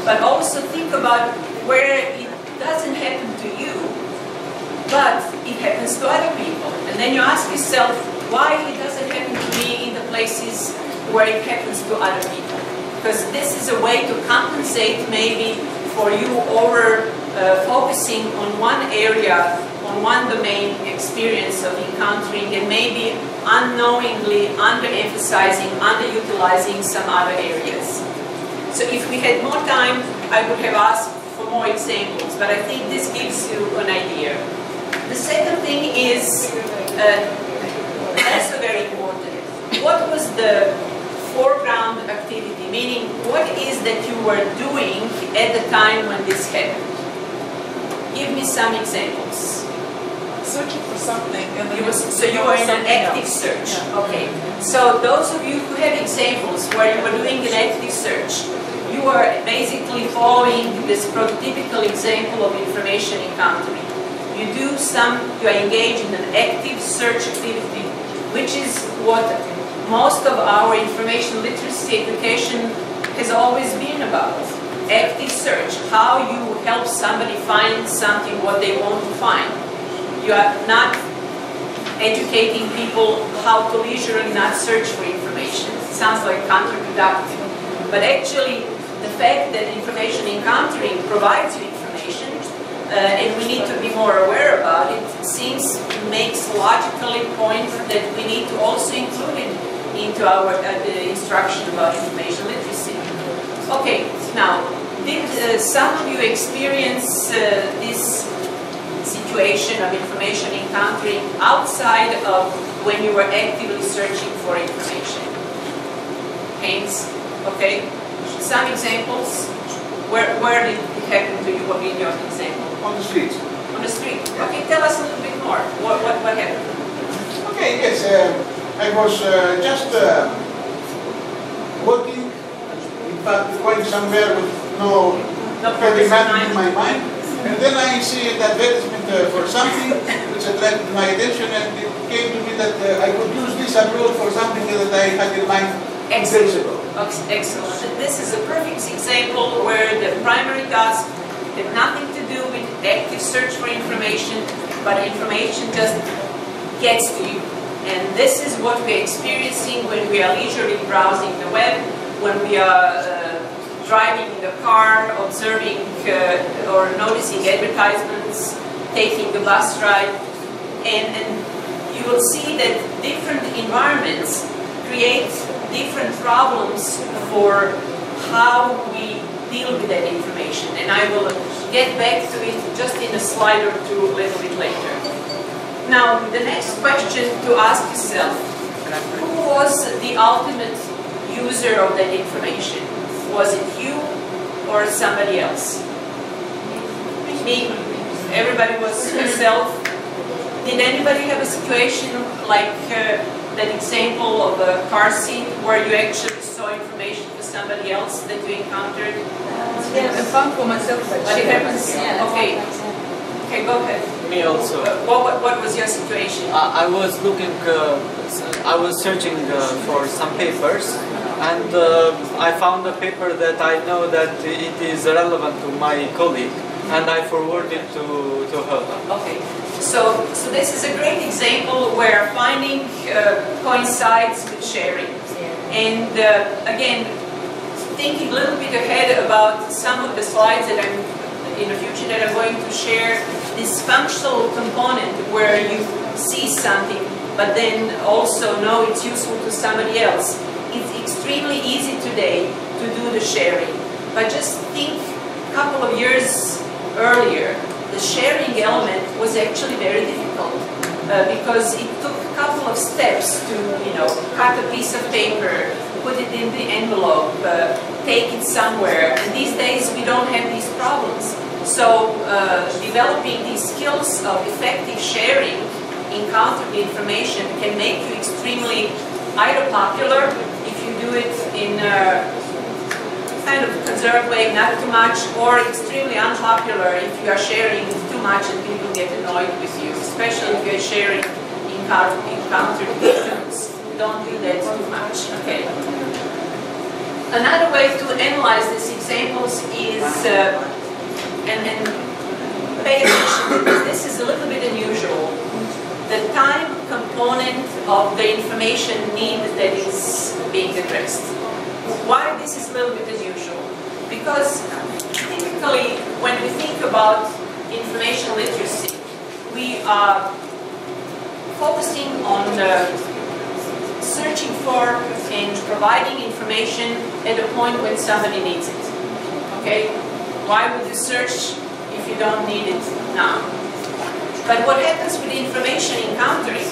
But also think about where it doesn't happen to you, but it happens to other people. And then you ask yourself, why it doesn't happen to me in the places where it happens to other people? Because this is a way to compensate maybe for you over focusing on one area, on one domain experience of encountering, and maybe unknowingly underemphasizing, underutilizing some other areas. So if we had more time, I would have asked for more examples, but I think this gives you an idea. The second thing is also very important. What was the foreground activity? Meaning, what is that you were doing at the time when this happened? Give me some examples.
Searching for something. And then
so you were in an active search. Yeah. Okay. So those of you who have examples where you were doing an active search, you are basically following this prototypical example of information encountering. You are engaged in an active search activity, which is what most of our information literacy education has always been about. Active search, how you help somebody find something, what they want to find. You are not educating people how to leisurely not search for information. It sounds like counterproductive. But actually, the fact that information encountering provides you information, and we need to be more aware about it, seems makes logically point that we need to also include it into our instruction about information literacy. Okay, now, did some of you experience this situation of information encountering outside of when you were actively searching for information? Hands? Okay. Some examples. Where did it happen to you in your example?
On the street.
On the street. Okay, tell us a little bit more. What happened?
Okay, yes. I was just working, in fact, going somewhere with no imagination in my mind. And then I see an advertisement for something which attracted my attention, and it came to me that I could use this abroad for something that I had in mind.
Excellent. Excellent. This is a perfect example where the primary task had nothing to do with active search for information, but information just gets to you. And this is what we're experiencing when we are leisurely browsing the web, when we are driving in the car, observing or noticing advertisements, taking the bus ride, and you will see that different environments create different problems for how we deal with that information. And I will get back to it just in a slide or two a little bit later. Now, the next question to ask yourself, who was the ultimate user of that information? Was it you or somebody else? Me. Everybody was herself. Did anybody have a situation like that example of a car seat where you actually saw information for somebody else that you encountered?
I found for myself.
What happens? Okay. Okay, go ahead.
Me also.
What was your situation?
I was looking, I was searching for some papers, and I found a paper that I know that it is relevant to my colleague, and I forwarded to her.
Okay. So this is a great example where finding coincides with sharing. And again, thinking a little bit ahead about some of the slides that I'm in the future that I'm going to share, this functional component where you see something but then also know it's useful to somebody else. It's extremely easy today to do the sharing. But just think a couple of years earlier, the sharing element was actually very difficult because it took a couple of steps to, cut a piece of paper, put it in the envelope, take it somewhere. And these days we don't have these problems. So developing these skills of effective sharing, encountered information can make you extremely either popular if you do it in a kind of conserved way, not too much, or extremely unpopular if you are sharing too much and people get annoyed with you, especially if you're sharing encountered issues. Don't do that too much. Okay. Another way to analyze these examples is and pay attention because this is a little bit unusual. The time component of the information need that is being addressed. Why this is a little bit unusual? Because typically when we think about information literacy, we are focusing on searching for and providing information at a point when somebody needs it. Okay? Why would you search if you don't need it now? But what happens with information encountering,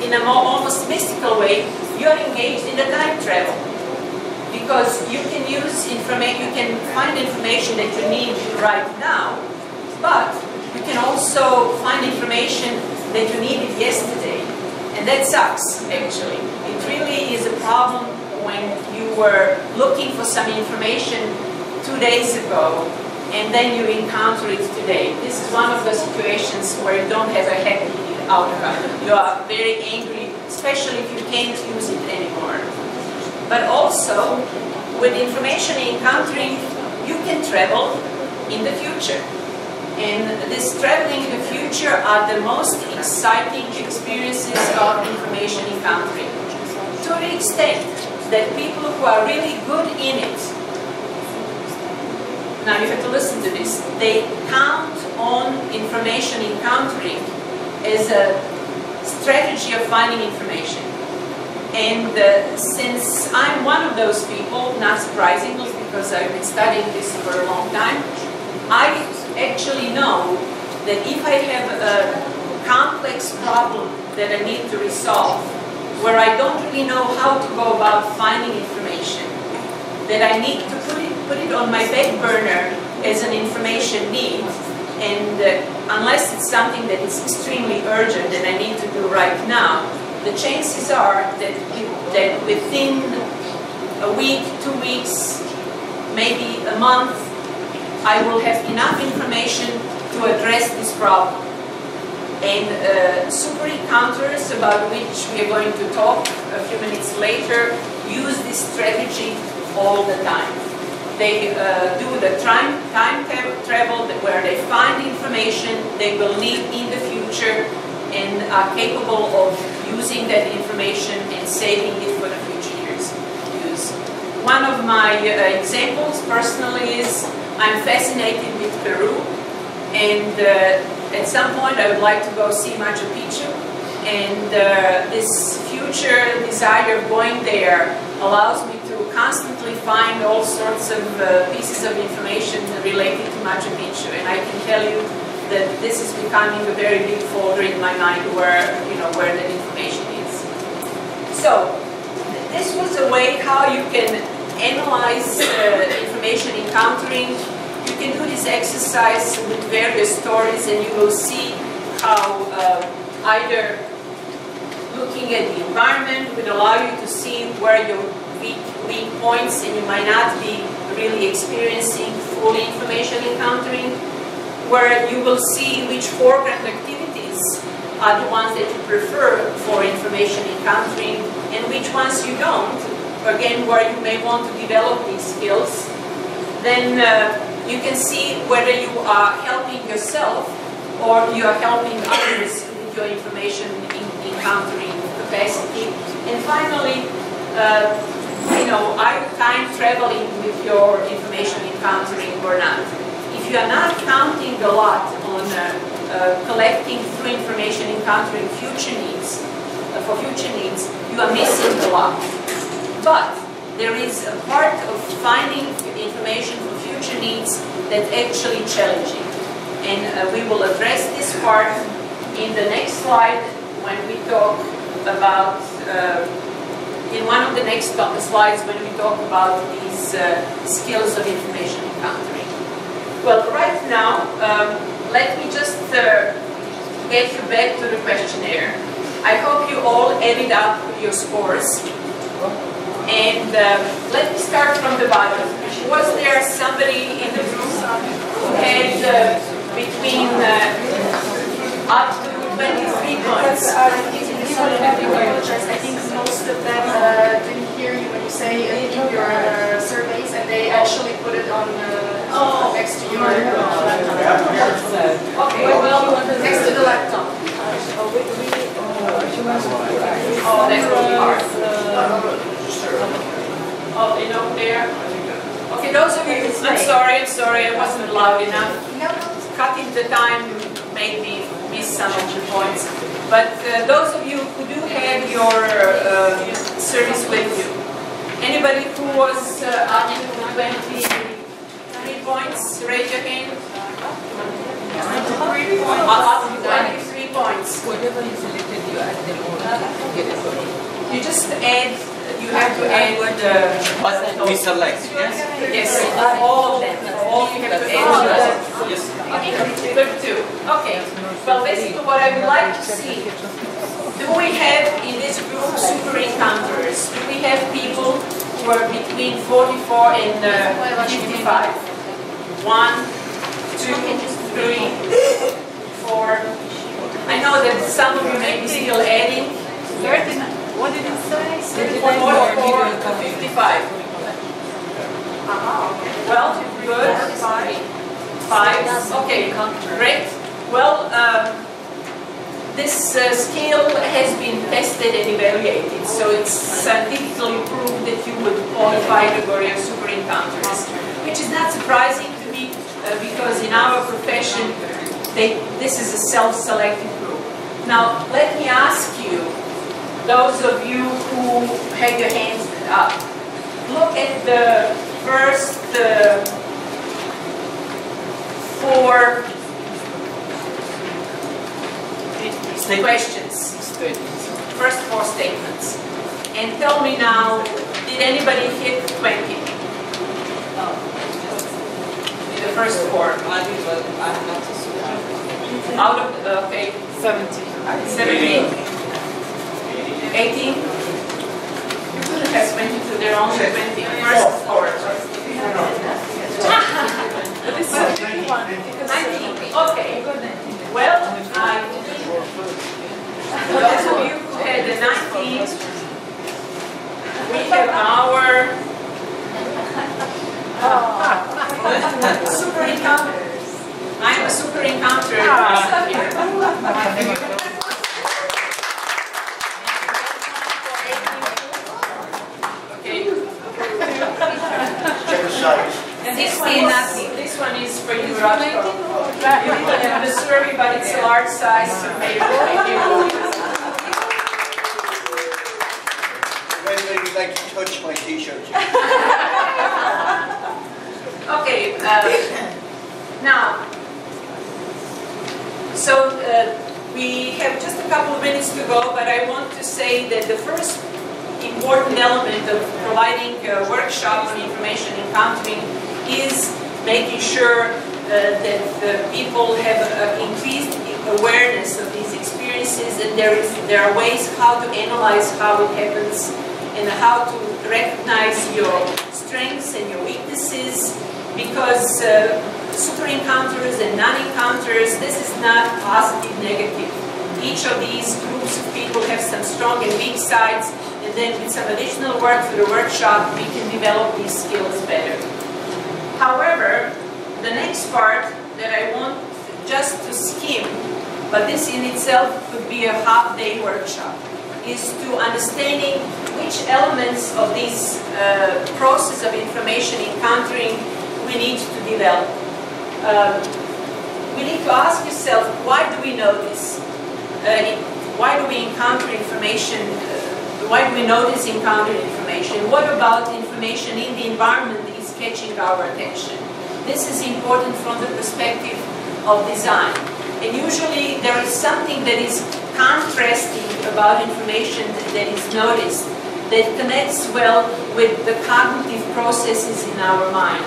in a more almost mystical way, you're engaged in a time travel. Because you can use information, you can find information that you need right now, but you can also find information that you needed yesterday. And that sucks, actually. It really is a problem when you were looking for some information 2 days ago, and then you encounter it today. This is one of the situations where you don't have a happy outcome. You are very angry, especially if you can't use it anymore. But also, with information encountering, you can travel in the future. And this traveling in the future are the most exciting experiences of information encountering. To the extent that people who are really good in it, now you have to listen to this, they count on information encountering as a strategy of finding information. And since I'm one of those people, not surprisingly because I've been studying this for a long time, I actually know that if I have a complex problem that I need to resolve, where I don't really know how to go about finding information, that I need to put it on my back burner as an information need, and unless it's something that is extremely urgent and I need to do right now, the chances are that within a week, 2 weeks, maybe a month, I will have enough information to address this problem. And super encounters, about which we are going to talk a few minutes later, use this strategy all the time. They do the time travel where they find information they will need in the future and are capable of using that information and saving it for the future years use. One of my examples personally is I'm fascinated with Peru, and at some point I would like to go see Machu Picchu, and this future desire of going there allows me to constantly find all sorts of pieces of information related to Machu Picchu, and I can tell you that this is becoming a very big folder in my mind where that information is. So this was a way how you can analyze information encountering. You can do this exercise with various stories, and you will see how either looking at the environment would allow you to see where your weak points, and you might not be really experiencing full information encountering, where you will see which foreground activities are the ones that you prefer for information encountering and which ones you don't, again where you may want to develop these skills. Then you can see whether you are helping yourself or you are helping others with your information encountering capacity. And finally, are you time traveling with your information encountering or not? If you are not counting a lot on collecting through information encountering future needs, for future needs, you are missing a lot. But there is a part of finding information for future needs that's actually challenging. And we will address this part in the next slide when we talk about, in one of the next slides when we talk about these skills of information encountering. Well, right now, let me just get you back to the questionnaire. I hope you all added up your scores. And let me start from the bottom. Was there somebody in the room who had between up to 23 points?
I think most of them didn't hear you when you say your surveys, and they actually put it on next to your laptop. Okay, well, next to the laptop. Oh, that will be hard. Oh, you know, there. Okay, those of you, I'm sorry, I wasn't loud enough. Cutting the time made me miss some of the points. But those of you who do have your service with you, anybody who was up to 23 points, raise your hand. Up to 23 points.
Whatever you selected, you add them all.
You just add, you have to add
But we select, yes?
Yes, all of them. All you have to add.
Yes.
32. Okay. Well, basically what I would like to see, do we have in this group super encounters? Do we have people who are between 44 and 55? 1, 2, 3, 4. I know that some of you may be still adding.
What did it say?
44 to 55. Well, good. 5. Okay, great. Well, this scale has been tested and evaluated, so it's scientifically proved that you would qualify the category of super encounters, which is not surprising to me because in our profession, this is a self-selected group. Now, let me ask you, those of you who had your hands up, look at the first 4 questions. First 4 statements. And tell me now, did anybody hit 20? The first 4. Out of, okay. 17. 17. 18? Has 22, they're only 20. First 4. 19. Okay. Well, those of you who had the 19, we have our super encounters. I'm a super encounter here. This one is for you, Ratko. You didn't have the survey, but it's a large size, so maybe
Whether you'd like to touch my t-shirt.
Okay, now, so we have just a couple of minutes to go, but I want to say that the first important element of providing a workshop on information encountering is making sure that people have increased awareness of these experiences, and there are ways how to analyze how it happens and how to recognize your strengths and your weaknesses, because super encounters and non-encounters, this is not positive, negative. Each of these groups of people have some strong and weak sides, and then with some additional work for the workshop, we can develop these skills better. However, the next part that I want just to skim, but this in itself could be a half-day workshop, is to understanding which elements of this process of information encountering we need to develop. We need to ask yourself, why do we know this? Why do we encounter information? Why do we notice encountered information? What about information in the environment is catching our attention? This is important from the perspective of design. And usually there is something that is contrasting about information that is noticed, that connects well with the cognitive processes in our mind,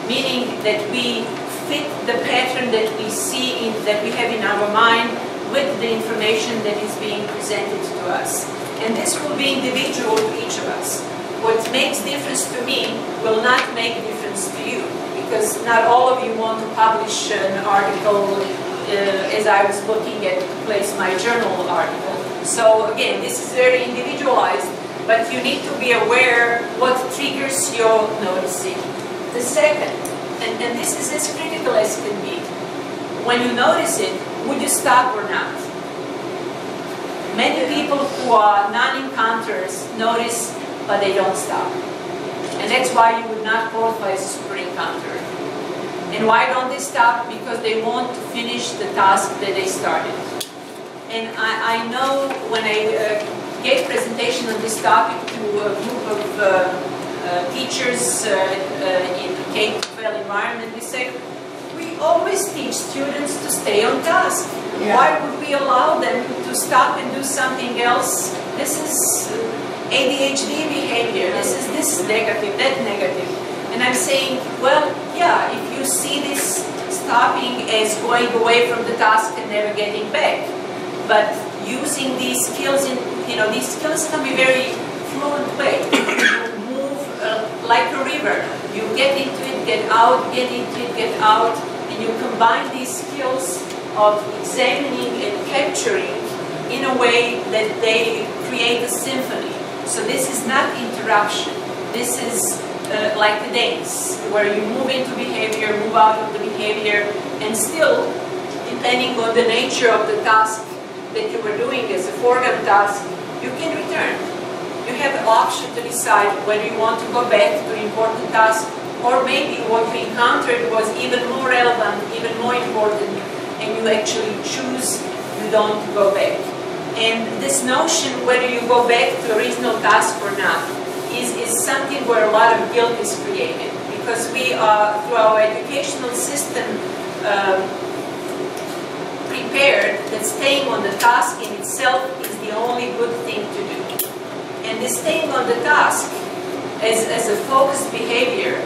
meaning that we fit the pattern that we see, that we have in our mind with the information that is being presented to us. And this will be individual to each of us. What makes difference to me will not make difference to you, because not all of you want to publish an article as I was looking at to place my journal article. So again, this is very individualized, but you need to be aware what triggers your noticing. The second, and this is as critical as can be, when you notice it, would you stop or not? Many people who are non-encounters notice, but they don't stop. And that's why you would not qualify as a super encounter. And why don't they stop? Because they want to finish the task that they started. And I know when I gave presentation on this topic to a group of teachers in the K-12 environment, we said, we always teach students to stay on task. Yeah. Why would we allow them to stop and do something else? This is ADHD behavior. This is negative, that negative. And I'm saying, well, yeah, if you see this stopping as going away from the task and never getting back, but using these skills, these skills can be very fluent way. You move like a river. You get into it, get out, get into it, get out, and you combine these skills of examining and capturing in a way that they create a symphony. So this is not interruption. This is like a dance, where you move into behavior, move out of the behavior, and still, depending on the nature of the task that you were doing as a foreground task, you can return. You have the option to decide whether you want to go back to an important task, or maybe what you encountered was even more relevant, even more important, and you actually choose you don't go back. And this notion whether you go back to a original task or not is something where a lot of guilt is created, because we are, through our educational system, prepared that staying on the task in itself is the only good thing to do. And this staying on the task as a focused behavior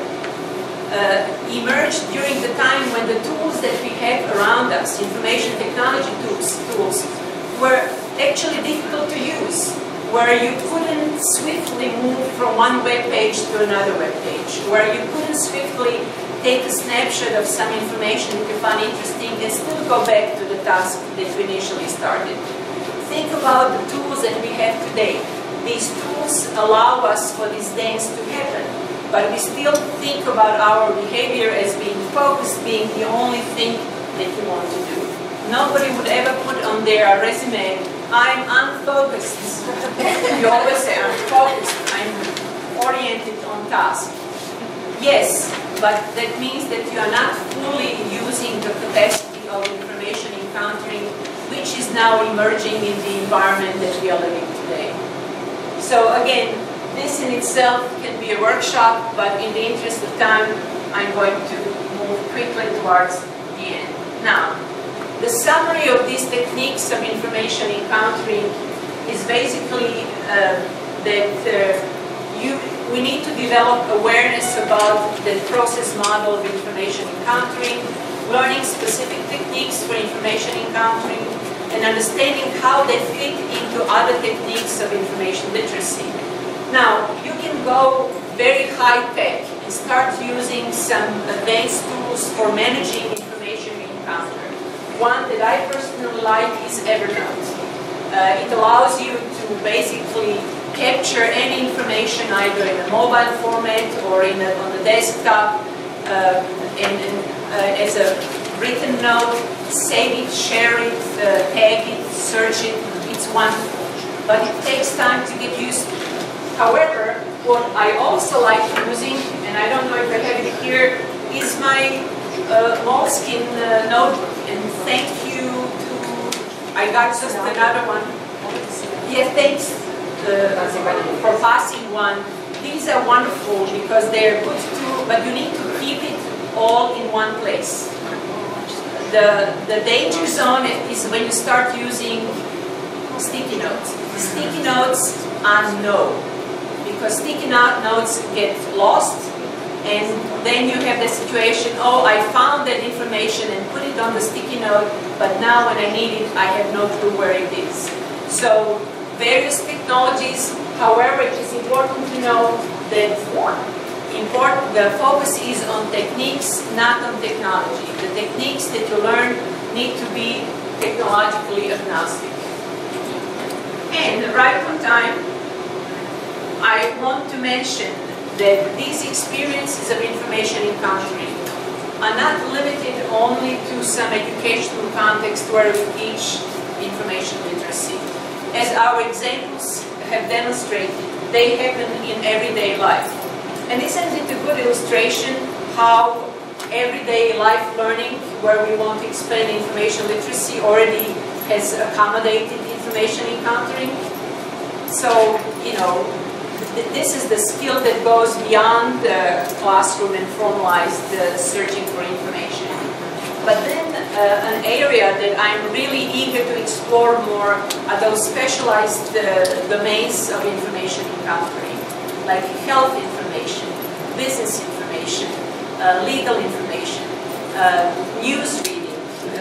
emerged during the time when the tools that we have around us, information technology tools, were actually difficult to use, where you couldn't swiftly move from one web page to another web page, where you couldn't swiftly take a snapshot of some information that you found interesting and still go back to the task that you initially started. Think about the tools that we have today. These tools allow us for this dance to happen, but we still think about our behavior as being focused, being the only thing that you want to do. Nobody would ever put on their resume, I'm unfocused. You always say, I'm focused, I'm oriented on task. Yes, but that means that you are not fully using the capacity of information encountering, which is now emerging in the environment that we are living today. So again, this in itself can be a workshop, but in the interest of time, I'm going to move quickly towards the end. Now, the summary of these techniques of information encountering is basically we need to develop awareness about the process model of information encountering, learning specific techniques for information encountering, and understanding how they fit into other techniques of information literacy. Now, you can go very high-tech and start using some advanced tools for managing information encounter. One that I personally like is Evernote. It allows you to basically capture any information either in a mobile format or on the desktop as a written note, save it, share it, tag it, search it. It's wonderful, but it takes time to get used to. However, what I also like using, and I don't know if I have it here, is my Moleskine notebook. And thank you to, I got just another one. Yeah, thanks for passing one. These are wonderful because they're good too, but you need to keep it all in one place. The danger zone is when you start using sticky notes. Sticky notes are no, because sticky notes get lost, and then you have the situation, oh, I found that information and put it on the sticky note, but now when I need it, I have no clue where it is. So various technologies, however, it is important to know that the focus is on techniques, not on technology. The techniques that you learn need to be technologically agnostic. And right on time, I want to mention that these experiences of information encountering are not limited only to some educational context where we teach information literacy. As our examples have demonstrated, they happen in everyday life. And isn't it a good illustration how everyday life learning, where we want to explain information literacy, already has accommodated information encountering? So, you know, this is the skill that goes beyond the classroom and formalized searching for information. But then an area that I'm really eager to explore more are those specialized domains of information encountering, like health information, business information, legal information, news reading,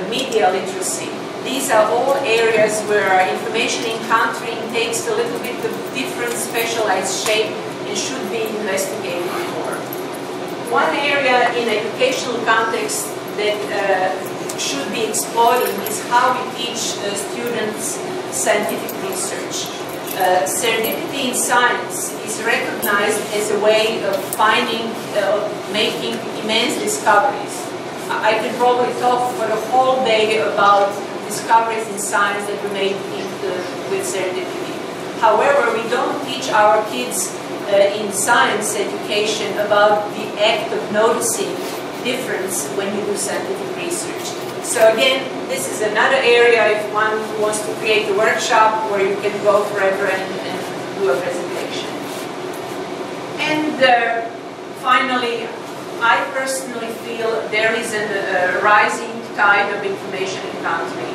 media literacy. These are all areas where information encountering takes a little bit of different specialized shape and should be investigated more. One area in educational context that should be exploring is how we teach students scientific research. Serendipity in science is recognized as a way of making immense discoveries. I could probably talk for the whole day about discoveries in science that were made with serendipity. However, we don't teach our kids in science education about the act of noticing difference when you do scientific research. So again, this is another area if one wants to create a workshop where you can go forever and do a presentation. And finally, I personally feel there is a rising tide of information encountering.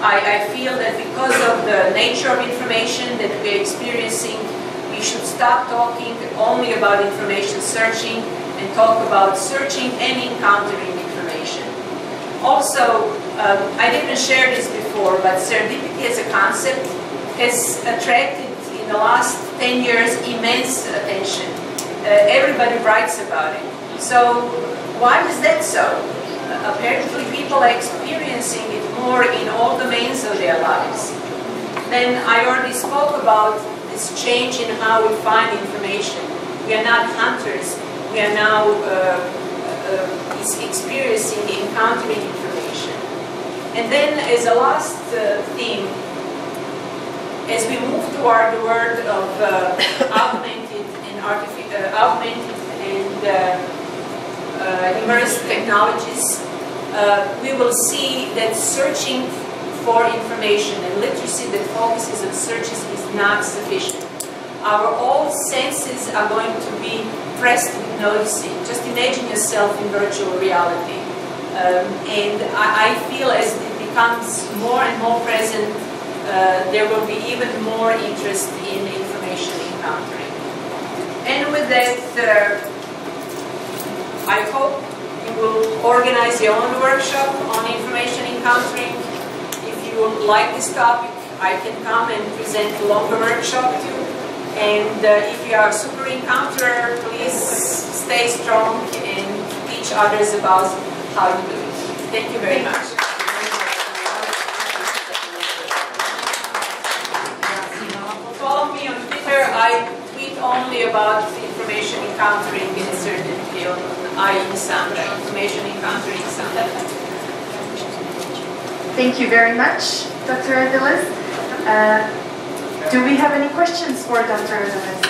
I feel that because of the nature of information that we're experiencing, we should stop talking only about information searching and talk about searching and encountering information. Also, I didn't share this before, but serendipity as a concept has attracted in the last 10 years immense attention. Everybody writes about it. So why is that so? Apparently people are experiencing it more in all domains of their lives. Then I already spoke about this change in how we find information. We are not hunters. We are now experiencing, encountering information. And then as a last theme, as we move toward the world of augmented and numerous technologies, we will see that searching for information and literacy that focuses on searches is not sufficient. Our all senses are going to be pressed with noticing. Just imagine yourself in virtual reality. And I feel as it becomes more and more present, there will be even more interest in information encountering. And with that, I hope you will organize your own workshop on information encountering. If you like this topic, I can come and present a longer workshop too. And if you are a super encounterer, please stay strong and teach others about how you do it. Thank you very much. Follow me on Twitter. I tweet only about information encountering in a certain field. Sandra, information encountering Sandra.
Thank you very much, Dr. Wbilc. Do we have any questions for Dr. Wbilc?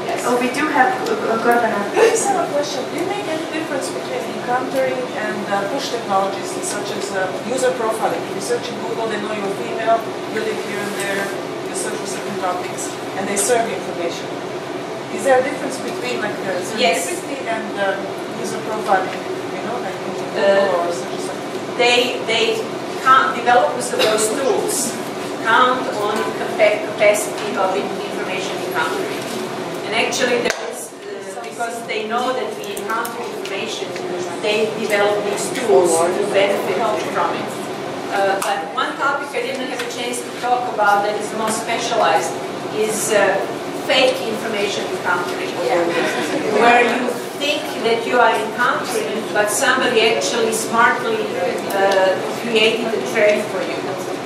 Yes.
Oh, we do have Gordana.
I just have a question. Do you make any difference between encountering and push technologies such as user profiling? If you search in Google, they know you're female, you live here and there, you search for certain topics, and they serve you information. Is there a difference between like serendipity and user profiling? You know, like Google or such as something?
They can't develop those tools. Count on capacity of information encountering. And actually there is, because they know that we encounter information, they develop these tools to benefit from it. But one topic I didn't have a chance to talk about that is more specialized is fake information encountering. Where you think that you are encountering, but somebody actually smartly created a thread for you.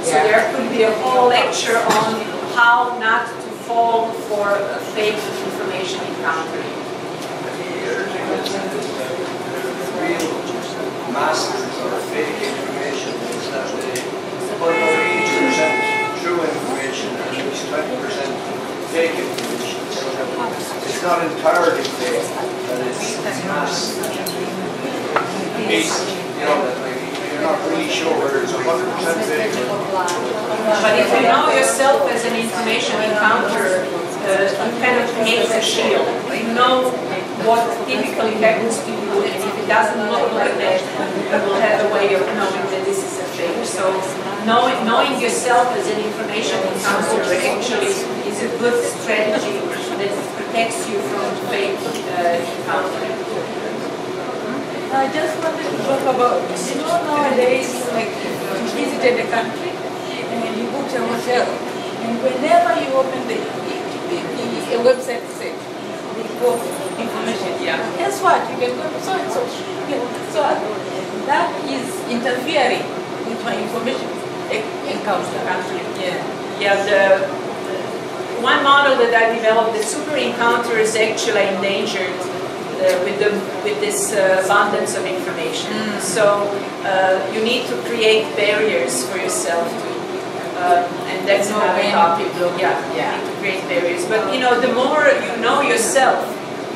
So there could be a whole lecture on how not to fall for a fake information encountering.
Real masters or fake information is that they put about 80% true information and at least 20% fake information. So it's not entirely fake, but it's mass based, you know, that like you're not really sure whether it's 100% fake or not.
But if you know yourself as an information encounterer, you kind of create a shield. You know what typically happens to you, and if it doesn't look like that, you will have a way of knowing that this is a fake. So knowing yourself as an information encounterer actually is a good strategy that protects you from fake encountering.
I just wanted to talk about, you know, nowadays, like, you visited a country and you booked a hotel, and whenever you open the website, say, they go information. Guess what? You can go to so and so. So that is interfering with my information encounter.
The one model that I developed, the super encounter, is actually endangered. With this abundance of information. So you need to create barriers for yourself to, and that's another topic. You need to create barriers. But you know, the more you know yourself,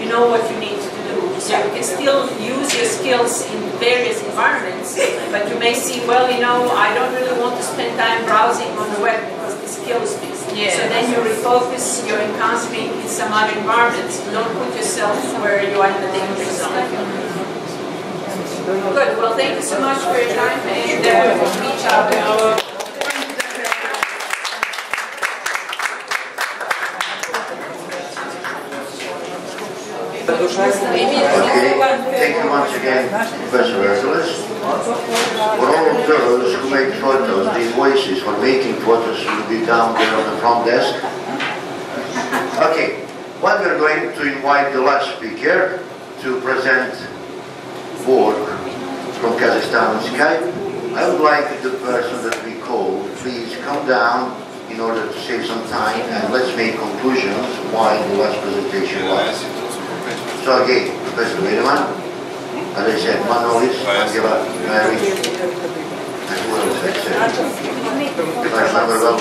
you know what you need to do. So you can still use your skills in various environments, but you may see, well, you know, I don't really want to spend time browsing on the web because this kills me. So then you refocus your encountering in some other environments. Don't put yourself where you are in the danger zone. Good. Well, thank you so much for your time, and we'll reach out.
Okay, thank you once again, Professor Wbilc. For all of those who make photos, the invoices for making photos will be down there on the front desk. Okay, what we're going to invite the last speaker to present work from Kazakhstan on Skype. I would like the person that we called, please come down in order to save some time, and let's make conclusions why the last presentation was. So again, Professor Wiedemann, as I said, Manolis, Angela, Mary, and who else I said? If I remember well,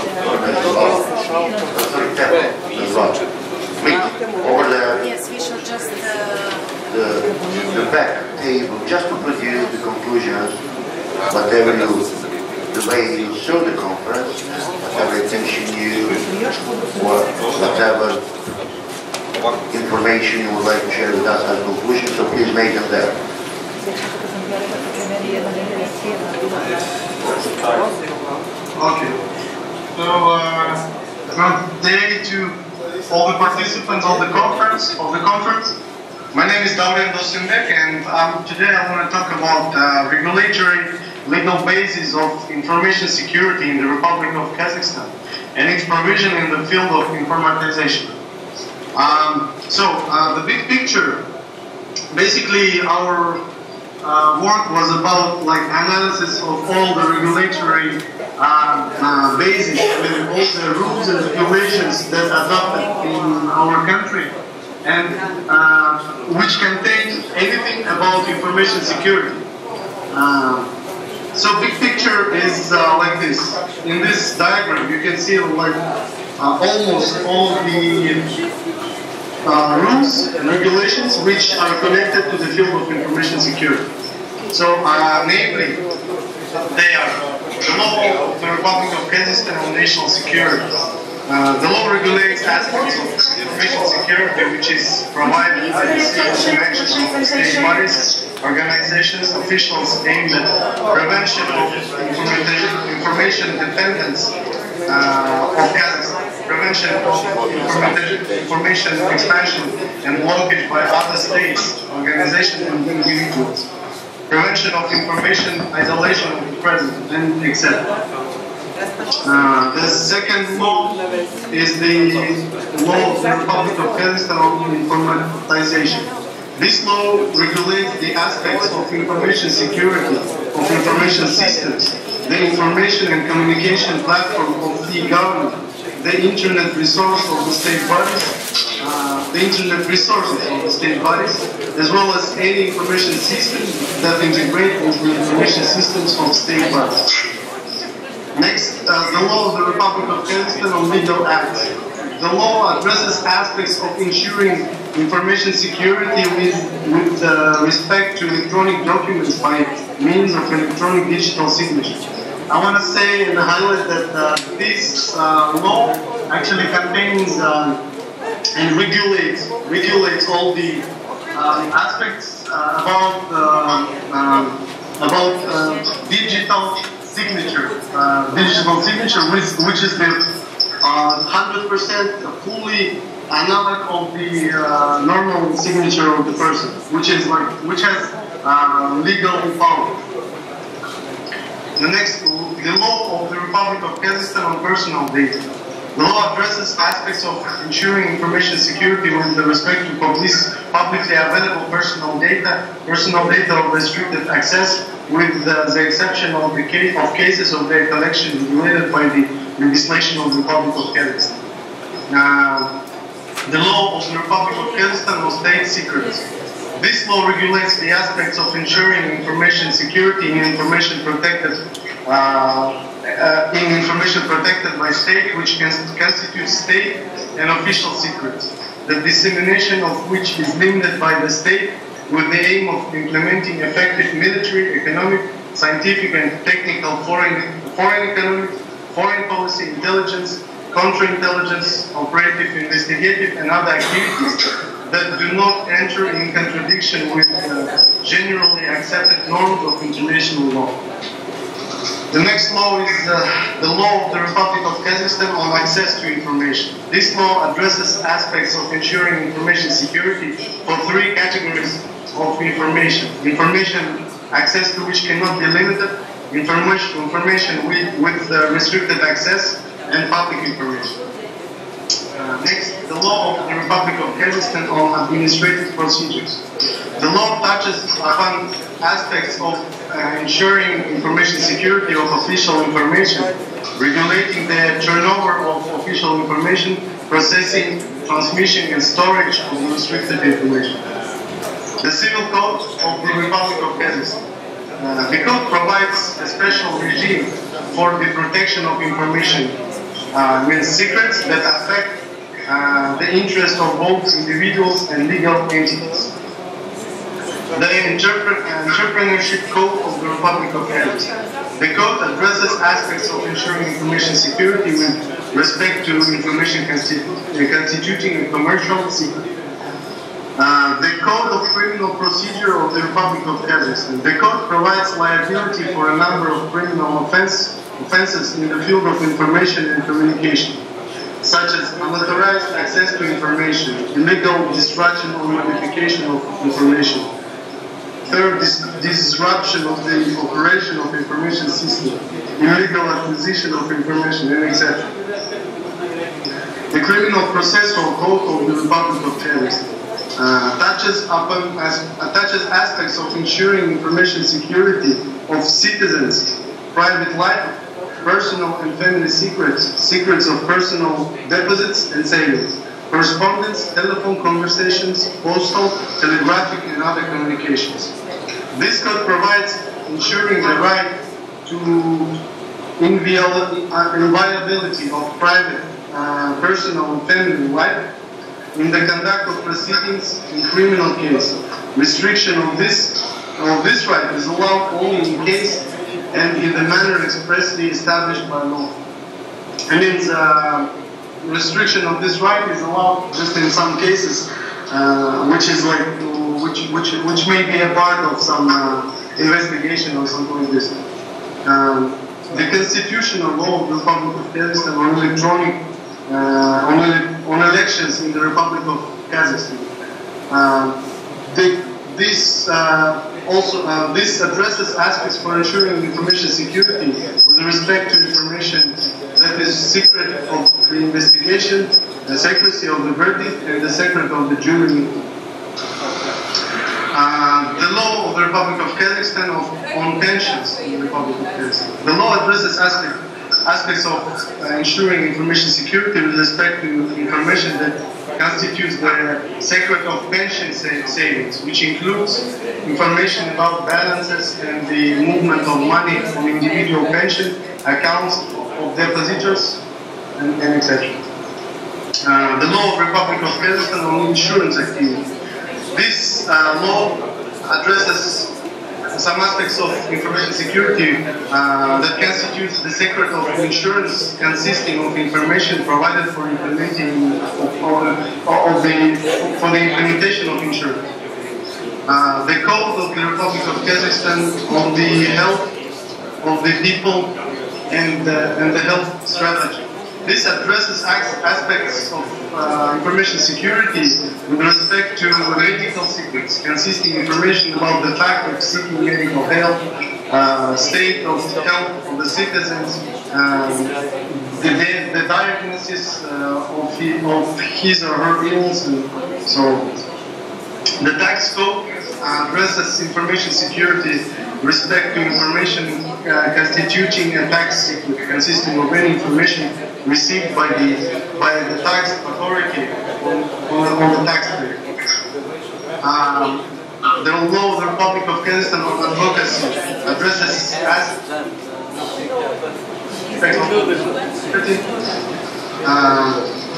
Professor Teppel as well. Meet over there.
Yes, we should just...
The back the way you saw the conference, whatever attention you, or whatever information you would like to share with us as conclusion, so please make them there.
Okay. So, good day to all the participants of the conference. My name is Damian Dosimnek, and today I want to talk about regulatory legal basis of information security in the Republic of Kazakhstan and its provision in the field of informatization. The big picture, basically our work was about analysis of all the regulatory basis, all the rules and regulations that adopted in our country, and which contain anything about information security. So big picture is like this. In this diagram, you can see almost all the rules and regulations which are connected to the field of information security. So, namely, they are the law of the Republic of Kazakhstan on national security. The law regulates aspects of information security which is provided by the state action of state bodies, organizations, officials aimed at prevention of information dependence of Kazakhstan, prevention of information expansion and blockage by other states, organizations and individuals, prevention of information isolation of the president, and etc. The second law is the law of the Republic of Kazakhstan on informatization. This law regulates the aspects of information security, of information systems, the information and communication platform of the government, the internet resource of the state bodies, the internet resources of the state bodies, as well as any information systems that integrate with the information systems of state bodies. Next, the law of the Republic of Kazakhstan on legal acts. The law addresses aspects of ensuring information security with respect to electronic documents by means of electronic digital signature. I want to say and highlight that this law actually contains and regulates all the aspects about digital signature, which is the 100% fully analog of the normal signature of the person, which has legal power. The next, the law of the Republic of Kazakhstan on personal data. The law addresses aspects of ensuring information security with respect to publicly available personal data of restricted access, with the exception of cases of their collection regulated by the legislation of the Republic of Kazakhstan. The law of the Republic of Kazakhstan on state secrets. This law regulates the aspects of ensuring information security in information protected by state, which constitutes state and official secrets, the dissemination of which is limited by the state with the aim of implementing effective military, economic, scientific and technical foreign economic, foreign policy, intelligence, counterintelligence, operative, investigative and other activities that do not enter in contradiction with generally accepted norms of international law. The next law is the law of the Republic of Kazakhstan on access to information. This law addresses aspects of ensuring information security for three categories of information. Information access to which cannot be limited, information with restricted access, and public information. Next, the law of the Republic of Kazakhstan on administrative procedures. The law touches upon aspects of ensuring information security of official information, regulating the turnover of official information, processing, transmission and storage of restricted information. The Civil Code of the Republic of Kazakhstan. The code provides a special regime for the protection of information with secrets that affect the interest of both individuals and legal entities. The Entrepreneurship Code of the Republic of Kazakhstan. The code addresses aspects of ensuring information security with respect to information constituting a commercial secret. The Code of Criminal Procedure of the Republic of Kazakhstan. The code provides liability for a number of criminal offenses in the field of information and communication, such as unauthorized access to information, illegal destruction or modification of information. Third, disruption of the operation of information system, illegal acquisition of information, and etc. The Criminal Processual Code of the Republic of Kazakhstan attaches aspects of ensuring information security of citizens, private life, personal and family secrets, secrets of personal deposits and savings, correspondence, telephone conversations, postal, telegraphic, and other communications. This code provides ensuring the right to inviolability of private, personal, and family life in the conduct of proceedings in criminal case. Restriction of this right is allowed only in case and in the manner expressly established by law. And restriction of this right is allowed just in some cases, which is like which may be a part of some investigation or something like this. The constitutional law of the Republic of Kazakhstan on electronic on elections in the Republic of Kazakhstan. This addresses aspects for ensuring information security with respect to information that is secret of the investigation, the secrecy of the verdict, and the secret of the jury. The law of the Republic of Kazakhstan on pensions in the Republic of Kazakhstan. The law addresses aspects of ensuring information security with respect to information that constitutes the secret of pension savings, which includes information about balances and the movement of money from individual pension accounts of depositors and etc. The law of the Republic of Kazakhstan on insurance activity. This law addresses some aspects of information security that constitutes the secret of insurance, consisting of information provided for implementing for the implementation of insurance. The Code of the Republic of Kazakhstan on the health of the people and the health strategy. This addresses aspects of information security with respect to medical secrets, consisting information about the fact of seeking medical help, state of health of the citizens, the diagnosis of his or her illness, and so on. The tax code addresses information security with respect to information constituting a tax secret, consisting of any information received by the tax authority on the taxpayer. The law of the Republic of Kazakhstan on advocacy addresses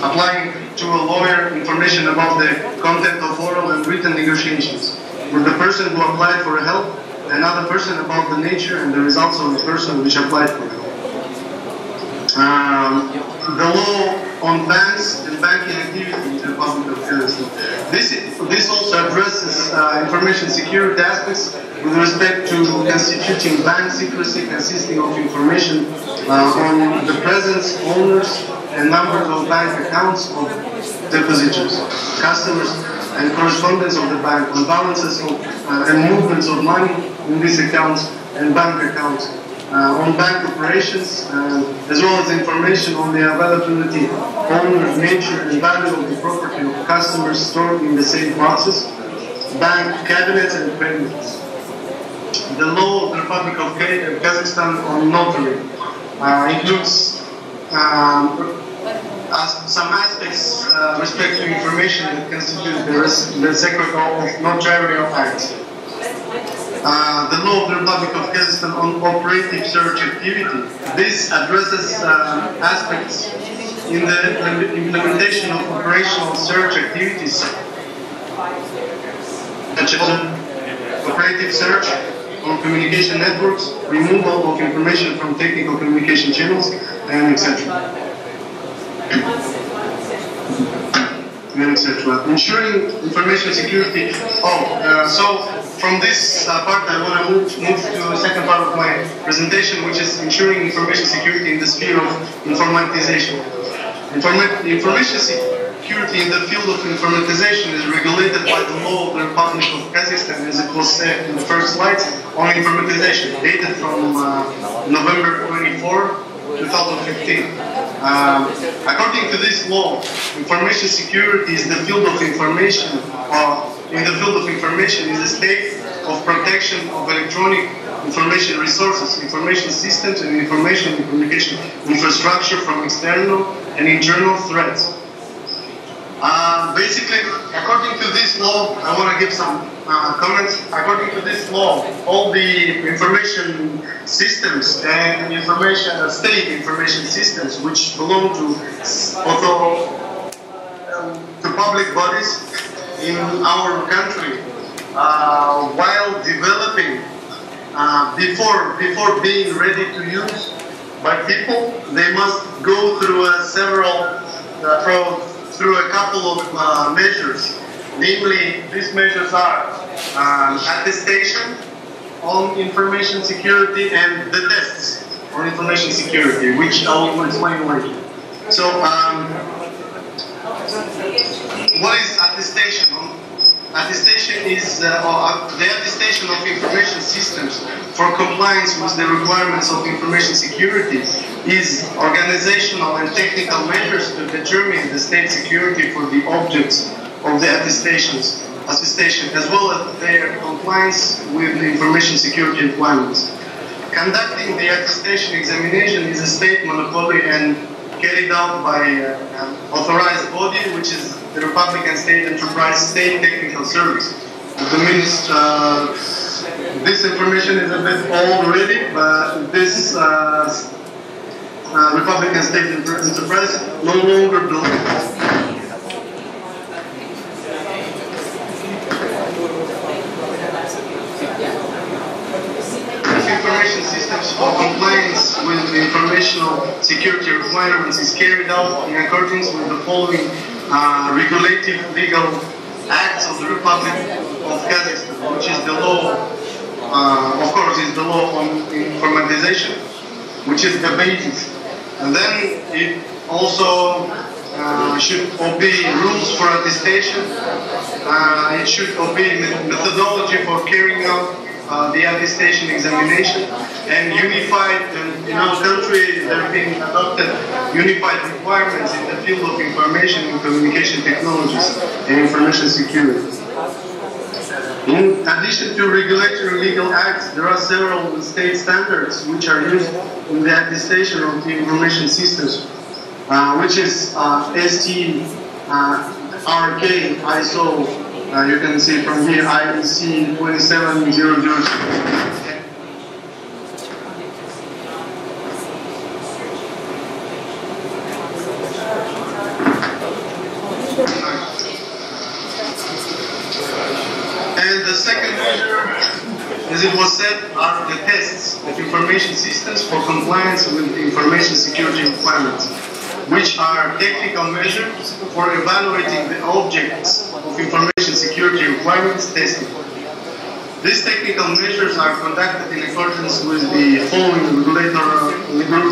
applying to a lawyer information about the content of oral and written negotiations with the person who applied for help, another person about the nature and the results of the person which applied for help. The law on banks and banking activity in the Republic of Kazakhstan. This also addresses information security aspects with respect to constituting bank secrecy, consisting of information on the presence, owners, and numbers of bank accounts of depositors, customers, and correspondence of the bank, on balances of, and movements of money in these accounts and bank accounts. On bank operations, as well as information on the availability, owner, nature, and value of the property of customers stored in the safe boxes, bank cabinets, and payments. The law of the Republic of Kazakhstan on notary includes some aspects respect to information that constitutes the secret of notarial acts. The law of the Republic of Kazakhstan on operative search activity. This addresses aspects in the implementation of operational search activities, such as operative search, on communication networks, removal of information from technical communication channels, and etc. Ensuring information security. So from this part, I want to move to the second part of my presentation, which is ensuring information security in the sphere of informatization. Information security in the field of informatization is regulated by the law of the Republic of Kazakhstan, as it was said in the first slides, on informatization, dated from November 24, 2015. According to this law, information security is the field of information, in the field of information is a state of protection of electronic information resources, information systems, and information and communication infrastructure from external and internal threats. Basically, according to this law, I want to give some comments. According to this law, all the information systems and state information systems which belong to public bodies in our country, while developing, before being ready to use by people, they must go through through a couple of measures. Namely, these measures are attestation on information security and the tests on information security, which I will explain later. So, what is attestation? Attestation is the attestation of information systems for compliance with the requirements of information security is organizational and technical measures to determine the state security for the objects of the attestation, as well as their compliance with the information security requirements. Conducting the attestation examination is a state monopoly and carried out by an authorized body, which is the Republican State Enterprise State Technical Service. This information is a bit old already, but this Republican State Enterprise no longer belongs. Information systems for compliance with the informational security requirements is carried out in accordance with the following regulative legal acts of the Republic of Kazakhstan, which is the law, of course, is the law on informatization, which is the basis. And then it also should obey rules for attestation. It should obey methodology for carrying out the attestation examination, and unified, in our country there have been adopted unified requirements in the field of information and communication technologies and information security. In addition to regulatory legal acts, there are several state standards which are used in the attestation of the information systems, which is ST, RK, ISO. You can see from here IEC 27006. And the second measure, as it was said, are the tests of information systems for compliance with information security requirements, which are technical measures for evaluating the objects of information security requirements testing. These technical measures are conducted in accordance with the following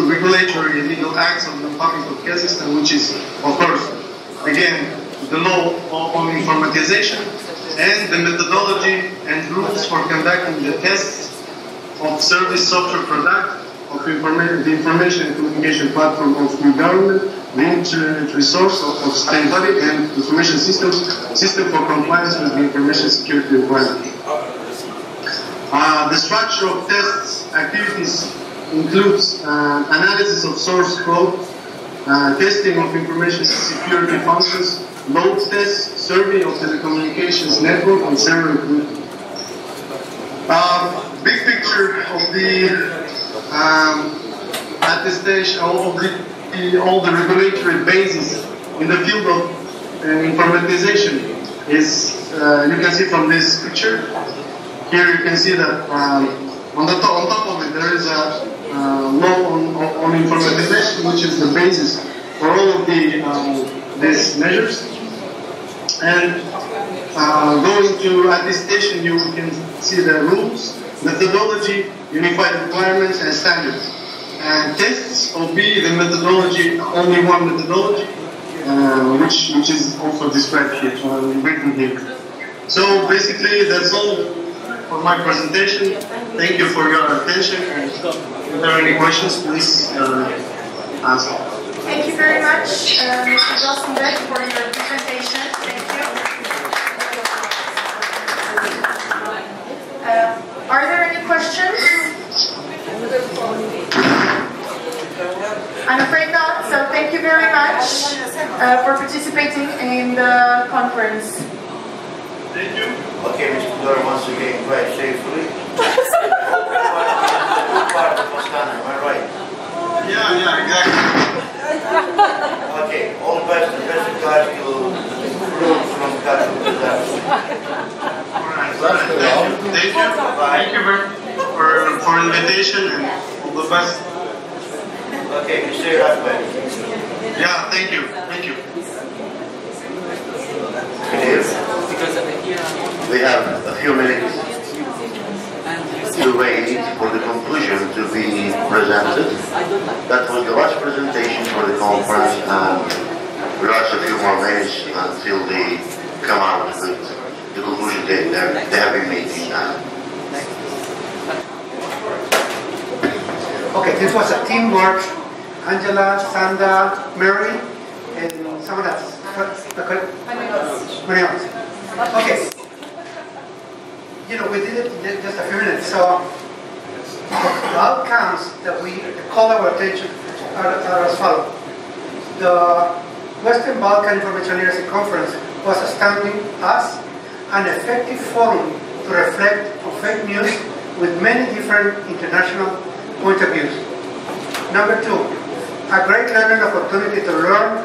regulatory legal acts of the Republic of Kazakhstan, which is, of course, again, the law on informatization and the methodology and rules for conducting the tests of service software product of the information and communication platform of the government, the internet resource of state body, and information system for compliance with the information security requirement. The structure of tests activities includes analysis of source code, testing of information security functions, load tests, survey of telecommunications network, and server equipment. Big picture of the attestation, all the regulatory basis in the field of informatization is, you can see from this picture. here you can see that on top of it there is a law on informatization, which is the basis for all of these measures. And going to attestation, you can see the rules, methodology, unified requirements, and standards. And tests will be the methodology, only one methodology, which is also described here, written here. So basically, that's all for my presentation. Thank you for your attention. And if there are any questions, please ask.
Thank you very much, Mr. Wbilc, for your presentation. Thank you. Are there any questions? I'm afraid not, so thank you very much for participating in the conference.
Thank you.
Okay, Mr. Dora, once again, drive safely. Part of Toscana, am I right?
Yeah, exactly.
Okay, all the best regards to road from Cato to
Thank you. Thank you for invitation and all the best.
Okay, you stay right back.
Yeah, thank you. Thank you.
We have a few minutes to wait for the conclusion to be presented. That was the last presentation for the conference, and we lost a few more minutes until they come out with the conclusion they have been making now.
Okay, this was a teamwork. Angela, Sandra, Mary, and someone else. Okay. You know, we did it in just a few minutes, so the outcomes that we call our attention are as follows. The Western Balkan Information Literacy Conference was astounding as an effective forum to reflect on fake news with many different international point of views. Number two, a great learning opportunity to learn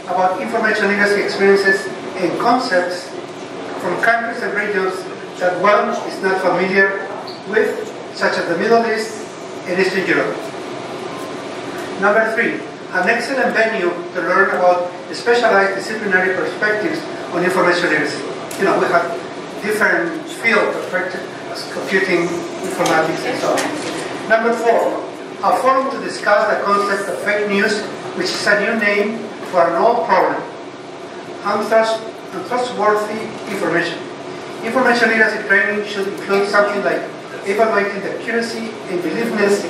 about information literacy experiences and concepts from countries and regions that one is not familiar with, such as the Middle East and Eastern Europe. Number three, an excellent venue to learn about specialized disciplinary perspectives on information literacy. You know, we have different fields, computing, informatics, and so on. Number four, a forum to discuss the concept of fake news, which is a new name for an old problem, untrustworthy information. Information literacy training should include something like evaluating the accuracy and believedness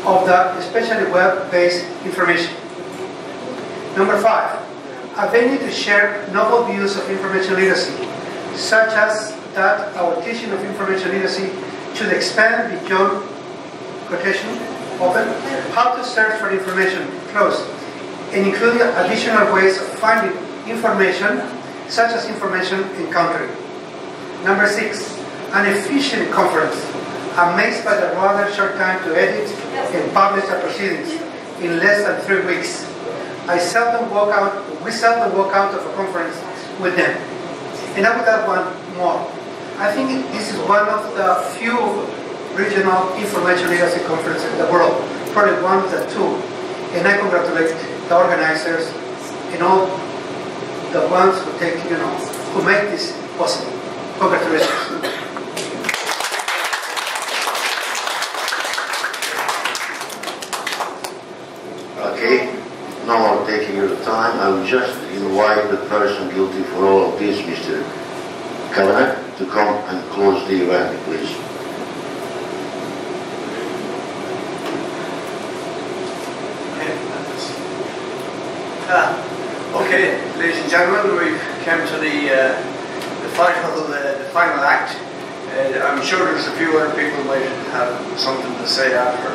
of the especially web-based information. Number five, a venue to share novel views of information literacy, such as that our teaching of information literacy should expand beyond quotation, open, how to search for information, close, and including additional ways of finding information, such as information encountering. Number six, an efficient conference, amazed by the rather short time to edit and publish our proceedings in less than 3 weeks. We seldom walk out of a conference with them. And I would add one more. I think this is one of the few regional information literacy conferences in the world, probably one of the two. And I congratulate the organizers and all the ones who take, who make this possible. Congratulations.
Okay, now taking your time, I will just invite the person guilty for all of this, Mr. Kavanagh, to come and close the event, please.
Okay, ladies and gentlemen, we've come to the final act. I'm sure there's a few other people might have something to say after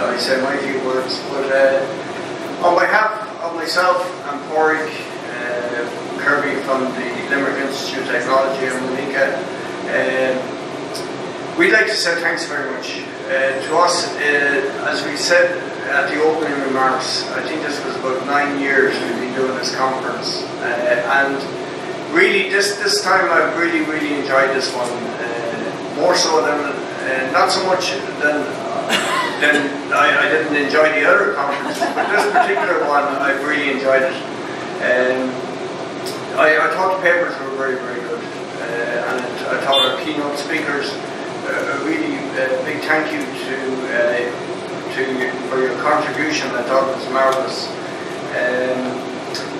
I say my few words, but on behalf of myself and Pádraig Kirby from the Limerick Institute of Technology and Monica, we'd like to say thanks very much. To us, as we said at the opening remarks, I think this was about 9 years we've been doing this conference, and really this time I've really enjoyed this one. more so than, not so much than I didn't enjoy the other conferences, but this particular one, I've really enjoyed it. I thought the papers were very, very good, and I thought our keynote speakers, a really big thank you to you for your contribution. I thought it was marvellous.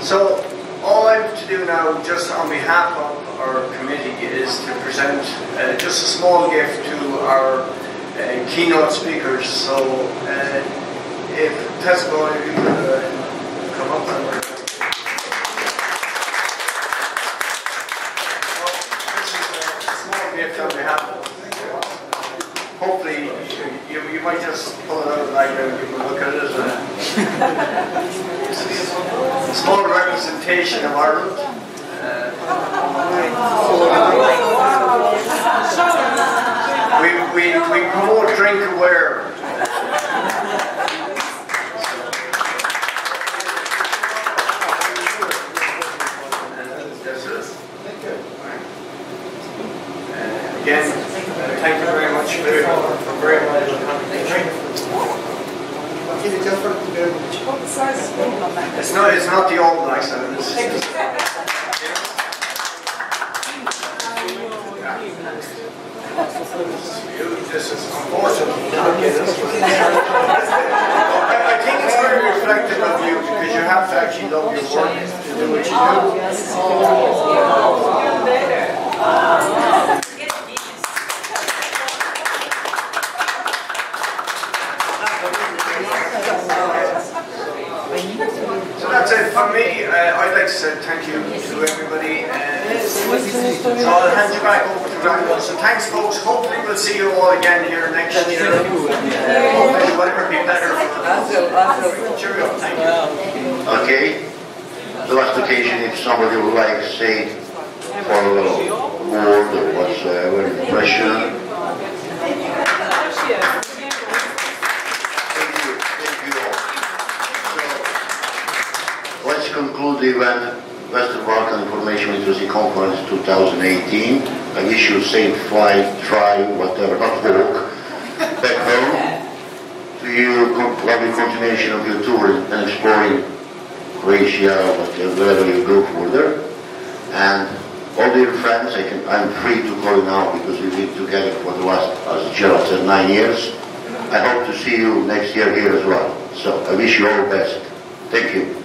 So all I have to do now, just on behalf of our committee, is to present just a small gift to our keynote speakers. So if Tesco, if you could come up and this is a small gift on behalf of, hopefully you might just pull it out of the bag and give a look at it. A small representation of Ireland. We promote drink aware. Again, thank you very much for very valuable contribution. It's not the All Blacks, this is unfortunate. I think it's very reflective of you, because you have to actually love your work to do what you do. So that's it from me. I'd like to say thank you to everybody. So I'll hand you back over to Randall. So thanks, folks. Hopefully we'll see you all again here next year. Hopefully the weather will be better. Cheerio. Thank you.
Okay. The last occasion, if somebody would like to say for a little word or whatsoever, impression. Let's conclude the event, Western Balkan Information Literacy Conference 2018. I wish you safe flight, try, whatever, not walk, back home. To you, lovely continuation of your tour and exploring Croatia, wherever you go further. And all dear friends, I'm free to call you now because we've been together for the last, as Gerald said, 9 years. I hope to see you next year here as well. So I wish you all the best. Thank you.